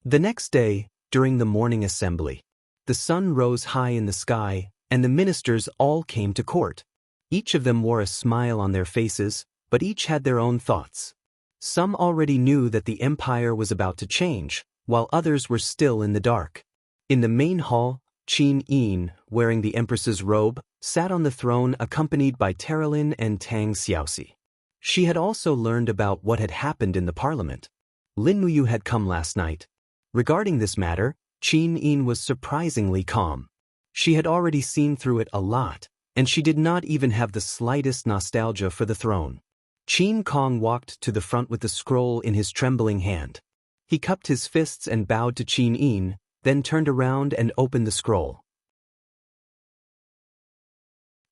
The next day, during the morning assembly, the sun rose high in the sky, and the ministers all came to court. Each of them wore a smile on their faces, but each had their own thoughts. Some already knew that the empire was about to change, while others were still in the dark. In the main hall, Qin Yin, wearing the empress's robe, sat on the throne accompanied by Terralin and Tang Xiaoxi. She had also learned about what had happened in the parliament. Lin Muyu had come last night. Regarding this matter, Qin Yin was surprisingly calm. She had already seen through it a lot, and she did not even have the slightest nostalgia for the throne. Qin Kong walked to the front with the scroll in his trembling hand. He cupped his fists and bowed to Qin Yin, then turned around and opened the scroll.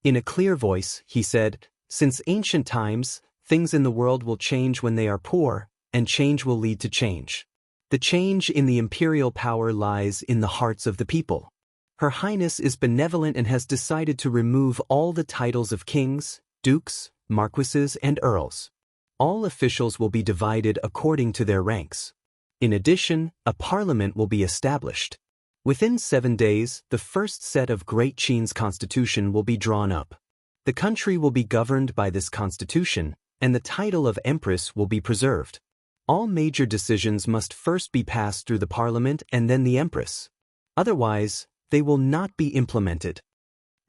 In a clear voice, he said, Since ancient times, things in the world will change when they are poor, and change will lead to change. The change in the imperial power lies in the hearts of the people. Her Highness is benevolent and has decided to remove all the titles of kings, dukes, marquises, and earls. All officials will be divided according to their ranks. In addition, a parliament will be established. Within 7 days, the first set of Great Qin's constitution will be drawn up. The country will be governed by this constitution, and the title of Empress will be preserved. All major decisions must first be passed through the parliament and then the Empress. Otherwise, they will not be implemented.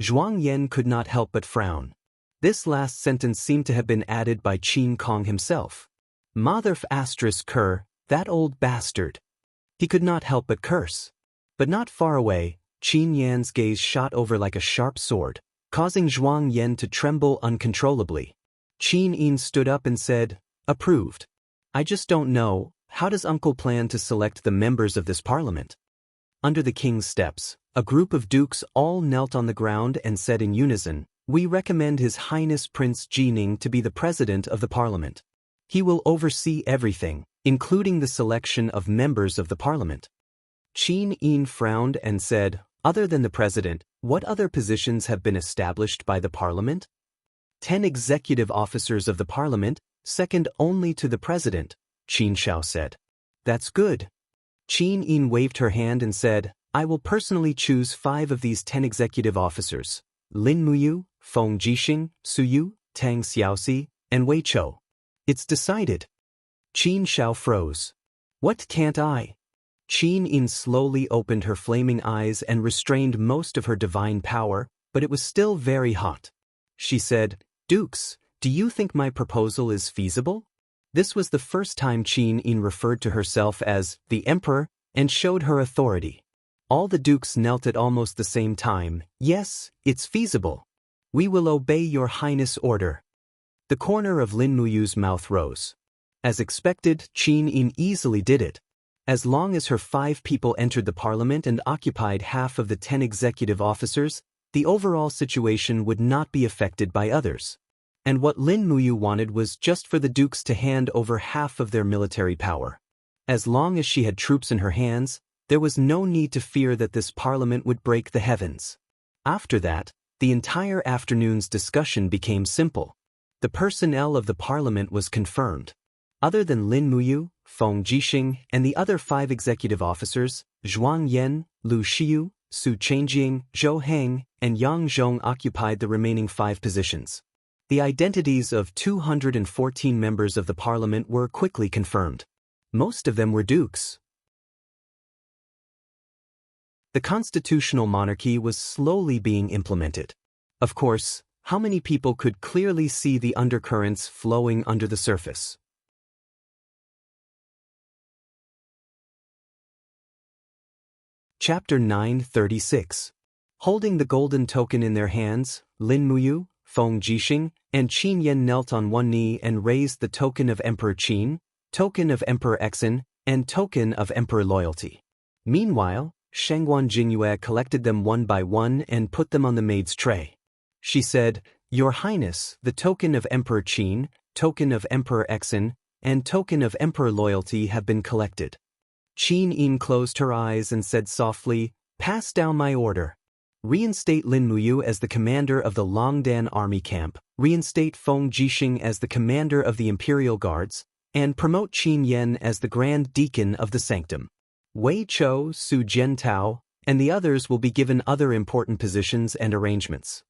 Zhuang Yan could not help but frown. This last sentence seemed to have been added by Qin Kong himself. Mother ***, that old bastard. He could not help but curse. But not far away, Qin Yan's gaze shot over like a sharp sword, causing Zhuang Yan to tremble uncontrollably. Qin Yin stood up and said, Approved. I just don't know how does Uncle plan to select the members of this parliament? Under the king's steps, a group of dukes all knelt on the ground and said in unison, "We recommend His Highness Prince Jining to be the president of the parliament. He will oversee everything, including the selection of members of the parliament." Qin Yin frowned and said, "Other than the president, what other positions have been established by the parliament?" 10 executive officers of the parliament, second only to the president, Qin Shao said. "That's good." Qin Yin waved her hand and said, "I will personally choose 5 of these 10 executive officers: Lin Muyu, Feng Jixing, Su Yu, Tang Xiaoxi, and Wei Chou. It's decided." Qin Shao froze. "What can't I?" Qin Yin slowly opened her flaming eyes and restrained most of her divine power, but it was still very hot. She said, "Dukes, do you think my proposal is feasible?" This was the first time Qin Yin referred to herself as the emperor and showed her authority. All the dukes knelt at almost the same time. "Yes, it's feasible. We will obey your highness' order." The corner of Lin Muyu's mouth rose. As expected, Qin Yin easily did it. As long as her 5 people entered the parliament and occupied half of the 10 executive officers, the overall situation would not be affected by others. And what Lin Muyu wanted was just for the dukes to hand over half of their military power. As long as she had troops in her hands, there was no need to fear that this parliament would break the heavens. After that, the entire afternoon's discussion became simple. The personnel of the parliament was confirmed. Other than Lin Muyu, Feng Jixing, and the other 5 executive officers, Zhuang Yan, Lu Xiu, Su Changjing, Zhou Heng, and Yang Zhong occupied the remaining 5 positions. The identities of 214 members of the parliament were quickly confirmed. Most of them were dukes. The constitutional monarchy was slowly being implemented. Of course, how many people could clearly see the undercurrents flowing under the surface? Chapter 936. Holding the golden token in their hands, Lin Muyu, Feng Jixing, and Qin Yan knelt on one knee and raised the token of Emperor Qin, token of Emperor Exin, and token of Emperor Loyalty. Meanwhile, Shangguan Jingyue collected them one by one and put them on the maid's tray. She said, "Your Highness, the token of Emperor Qin, token of Emperor Exin, and token of Emperor Loyalty have been collected." Qin Yin closed her eyes and said softly, "Pass down my order. Reinstate Lin Muyu as the commander of the Longdan army camp, reinstate Feng Jixing as the commander of the Imperial Guards, and promote Qin Yan as the Grand Deacon of the Sanctum. Wei Chou, Su Jiantao, and the others will be given other important positions and arrangements."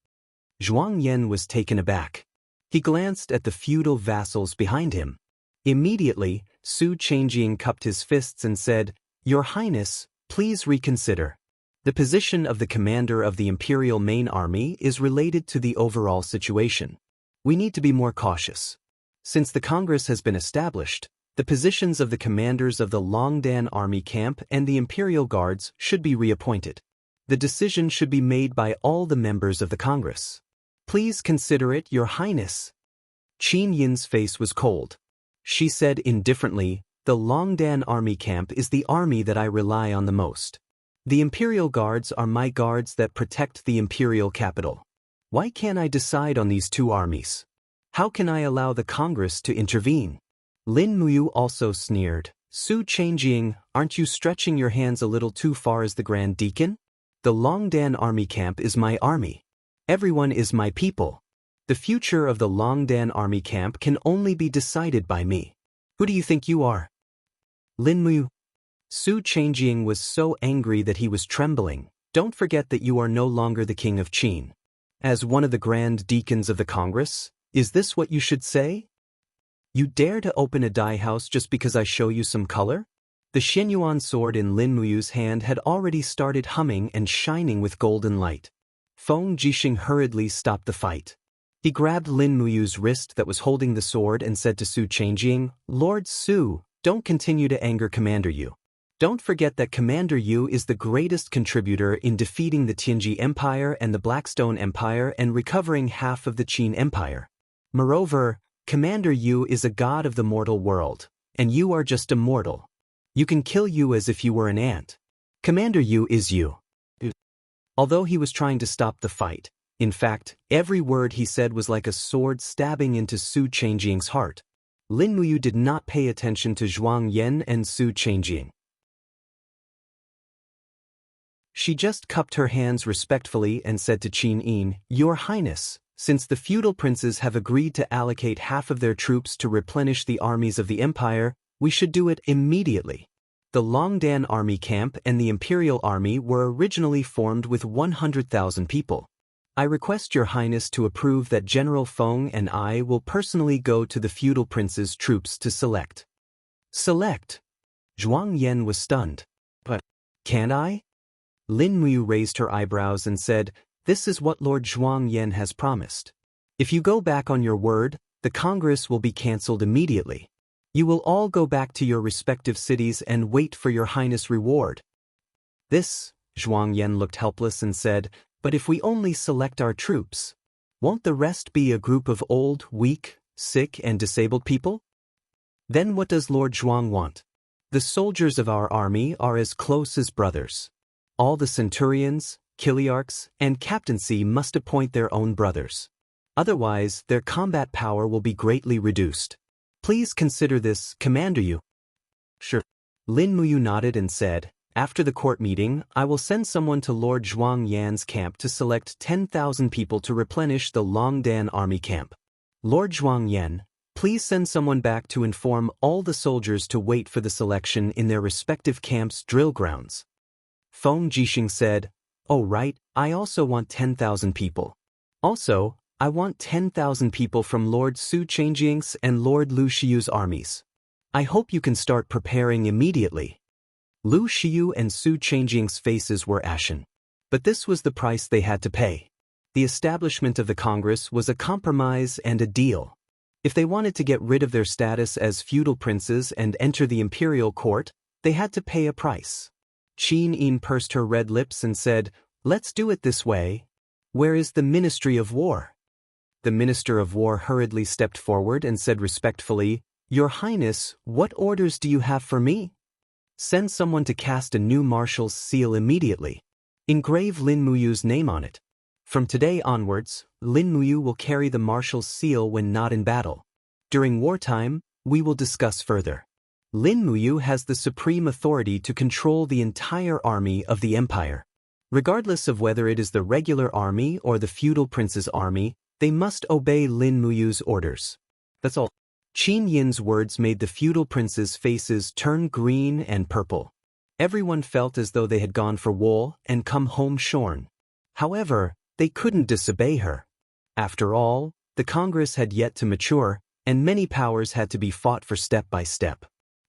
Zhuang Yan was taken aback. He glanced at the feudal vassals behind him. Immediately, Su Changjing cupped his fists and said, "Your Highness, please reconsider. The position of the commander of the Imperial Main Army is related to the overall situation. We need to be more cautious. Since the Congress has been established, the positions of the commanders of the Longdan Army Camp and the Imperial Guards should be reappointed. The decision should be made by all the members of the Congress. Please consider it, Your Highness." Qin Yin's face was cold. She said indifferently, "The Longdan Army Camp is the army that I rely on the most. The Imperial Guards are my guards that protect the Imperial capital. Why can't I decide on these 2 armies? How can I allow the Congress to intervene?" Lin Muyu also sneered, "Su Changjing, aren't you stretching your hands a little too far as the Grand Deacon? The Longdan Army Camp is my army. Everyone is my people. The future of the Longdan Army Camp can only be decided by me. Who do you think you are?" Lin Muyu. Su Changjing was so angry that he was trembling. "Don't forget that you are no longer the king of Qin. As one of the Grand Deacons of the Congress, is this what you should say? You dare to open a dye house just because I show you some color?" The Xianyuan sword in Lin Muyu's hand had already started humming and shining with golden light. Feng Jixing hurriedly stopped the fight. He grabbed Lin Muyu's wrist that was holding the sword and said to Su Changjing, "Lord Su, don't continue to anger Commander Yu. Don't forget that Commander Yu is the greatest contributor in defeating the Tianji Empire and the Blackstone Empire and recovering half of the Qin Empire. Moreover, Commander Yu is a god of the mortal world. and you are just a mortal. You can kill you as if you were an ant. Commander Yu is you. Although he was trying to stop the fight, in fact, every word he said was like a sword stabbing into Su Changjing's heart. Lin Muyu did not pay attention to Zhuang Yan and Su Changjing. She just cupped her hands respectfully and said to Qin Yin, "Your Highness, since the feudal princes have agreed to allocate half of their troops to replenish the armies of the empire, we should do it immediately." The Longdan army camp and the imperial army were originally formed with 100,000 people. I request your highness to approve that General Feng and I will personally go to the feudal prince's troops to select. Select? Zhuang Yan was stunned. But, can't I? Lin Muyu raised her eyebrows and said, "This is what Lord Zhuang Yan has promised. If you go back on your word, the Congress will be cancelled immediately. You will all go back to your respective cities and wait for your highness' reward." This, Zhuang Yan looked helpless and said, "But if we only select our troops, won't the rest be a group of old, weak, sick and disabled people? Then what does Lord Zhuang want? The soldiers of our army are as close as brothers. All the centurions, chiliarchs, and captaincy must appoint their own brothers. Otherwise, their combat power will be greatly reduced. Please consider this, Commander Yu." "Sure." Lin Muyu nodded and said, "After the court meeting, I will send someone to Lord Zhuang Yan's camp to select 10,000 people to replenish the Longdan army camp. Lord Zhuang Yan, please send someone back to inform all the soldiers to wait for the selection in their respective camps' drill grounds." Feng Jixing said, "Oh right, I also want 10,000 people. Also, I want 10,000 people from Lord Su Changjing's and Lord Lu Shiyu's armies. I hope you can start preparing immediately." Lu Shiyu and Su Changjing's faces were ashen. But this was the price they had to pay. The establishment of the Congress was a compromise and a deal. If they wanted to get rid of their status as feudal princes and enter the imperial court, they had to pay a price. Qin Yin pursed her red lips and said, "Let's do it this way. Where is the Ministry of War?" The Minister of War hurriedly stepped forward and said respectfully, "Your Highness, what orders do you have for me?" "Send someone to cast a new marshal's seal immediately. Engrave Lin Muyu's name on it. From today onwards, Lin Muyu will carry the marshal's seal when not in battle. During wartime, we will discuss further. Lin Muyu has the supreme authority to control the entire army of the empire. Regardless of whether it is the regular army or the feudal prince's army, they must obey Lin Muyu's orders. That's all." Qin Yin's words made the feudal princes' faces turn green and purple. Everyone felt as though they had gone for wool and come home shorn. However, they couldn't disobey her. After all, the Congress had yet to mature, and many powers had to be fought for step by step.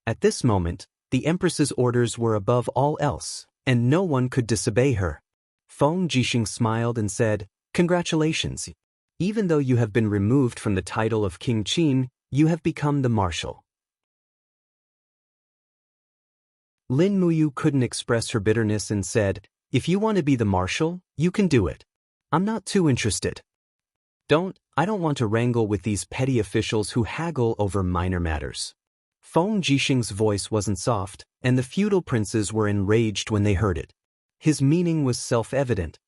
At this moment, the Empress's orders were above all else, and no one could disobey her. Feng Jixing smiled and said, "Congratulations. Even though you have been removed from the title of King Qin, you have become the marshal." Lin Muyu couldn't express her bitterness and said, "If you want to be the marshal, you can do it. I'm not too interested. I don't want to wrangle with these petty officials who haggle over minor matters." Feng Jixing's voice wasn't soft, and the feudal princes were enraged when they heard it. His meaning was self-evident.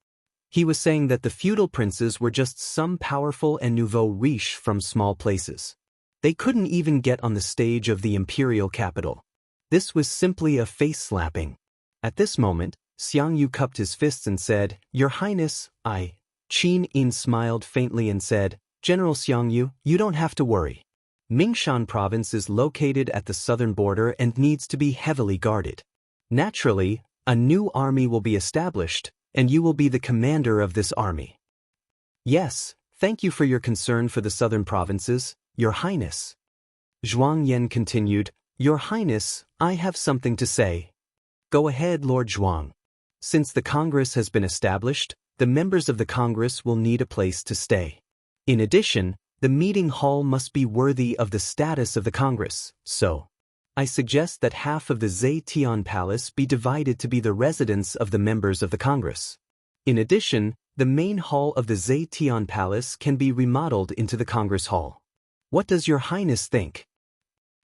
He was saying that the feudal princes were just some powerful and nouveau riche from small places. They couldn't even get on the stage of the imperial capital. This was simply a face-slapping. At this moment, Xianxia cupped his fists and said, "Your Highness, Qin Yin smiled faintly and said, "General Xianxia, you don't have to worry. Mingshan province is located at the southern border and needs to be heavily guarded. Naturally, a new army will be established, and you will be the commander of this army." "Yes, thank you for your concern for the southern provinces, Your Highness." Zhuang Yan continued, "Your Highness, I have something to say." "Go ahead, Lord Zhuang. Since the Congress has been established, the members of the Congress will need a place to stay. In addition, the meeting hall must be worthy of the status of the Congress, so I suggest that half of the Zetian Palace be divided to be the residence of the members of the Congress. In addition, the main hall of the Zetian Palace can be remodeled into the Congress Hall. What does Your Highness think?"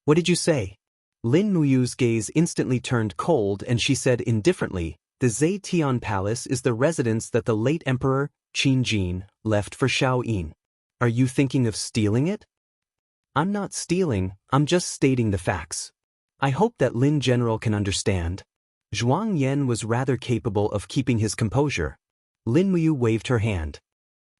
"What did you say?" Lin Muyu's gaze instantly turned cold and she said indifferently, the Zetian Palace is the residence that the late Emperor, Qin Jin, left for Shaoyin. Are you thinking of stealing it? I'm not stealing, I'm just stating the facts. I hope that Lin General can understand. Zhuang Yan was rather capable of keeping his composure. Lin Muyu waved her hand.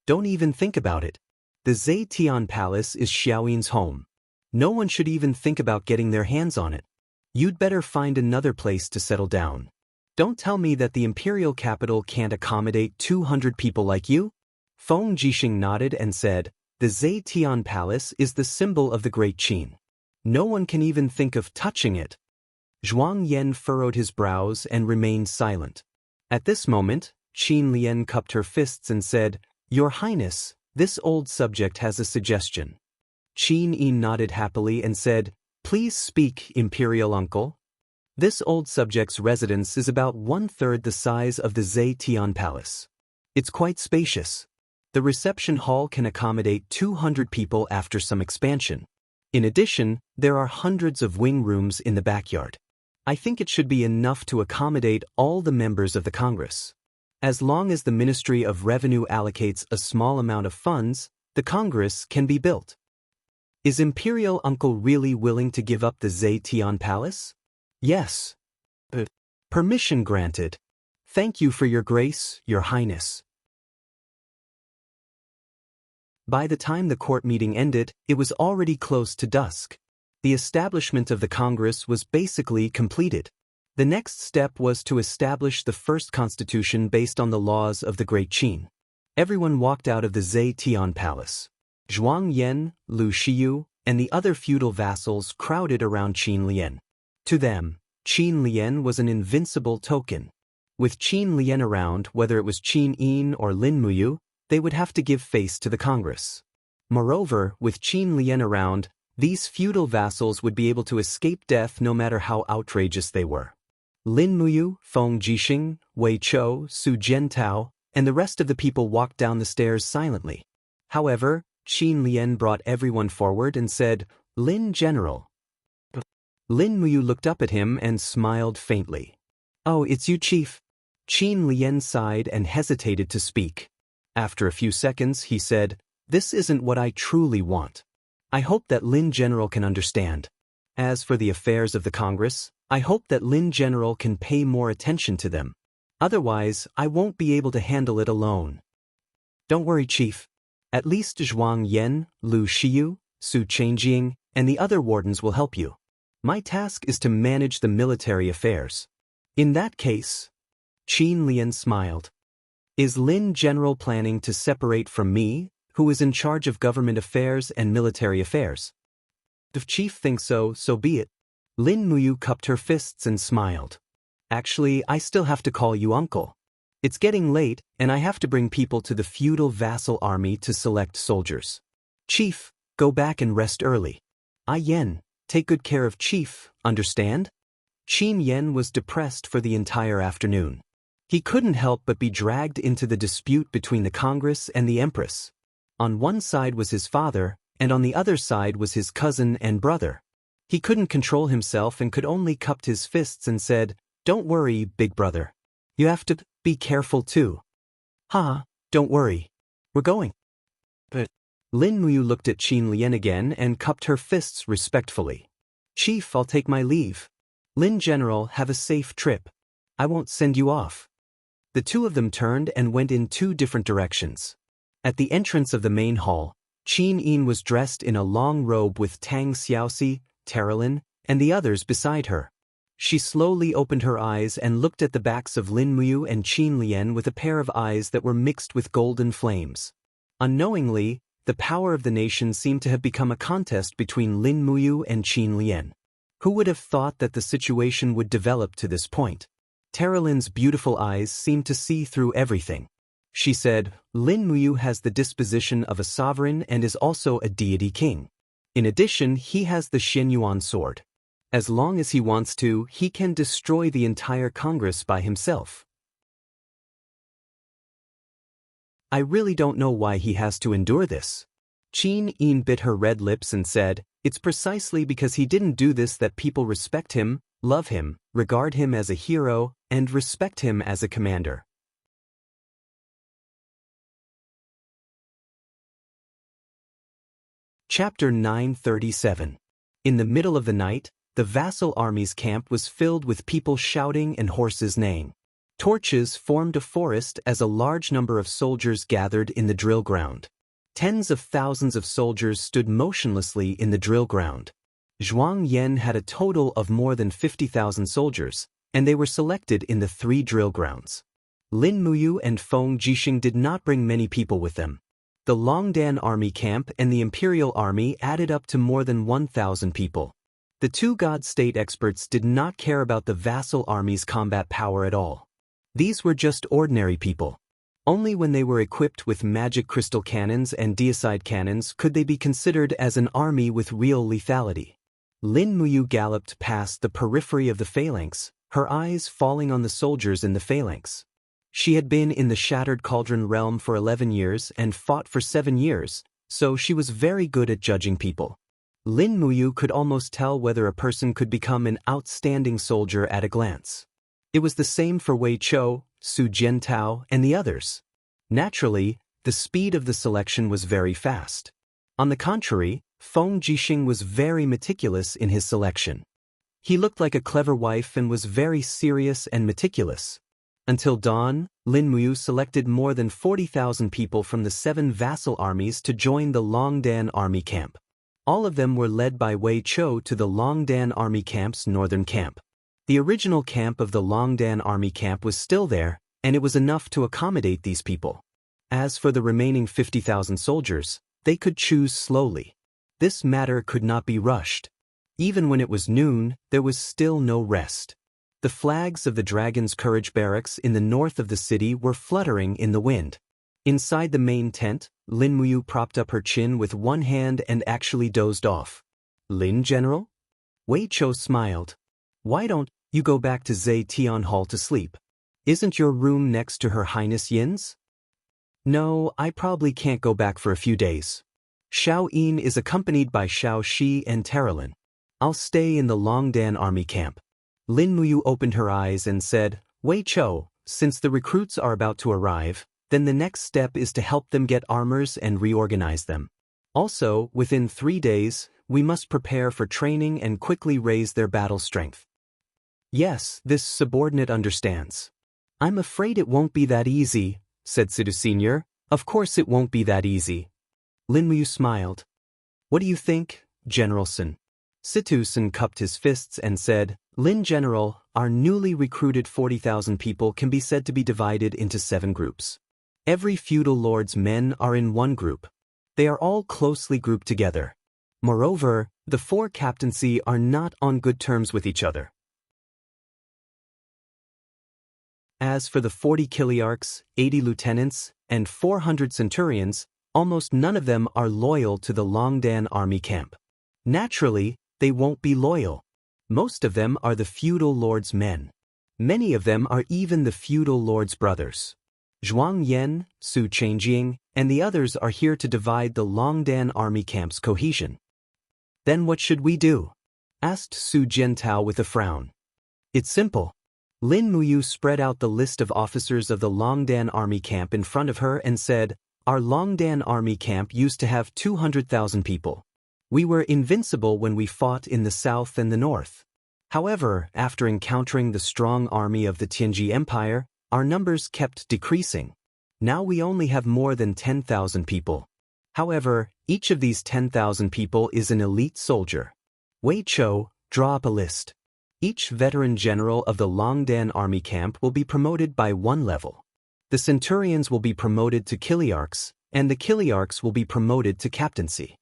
Don't even think about it. The Zetian Palace is Xiaoyin's home. No one should even think about getting their hands on it. You'd better find another place to settle down. Don't tell me that the imperial capital can't accommodate 200 people like you? Feng Jixing nodded and said, the Zetian Palace is the symbol of the Great Qin. No one can even think of touching it. Zhuang Yan furrowed his brows and remained silent. At this moment, Qin Lian cupped her fists and said, Your Highness, this old subject has a suggestion. Qin Yin nodded happily and said, Please speak, Imperial Uncle. This old subject's residence is about 1/3 the size of the Zetian Palace. It's quite spacious. The reception hall can accommodate 200 people after some expansion. In addition, there are hundreds of wing rooms in the backyard. I think it should be enough to accommodate all the members of the Congress. As long as the Ministry of Revenue allocates a small amount of funds, the Congress can be built. Is Imperial Uncle really willing to give up the Zetian Palace? Yes. Permission granted. Thank you for your grace, Your Highness. By the time the court meeting ended, it was already close to dusk. The establishment of the Congress was basically completed. The next step was to establish the first constitution based on the laws of the Great Qin. Everyone walked out of the Zetian Palace. Zhuang Yan, Lu Xiyu, and the other feudal vassals crowded around Qin Lian. To them, Qin Lian was an invincible token. With Qin Lian around, whether it was Qin Yin or Lin Muyu, they would have to give face to the Congress. Moreover, with Qin Lian around, these feudal vassals would be able to escape death no matter how outrageous they were. Lin Muyu, Feng Jixing, Wei Chou, Su Jiantao, and the rest of the people walked down the stairs silently. However, Qin Lian brought everyone forward and said, Lin General. Lin Muyu looked up at him and smiled faintly. Oh, it's you, Chief. Qin Lian sighed and hesitated to speak. After a few seconds, he said, This isn't what I truly want. I hope that Lin General can understand. As for the affairs of the Congress, I hope that Lin General can pay more attention to them. Otherwise, I won't be able to handle it alone. Don't worry, Chief. At least Zhuang Yan, Lu Xiyu, Su Chengjing, and the other wardens will help you. My task is to manage the military affairs. In that case, Qin Lian smiled. Is Lin General planning to separate from me, who is in charge of government affairs and military affairs? If Chief thinks so, so be it. Lin Muyu cupped her fists and smiled. Actually, I still have to call you uncle. It's getting late, and I have to bring people to the feudal vassal army to select soldiers. Chief, go back and rest early. Yan, take good care of Chief, understand? Qin Yan was depressed for the entire afternoon. He couldn't help but be dragged into the dispute between the Congress and the Empress. On one side was his father, and on the other side was his cousin and brother. He couldn't control himself and could only cupped his fists and said, Don't worry, big brother. You have to be careful too. Don't worry. We're going. But Lin Muyu looked at Qin Lian again and cupped her fists respectfully. Chief, I'll take my leave. Lin General, have a safe trip. I won't send you off. The two of them turned and went in two different directions. At the entrance of the main hall, Qin Yin was dressed in a long robe with Tang Xiaoxi, Terralin, and the others beside her. She slowly opened her eyes and looked at the backs of Lin Muyu and Qin Lian with a pair of eyes that were mixed with golden flames. Unknowingly, the power of the nation seemed to have become a contest between Lin Muyu and Qin Lian. Who would have thought that the situation would develop to this point? Terralin's beautiful eyes seemed to see through everything. She said, Lin Muyu has the disposition of a sovereign and is also a deity king. In addition, he has the Xianyuan sword. As long as he wants to, he can destroy the entire Congress by himself. I really don't know why he has to endure this. Qin Yin bit her red lips and said, It's precisely because he didn't do this that people respect him, love him, regard him as a hero, and respect him as a commander. Chapter 937. In the middle of the night, the vassal army's camp was filled with people shouting and horses neighing. Torches formed a forest as a large number of soldiers gathered in the drill ground. Tens of thousands of soldiers stood motionlessly in the drill ground. Zhuang Yan had a total of more than 50,000 soldiers, and they were selected in the 3 drill grounds. Lin Muyu and Feng Jixing did not bring many people with them. The Longdan army camp and the Imperial army added up to more than 1,000 people. The 2 God State experts did not care about the vassal army's combat power at all. These were just ordinary people. Only when they were equipped with magic crystal cannons and deicide cannons could they be considered as an army with real lethality. Lin Muyu galloped past the periphery of the phalanx, her eyes falling on the soldiers in the phalanx. She had been in the Shattered Cauldron realm for 11 years and fought for 7 years, so she was very good at judging people. Lin Muyu could almost tell whether a person could become an outstanding soldier at a glance. It was the same for Wei Chou, Su Jiantao, and the others. Naturally, the speed of the selection was very fast. On the contrary, Feng Jixing was very meticulous in his selection. He looked like a clever wife and was very serious and meticulous. Until dawn, Lin Muyu selected more than 40,000 people from the 7 vassal armies to join the Longdan army camp. All of them were led by Wei Chou to the Longdan army camp's northern camp. The original camp of the Longdan army camp was still there, and it was enough to accommodate these people. As for the remaining 50,000 soldiers, they could choose slowly. This matter could not be rushed. Even when it was noon, there was still no rest. The flags of the Dragon's Courage barracks in the north of the city were fluttering in the wind. Inside the main tent, Lin Muyu propped up her chin with one hand and actually dozed off. "Lin General?" Wei Chou smiled. "Why don't you go back to Zhe Tian Hall to sleep? Isn't your room next to Her Highness Yin's?" "No, I probably can't go back for a few days. Xiao Yin is accompanied by Xiao Shi and Terralin. I'll stay in the Longdan army camp." Lin Muyu opened her eyes and said, "Wei Chou, since the recruits are about to arrive, then the next step is to help them get armors and reorganize them. Also, within 3 days, we must prepare for training and quickly raise their battle strength." "Yes, this subordinate understands." "I'm afraid it won't be that easy," said Sidu Senior. "Of course it won't be that easy." Lin Muyu smiled. "What do you think, General Sun?" Situ Sun cupped his fists and said, "Lin General, our newly recruited 40,000 people can be said to be divided into 7 groups. Every feudal lord's men are in one group. They are all closely grouped together. Moreover, the 4 captaincy are not on good terms with each other. As for the 40 chiliarchs, 80 lieutenants, and 400 centurions, almost none of them are loyal to the Longdan army camp. Naturally, they won't be loyal. Most of them are the feudal lord's men. Many of them are even the feudal lord's brothers. Zhuang Yan, Su Changjing, and the others are here to divide the Longdan army camp's cohesion." "Then what should we do?" asked Su Jiantao with a frown. "It's simple." Lin Muyu spread out the list of officers of the Longdan army camp in front of her and said, "Our Longdan army camp used to have 200,000 people. We were invincible when we fought in the south and the north. However, after encountering the strong army of the Tianji Empire, our numbers kept decreasing. Now we only have more than 10,000 people. However, each of these 10,000 people is an elite soldier. Wei Chou, draw up a list. Each veteran general of the Longdan army camp will be promoted by 1 level. The centurions will be promoted to chiliarchs, and the chiliarchs will be promoted to captaincy."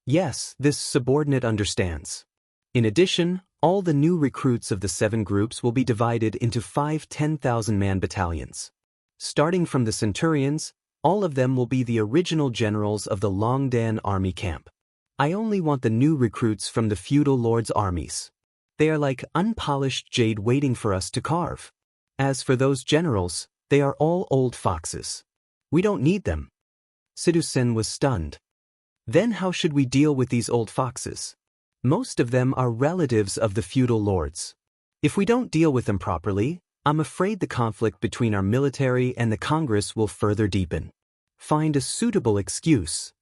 Yes, this subordinate understands. In addition, all the new recruits of the 7 groups will be divided into 5 10,000-man battalions. Starting from the centurions, all of them will be the original generals of the Longdan army camp. I only want the new recruits from the feudal lords' armies. They are like unpolished jade waiting for us to carve. As for those generals, they are all old foxes. We don't need them." Sidu Sen was stunned. Then how should we deal with these old foxes? Most of them are relatives of the feudal lords. If we don't deal with them properly, I'm afraid the conflict between our military and the Congress will further deepen. Find a suitable excuse.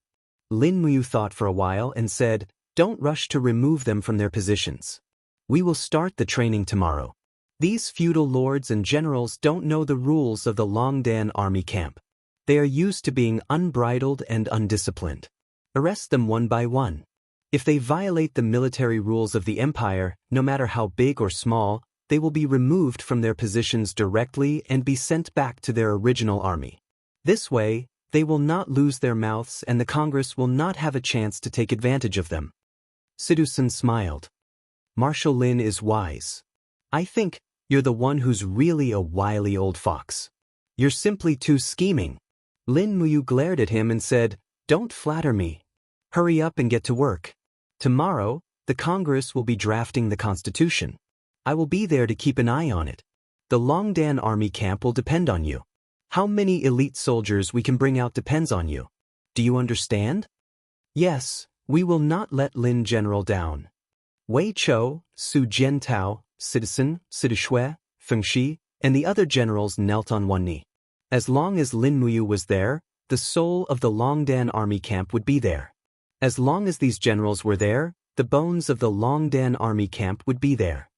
Lin Muyu thought for a while and said, don't rush to remove them from their positions. We will start the training tomorrow. These feudal lords and generals don't know the rules of the Longdan army camp. They are used to being unbridled and undisciplined. Arrest them one by one. If they violate the military rules of the empire, no matter how big or small, they will be removed from their positions directly and be sent back to their original army. This way, they will not lose their mouths and the Congress will not have a chance to take advantage of them. Sidusun smiled. Marshal Lin is wise. I think you're the one who's really a wily old fox. You're simply too scheming. Lin Muyu glared at him and said, don't flatter me. Hurry up and get to work. Tomorrow, the Congress will be drafting the Constitution. I will be there to keep an eye on it. The Longdan army camp will depend on you. How many elite soldiers we can bring out depends on you. Do you understand? Yes, we will not let Lin General down. Wei Chou, Su Jiantao, Citizen, Sidushui, Fengxi, and the other generals knelt on one knee. As long as Lin Muyu was there, the soul of the Longdan army camp would be there. As long as these generals were there, the bones of the Longdan army camp would be there.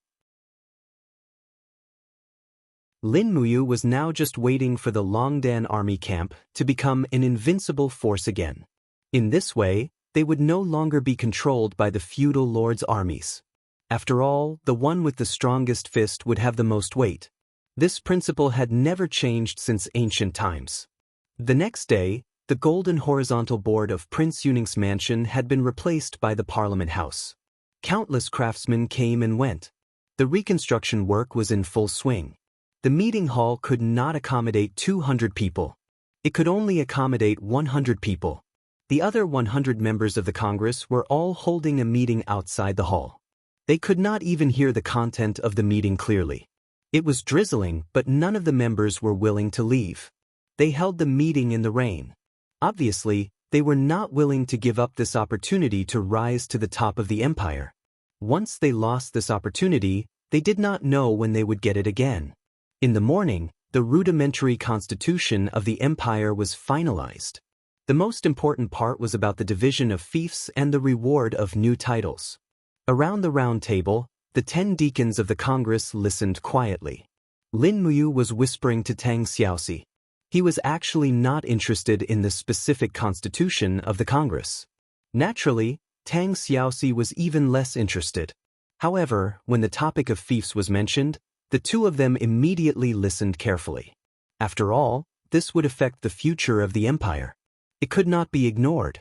Lin Muyu was now just waiting for the Longdan army camp to become an invincible force again. In this way, they would no longer be controlled by the feudal lords' armies. After all, the one with the strongest fist would have the most weight. This principle had never changed since ancient times. The next day, the golden horizontal board of Prince Yuning's mansion had been replaced by the Parliament House. Countless craftsmen came and went. The reconstruction work was in full swing. The meeting hall could not accommodate 200 people. It could only accommodate 100 people. The other 100 members of the Congress were all holding a meeting outside the hall. They could not even hear the content of the meeting clearly. It was drizzling, but none of the members were willing to leave. They held the meeting in the rain. Obviously, they were not willing to give up this opportunity to rise to the top of the empire. Once they lost this opportunity, they did not know when they would get it again. In the morning, the rudimentary constitution of the empire was finalized. The most important part was about the division of fiefs and the reward of new titles. Around the round table, the 10 deacons of the Congress listened quietly. Lin Muyu was whispering to Tang Xiaoxi. He was actually not interested in the specific constitution of the Congress. Naturally, Tang Xiaoxi was even less interested. However, when the topic of fiefs was mentioned, the two of them immediately listened carefully. After all, this would affect the future of the empire. It could not be ignored.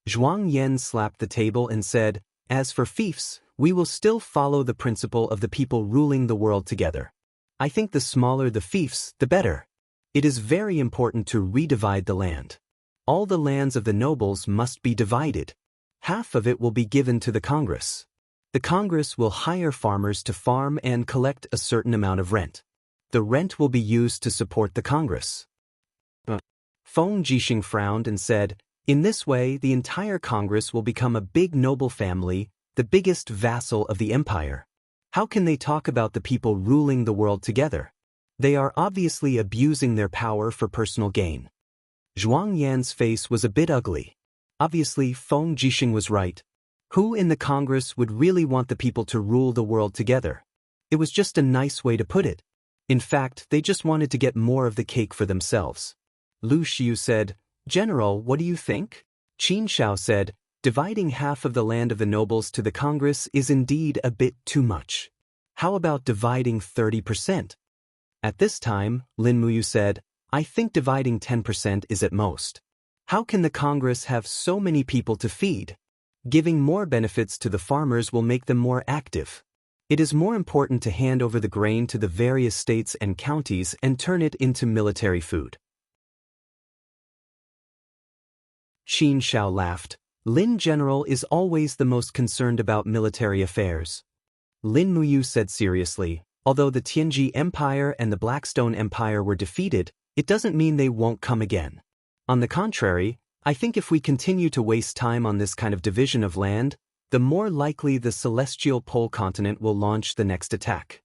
Zhuang Yan slapped the table and said, as for fiefs, we will still follow the principle of the people ruling the world together. I think the smaller the fiefs, the better. It is very important to redivide the land. All the lands of the nobles must be divided. Half of it will be given to the Congress. The Congress will hire farmers to farm and collect a certain amount of rent. The rent will be used to support the Congress. Feng Jixing frowned and said, in this way, the entire Congress will become a big noble family, the biggest vassal of the empire. How can they talk about the people ruling the world together? They are obviously abusing their power for personal gain. Zhuang Yan's face was a bit ugly. Obviously, Feng Jixing was right. Who in the Congress would really want the people to rule the world together? It was just a nice way to put it. In fact, they just wanted to get more of the cake for themselves. Lu Xiu said, General, what do you think? Qin Shao said, dividing half of the land of the nobles to the Congress is indeed a bit too much. How about dividing 30%? At this time, Lin Muyu said, I think dividing 10% is at most. How can the Congress have so many people to feed? Giving more benefits to the farmers will make them more active. It is more important to hand over the grain to the various states and counties and turn it into military food. Qin Shao laughed. Lin General is always the most concerned about military affairs. Lin Muyu said seriously, although the Tianji Empire and the Blackstone Empire were defeated, it doesn't mean they won't come again. On the contrary, I think if we continue to waste time on this kind of division of land, the more likely the celestial pole continent will launch the next attack.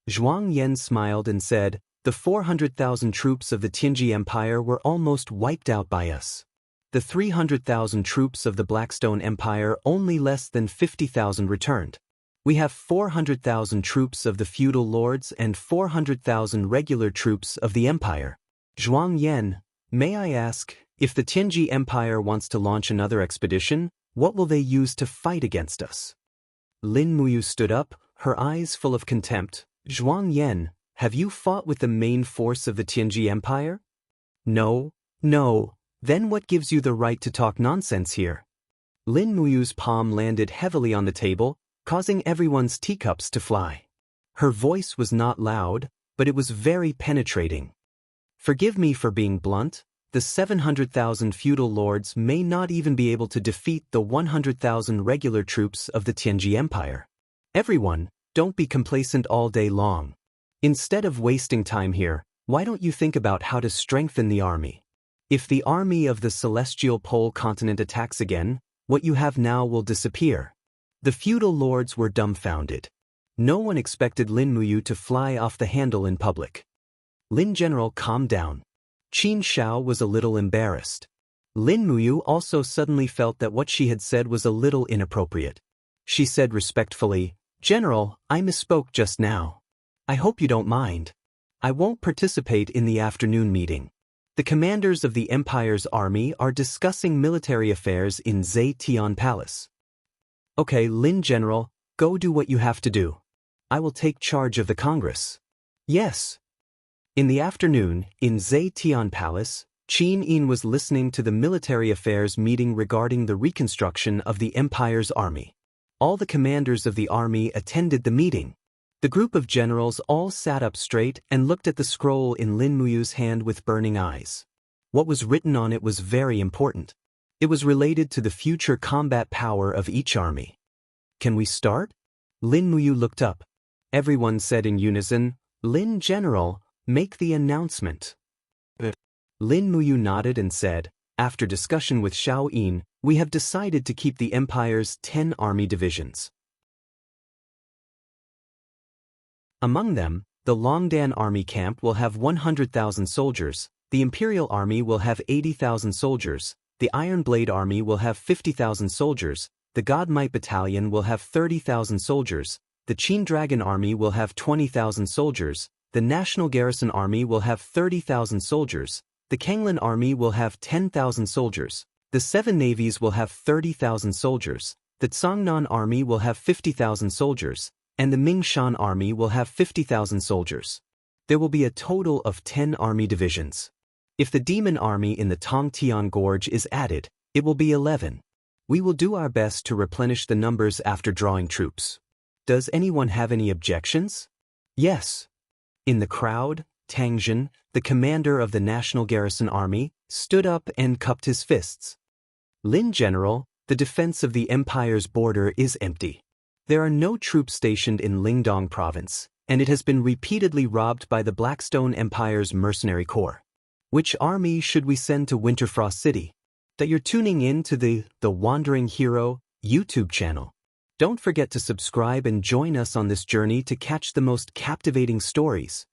Zhuang Yan smiled and said, the 400,000 troops of the Tianji Empire were almost wiped out by us. The 300,000 troops of the Blackstone Empire, only less than 50,000 returned. We have 400,000 troops of the feudal lords and 400,000 regular troops of the empire. Zhuang Yan, may I ask, if the Tianji Empire wants to launch another expedition, what will they use to fight against us? Lin Muyu stood up, her eyes full of contempt. Zhuang Yan, have you fought with the main force of the Tianji Empire? No. Then what gives you the right to talk nonsense here? Lin Muyu's palm landed heavily on the table, causing everyone's teacups to fly. Her voice was not loud, but it was very penetrating. Forgive me for being blunt, the 700,000 feudal lords may not even be able to defeat the 100,000 regular troops of the Tianji Empire. Everyone, don't be complacent all day long. Instead of wasting time here, why don't you think about how to strengthen the army? If the army of the celestial pole continent attacks again, what you have now will disappear. The feudal lords were dumbfounded. No one expected Lin Muyu to fly off the handle in public. Lin General, calm down. Qin Shao was a little embarrassed. Lin Muyu also suddenly felt that what she had said was a little inappropriate. She said respectfully, General, I misspoke just now. I hope you don't mind. I won't participate in the afternoon meeting. The commanders of the Empire's army are discussing military affairs in Zetian Palace. Okay, Lin General, go do what you have to do. I will take charge of the Congress. Yes. In the afternoon, in Zetian Palace, Qin Yin was listening to the military affairs meeting regarding the reconstruction of the Empire's army. All the commanders of the army attended the meeting. The group of generals all sat up straight and looked at the scroll in Lin Muyu's hand with burning eyes. What was written on it was very important. It was related to the future combat power of each army. Can we start? Lin Muyu looked up. Everyone said in unison, Lin General, make the announcement. Lin Muyu nodded and said, after discussion with Xiao Yin, we have decided to keep the Empire's 10 army divisions. Among them, the Longdan army camp will have 100,000 soldiers, the Imperial army will have 80,000 soldiers, the Iron Blade army will have 50,000 soldiers, the God Might battalion will have 30,000 soldiers, the Qin Dragon army will have 20,000 soldiers, the National Garrison army will have 30,000 soldiers, the Kanglan army will have 10,000 soldiers, the 7 navies will have 30,000 soldiers, the Tsangnan army will have 50,000 soldiers, and the Mingshan army will have 50,000 soldiers. There will be a total of 10 army divisions. If the demon army in the Tongtian Gorge is added, it will be 11. We will do our best to replenish the numbers after drawing troops. Does anyone have any objections? Yes. In the crowd, Tangjin, the commander of the National Garrison Army, stood up and cupped his fists. Lin General, the defense of the Empire's border is empty. There are no troops stationed in Lingdong province, and it has been repeatedly robbed by the Blackstone Empire's mercenary corps. Which army should we send to Winterfrost City? That you're tuning in to the Wandering Hero YouTube channel. Don't forget to subscribe and join us on this journey to catch the most captivating stories.